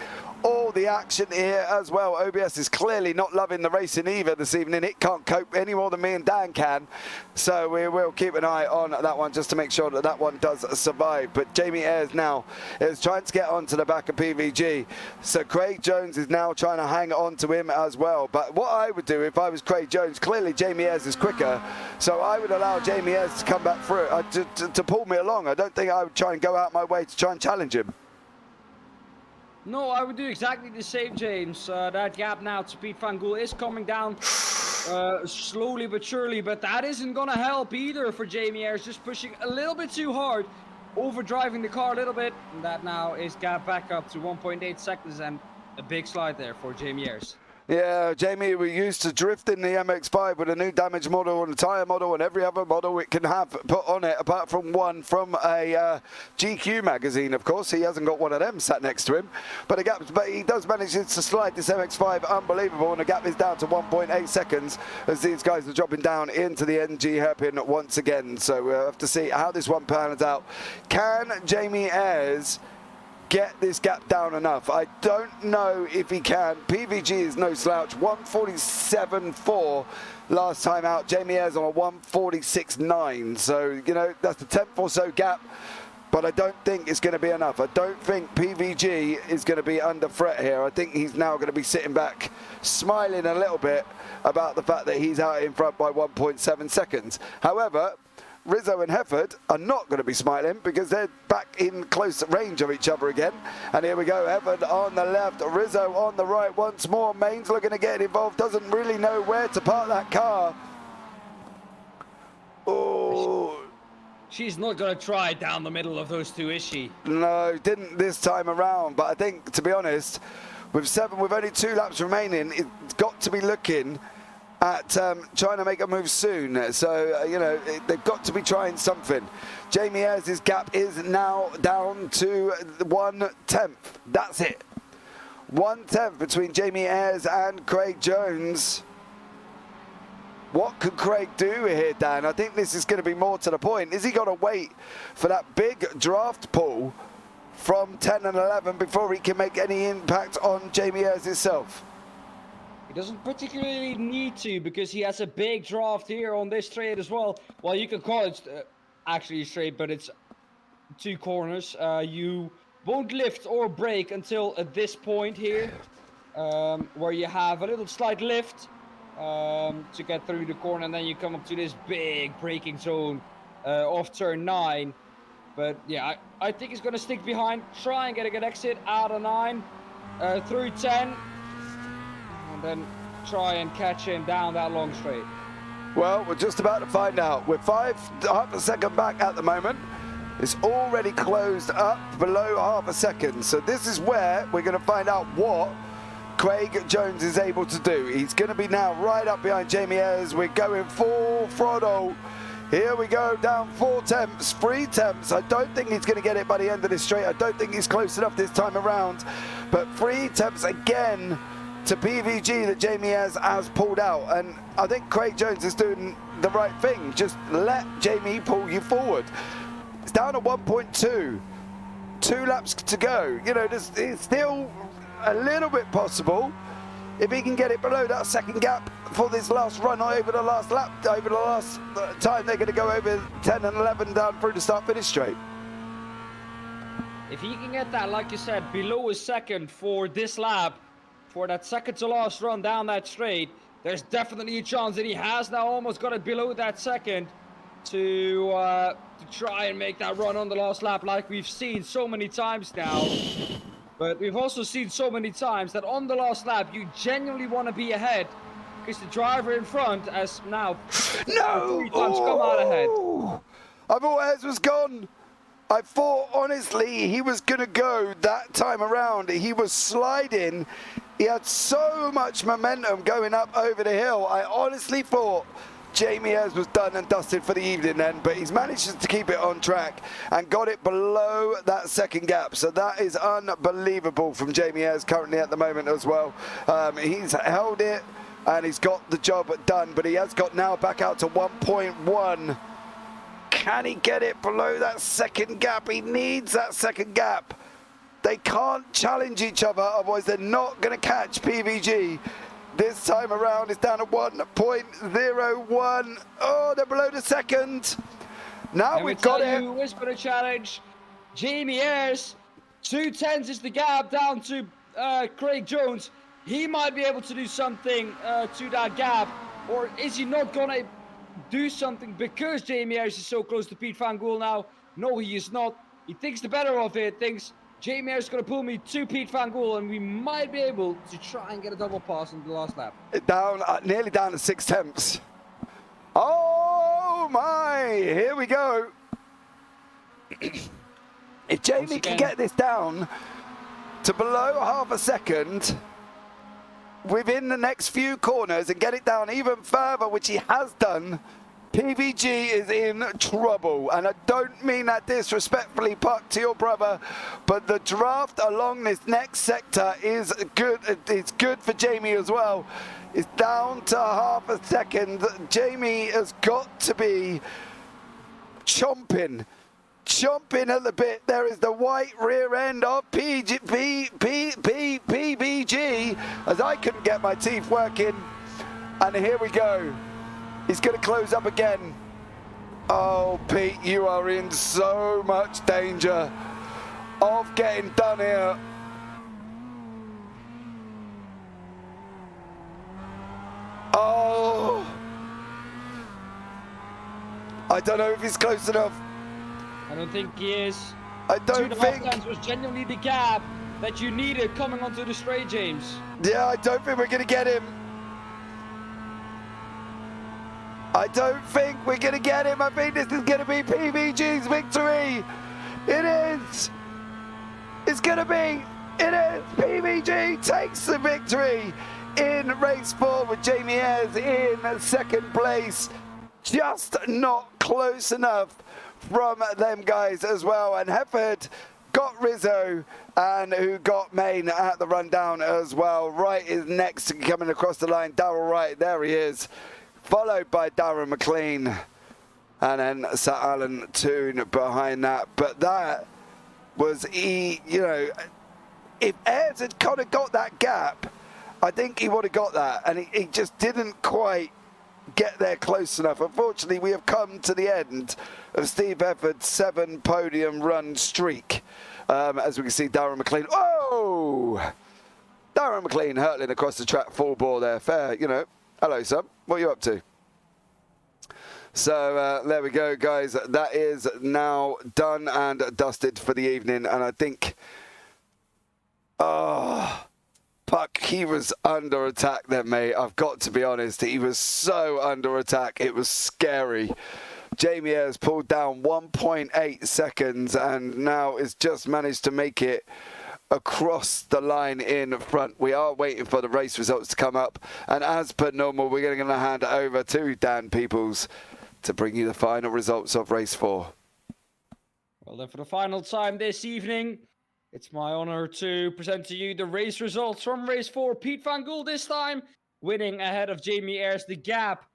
all the action here as well. OBS is clearly not loving the racing either this evening. It can't cope any more than me and Dan can. So we will keep an eye on that one just to make sure that that one does survive. But Jamie Ayres now is trying to get onto the back of PVG. So Craig Jones is now trying to hang on to him as well. But what I would do if I was Craig Jones, clearly Jamie Ayres is quicker. So I would allow Jamie Ayres to come back through, to pull me along. I don't think I would try and go out my way to try and challenge him. No, I would do exactly the same, James. That gap now to Pete Van Gool is coming down slowly but surely, but that isn't going to help either for Jamie Ayres, just pushing a little bit too hard, overdriving the car a little bit, and that now is gap back up to 1.8 seconds, and a big slide there for Jamie Ayres. Yeah, Jamie, we used to drift in the MX5 with a new damage model and a tyre model and every other model it can have put on it, apart from one from a GQ magazine, of course. He hasn't got one of them sat next to him. But he does manage to slide this MX5 unbelievable, and the gap is down to 1.8 seconds as these guys are dropping down into the NG hairpin once again. So we'll have to see how this one pans out. Can Jamie Ayres get this gap down enough? I don't know if he can. PVG is no slouch. 147.4 last time out. Jamie Ayres on a 146.9. So, you know, that's the 10th or so gap. But I don't think it's going to be enough. I don't think PVG is going to be under threat here. I think he's now going to be sitting back, smiling a little bit about the fact that he's out in front by 1.7 seconds. However, Rizzo and Hefford are not going to be smiling because they're back in close range of each other again. And here we go, Hefford on the left, Rizzo on the right once more. Main's looking to get involved, doesn't really know where to park that car. Oh. She's not going to try down the middle of those two, is she? No, didn't this time around. But I think, to be honest, with only 2 laps remaining, it's got to be looking at trying to make a move soon. So, you know, they've got to be trying something. Jamie Ayres' gap is now down to 1/10. That's it. 1/10 between Jamie Ayres and Craig Jones. What could Craig do here, Dan? I think this is going to be more to the point. Is he going to wait for that big draft pull from 10 and 11 before he can make any impact on Jamie Ayres himself? He doesn't particularly need to because he has a big draft here on this straight as well. Well, you can call it actually straight, but it's 2 corners. You won't lift or brake until this point here, where you have a little slight lift to get through the corner, and then you come up to this big braking zone off turn 9. But yeah, I think he's going to stick behind, try and get a good exit out of 9, through 10, and then try and catch him down that long straight. Well, we're just about to find out. We're half a second back at the moment. It's already closed up below half a second. So this is where we're going to find out what Craig Jones is able to do. He's going to be now right up behind Jamie Ayres. We're going full throttle. Here we go, down 4 temps, 3 temps. I don't think he's going to get it by the end of this straight. I don't think he's close enough this time around. But 3 temps again to PVG that Jamie Ayres has pulled out. And I think Craig Jones is doing the right thing. Just let Jamie pull you forward. It's down to 1.2. 2 laps to go. You know, it's still a little bit possible if he can get it below that second gap for this last run over the last lap, over the last time they're going to go over 10 and 11 down through the start-finish straight. If he can get that, like you said, below a second for this lap, for that second to last run down that straight, there's definitely a chance that he has now almost got it below that second to try and make that run on the last lap like we've seen so many times now. But we've also seen so many times that on the last lap, you genuinely want to be ahead because the driver in front has now 3 times come out ahead. I thought Ayres was gone. I thought, honestly, he was going to go that time around. He was sliding. He had so much momentum going up over the hill. I honestly thought Jamie Ayres was done and dusted for the evening then, but he's managed to keep it on track and got it below that second gap. So that is unbelievable from Jamie Ayres currently at the moment as well. He's held it and he's got the job done, but he has got now back out to 1.1. Can he get it below that second gap? He needs that second gap. They can't challenge each other, otherwise they're not going to catch PVG. This time around, it's down to 1.01. Oh, they're below the second. Now we've got it. Who is going to challenge? Jamie Ayres. 2/10 is the gap down to Craig Jones. He might be able to do something to that gap. Or is he not going to do something because Jamie Ayres is so close to Pete Van Gool now? No, he is not. He thinks the better of it. Thinks Jamie Ayres is going to pull me to Pete Van Gool, and we might be able to try and get a double pass in the last lap. Down, nearly down to 6 temps. Oh my! Here we go. If Jamie can get this down to below half a second within the next few corners and get it down even further, which he has done, PVG is in trouble. And I don't mean that disrespectfully, Puck, to your brother, but the draft along this next sector is good. It's good for Jamie as well. It's down to half a second. Jamie has got to be chomping at the bit. There is the white rear end of PVG as I couldn't get my teeth working. And here we go. He's going to close up again. Oh, Pete, you are in so much danger of getting done here. Oh. I don't know if he's close enough. I don't think he is. I don't 2.5 think. tenths was genuinely the gap that you needed coming onto the straight, James. Yeah, I don't think we're going to get him. I don't think we're going to get him. I think this is going to be PBG's victory. It is. It's going to be. It is. PBG takes the victory in race 4 with Jamie Ayres in second place. Just not close enough from them guys as well. And Hefford got Rizzo and who got Main at the rundown as well. Wright is next coming across the line. Darrell Wright, there he is. Followed by Darren Mclean. And then Sir Alan Toon behind that. But that was, you know, if Ayres had kind of got that gap, I think he would have got that. And he just didn't quite get there close enough. Unfortunately, we have come to the end of Steve Hefford's 7 podium run streak. As we can see, Darren Mclean. Oh! Darren Mclean hurtling across the track, full ball there. Fair, you know. Hello, son. What are you up to? So there we go, guys. That is now done and dusted for the evening. And I think, oh, Puck, he was under attack then, mate. I've got to be honest. He was so under attack. It was scary. Jamie Ayres pulled down 1.8 seconds and now has just managed to make it across the line in front. We are waiting for the race results to come up. And as per normal, we're going to hand it over to Dan Peoples to bring you the final results of race 4. Well, then for the final time this evening, it's my honor to present to you the race results from race 4. Pete Van Gool this time winning ahead of Jamie Ayres. The gap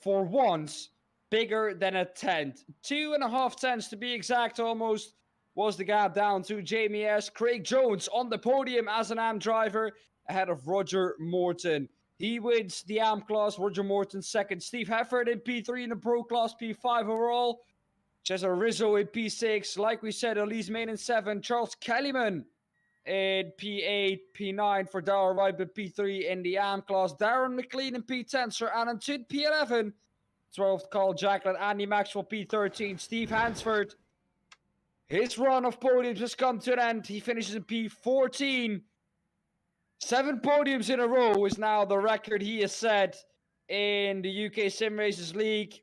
for once bigger than a tenth. 2.5 tenths to be exact almost was the gap down to Jamie Ayres. Craig Jones on the podium as an AM driver ahead of Roger Morton. He wins the AM class, Roger Morton second. Steve Hefford in P3 in the Pro class, P5 overall. Cesar Rizzo in P6. Like we said, Elise Main in 7. Charles Kellyman in P8, P9 for Darrell Wright, but P3 in the AM class. Darren Mclean in P10. Sir Alan Toon P11. 12th Carl Jacklin. Andy Maxwell P13. Steve Hansford. His run of podiums has come to an end. He finishes in P14. 7 podiums in a row is now the record he has set in the UK SimRacers League.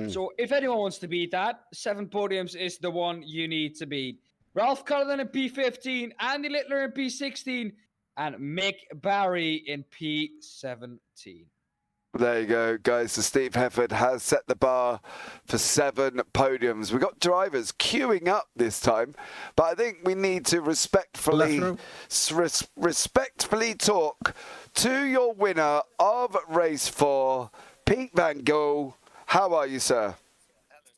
So if anyone wants to beat that, 7 podiums is the one you need to beat. Ralph Cullinan in P15, Andy Littler in P16, and Mick Barry in P17. There you go, guys. So Steve Hefford has set the bar for 7 podiums. We've got drivers queuing up this time, but I think we need to respectfully talk to your winner of race 4, Pete Van Gool. How are you, sir?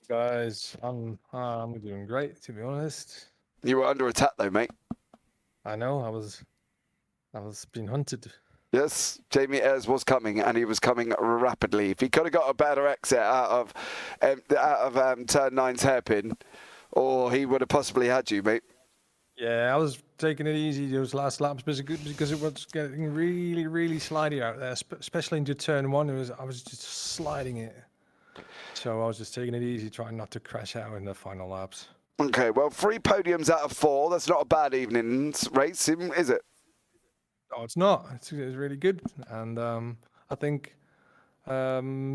Guys, I'm doing great, to be honest. You were under attack, though, mate. I know. I was being hunted. Yes, Jamie Ayres was coming, and he was coming rapidly. If he could have got a better exit out of turn 9's hairpin, or he would have possibly had you, mate. Yeah, I was taking it easy those last laps because it was getting really, really slidey out there, especially into turn 1. I was just sliding it. So I was just taking it easy, trying not to crash out in the final laps. Okay, well, 3 podiums out of 4. That's not a bad evening's race, is it? Oh, it's not. It's really good. And I think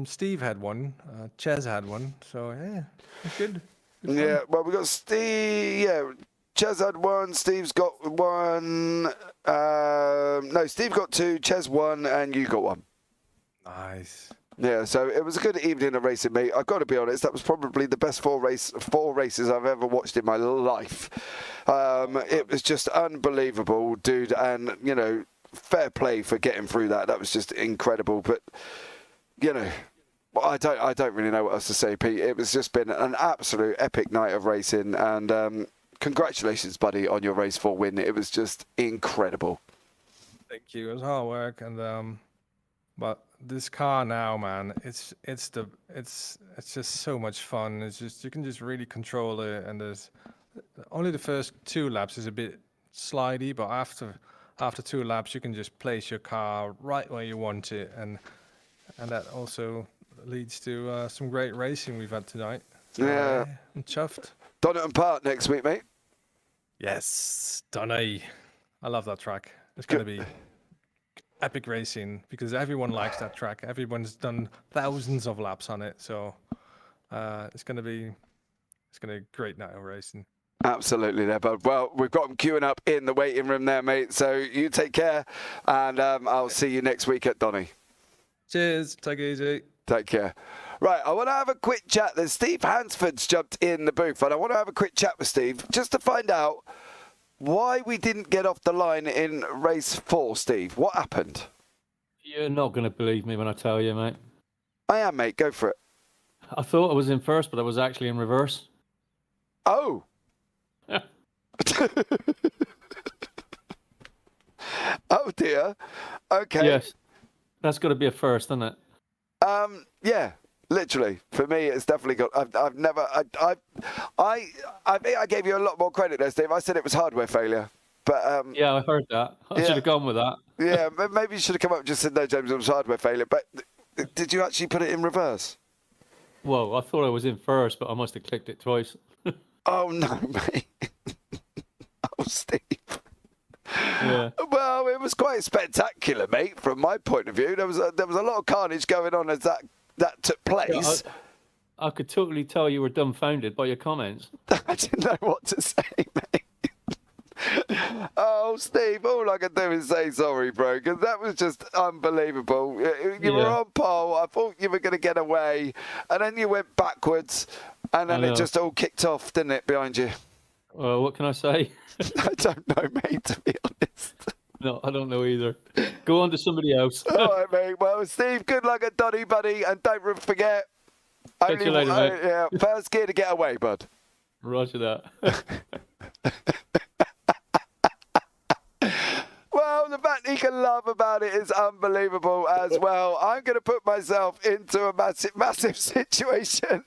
Steve had one. Ches had one. So, yeah, it's good. Yeah, well, we got Steve. Yeah, Ches had 1. Steve's got 1. No, Steve got 2. Ches 1, and you got 1. Nice. Yeah, so it was a good evening of racing, mate. I've got to be honest, that was probably the best 4 races I've ever watched in my life. It was just unbelievable, dude, and, you know, fair play for getting through that. That was just incredible. But, you know, I don't really know what else to say, Pete. It was just been an absolute epic night of racing, and congratulations, buddy, on your race 4 win. It was just incredible. Thank you. It was hard work, and but this car now, man, it's just so much fun. It's just, you can just really control it, and there's only the first 2 laps is a bit slidey, but after 2 laps you can just place your car right where you want it, and that also leads to some great racing we've had tonight. So, Yeah. I'm chuffed. Donington Park next week, mate. Yes, Donny. I love that track. It's going to be epic racing because everyone likes that track. Everyone's done thousands of laps on it, so it's going to be a great night of racing. Absolutely there, bud. Well, we've got them queuing up in the waiting room there, mate. So you take care, and I'll see you next week at Donny. Cheers. Take it easy. Take care. Right, I want to have a quick chat. There's Steve Hansford's jumped in the booth, and I want to have a quick chat with Steve just to find out why we didn't get off the line in race 4, Steve. What happened? You're not going to believe me when I tell you, mate. I am, mate. Go for it. I thought I was in first, but I was actually in reverse. Oh. Oh, dear. Okay. Yes. That's got to be a first, isn't it? Yeah. Literally, for me, it's definitely got. I've never. I think I gave you a lot more credit there, Steve. I said it was hardware failure, but Yeah, I heard that. I should have gone with that. yeah, maybe you should have come up and just said no, James. It was hardware failure. But did you actually put it in reverse? Well, I thought I was in first, but I must have clicked it twice. Oh no, mate. Oh, Steve. Yeah. Well, it was quite spectacular, mate. From my point of view, there was a lot of carnage going on as that took place. Yeah, I could totally tell you were dumbfounded by your comments. I didn't know what to say, mate. Oh, Steve, all I can do is say sorry, bro, because that was just unbelievable. You were on pole. I thought you were going to get away, and then you went backwards, and then it just all kicked off, didn't it, behind you? Well, what can I say? I don't know, mate, to be honest. No, I don't know either. Go on to somebody else. All right, mate. Well, Steve, good luck at Donny, buddy, and don't forget. Catch you later, mate. Yeah, first gear to get away, bud. Roger that. Well, the fact he can laugh about it is unbelievable as well. I'm going to put myself into a massive situation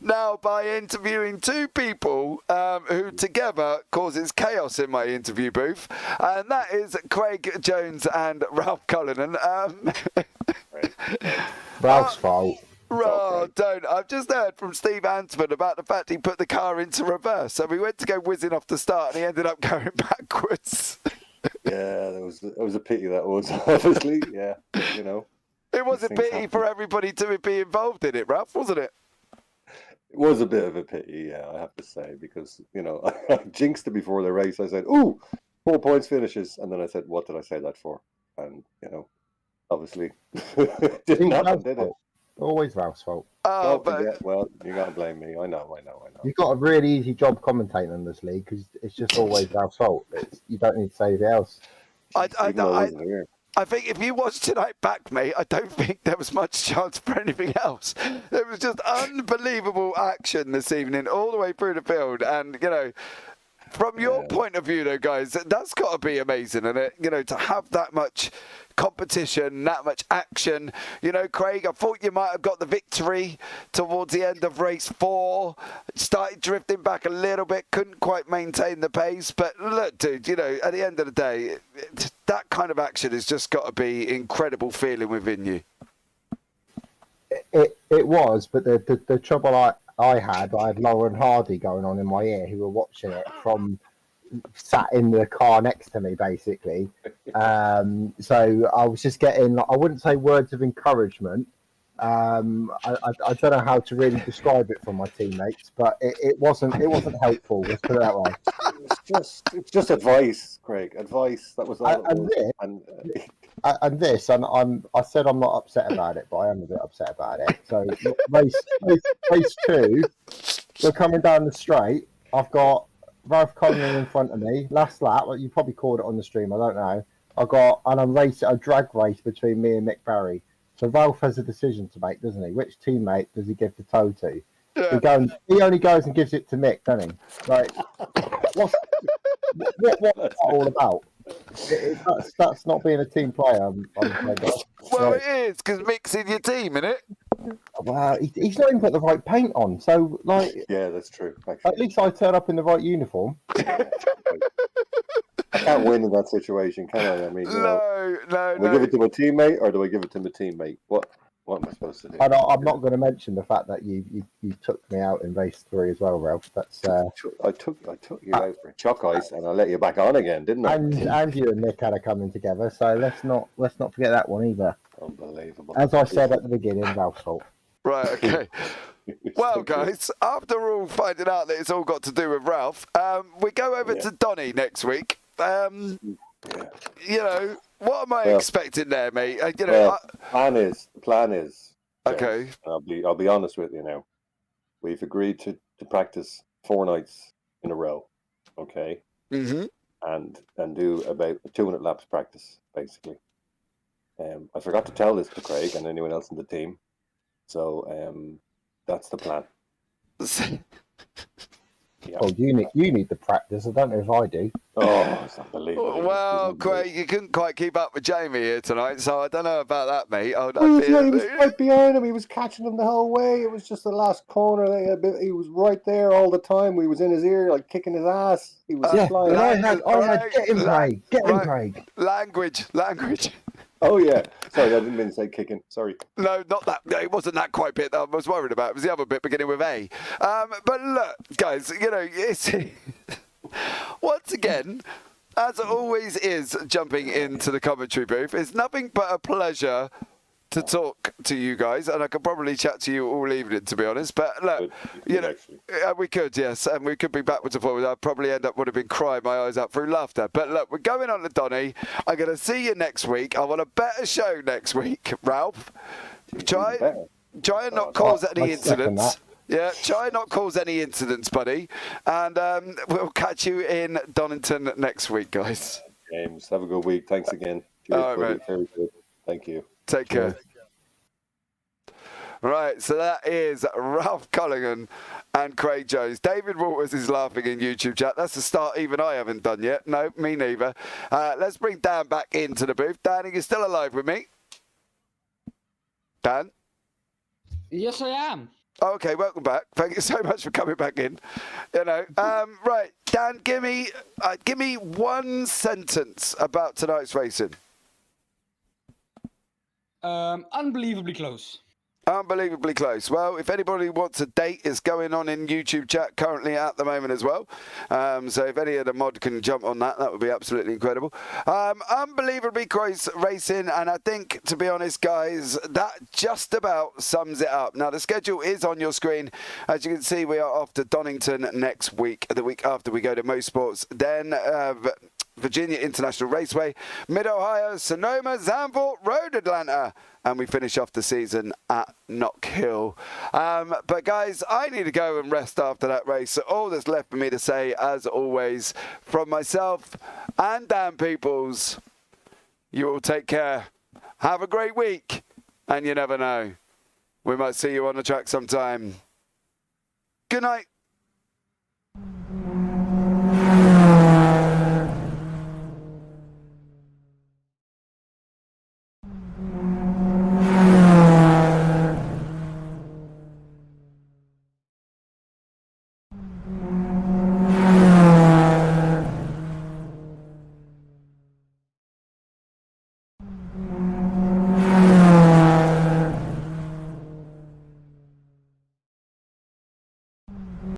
now by interviewing two people who together causes chaos in my interview booth, and that is Craig Jones and Ralph Cullinan. Ralph's fault. Oh, don't. I've just heard from Steve Hansford about the fact he put the car into reverse. So we went to go whizzing off the start and he ended up going backwards. Yeah, it was a pity that was, obviously. Yeah, you know. It was a pity happen. for everybody to be involved in it, Ralph, wasn't it? It was a bit of a pity, yeah, I have to say, because, you know, I jinxed it before the race. I said, ooh, 4 points finishes. And then I said, what did I say that for? And, you know, obviously, it didn't happen, did it? Always Ralph's fault. Oh, But yeah, well, you can't blame me. I know. You've got a really easy job commentating on this league because it's just always Ralph's fault. You don't need to say anything else. I here. I think if you watched tonight back, mate, I don't think there was much chance for anything else. There was just unbelievable action this evening all the way through the field. And, you know, from your point of view, though, guys, that's got to be amazing, isn't it? You know, to have that much competition, that much action. You know, Craig, I thought you might have got the victory towards the end of race 4. Started drifting back a little bit, couldn't quite maintain the pace. But look, dude, you know, at the end of the day, that kind of action has just got to be incredible feeling within you. It was, but the trouble I had Lauren Hardy going on in my ear who were watching it from sat in the car next to me, basically. So I was just getting, I wouldn't say words of encouragement. I don't know how to really describe it from my teammates, but it wasn't helpful. Let's put it that way. It's just advice, Craig. Advice. That was all. I said I'm not upset about it, but I am a bit upset about it. So race 2, we're coming down the straight. I've got Ralph Cullinan in front of me. Last lap, you probably called it on the stream. I don't know. I'm racing a drag race between me and Mick Barry. So Ralph has a decision to make, doesn't he? Which teammate does he give the toe to? Yeah. He only goes and gives it to Mick, doesn't he? Like, what's that all about? That's not being a team player. Well, it is, because Mick's in your team, isn't it? Well, he's not even put the right paint on. So, like, yeah, that's true. Actually. At least I turn up in the right uniform. I can't win in that situation, can I? I mean, no. Do I give it to my teammate or do I give it to my teammate? What? What am I supposed to do? And I'm not going to mention the fact that you took me out in race 3 as well, Ralph. That's I took you out for chalk ice, and I let you back on again, didn't I? and you and Nick had a coming together. So let's not forget that one either. Unbelievable. As I said at the beginning, Ralph's fault. Right, okay. Well, guys, after all finding out that it's all got to do with Ralph, we go over to Donny next week. You know, what am I expecting there, mate? You know, the plan is. Okay. James, I'll be honest with you now. We've agreed to practice 4 nights in a row, okay? Mm-hmm. And do about 200 laps practice, basically. I forgot to tell this to Craig and anyone else in the team, so that's the plan. Yeah. Oh, you need the practice. I don't know if I do. Oh, it's unbelievable. Well, Craig, you couldn't quite keep up with Jamie here tonight, so I don't know about that, mate. He was right behind him. He was catching him the whole way. It was just the last corner. He was right there all the time. We was in his ear, like kicking his ass. He was flying. I had get him, Craig. Language. Oh, yeah. Sorry, I didn't mean to say kicking. Sorry. No, not that. No, it wasn't that quite bit that I was worried about. It was the other bit beginning with A. But look, guys, you know, it's once again, as it always is, jumping into the commentary booth, it's nothing but a pleasure to talk to you guys, and I could probably chat to you all evening, to be honest. But look, you know, we could, yes, and we could be backwards and forwards. I'd probably would have been crying my eyes out through laughter. But look, we're going on to Donny. I'm going to see you next week. I want a better show next week, Ralph. Try and not cause any incidents. Yeah, try and not cause any incidents, buddy. And we'll catch you in Donington next week, guys. James, have a good week. Thanks again. Cheers, all right, mate. Thank you. Take care. Right, so that is Ralph Culligan and Craig Jones. David Walters is laughing in YouTube chat. That's a start even I haven't done yet. No, me neither. Let's bring Dan back into the booth. Dan, are you still alive with me? Dan? Yes, I am. Okay, welcome back. Thank you so much for coming back in. You know, right, Dan, give me one sentence about tonight's racing. Unbelievably close. Unbelievably close. Well, if anybody wants a date, it's going on in YouTube chat currently at the moment as well. So if any of the mod can jump on that, that would be absolutely incredible. Unbelievably close racing, and I think, to be honest, guys, that just about sums it up. Now, the schedule is on your screen. As you can see, we are off to Donington next week. The week after, we go to Motorsports. Then Virginia International Raceway, Mid-Ohio, Sonoma, Zandvoort, Road Atlanta, and we finish off the season at Knock Hill. But guys, I need to go and rest after that race. So all that's left for me to say, as always, from myself and Dan Peoples, you all take care. Have a great week. And you never know, we might see you on the track sometime. Good night.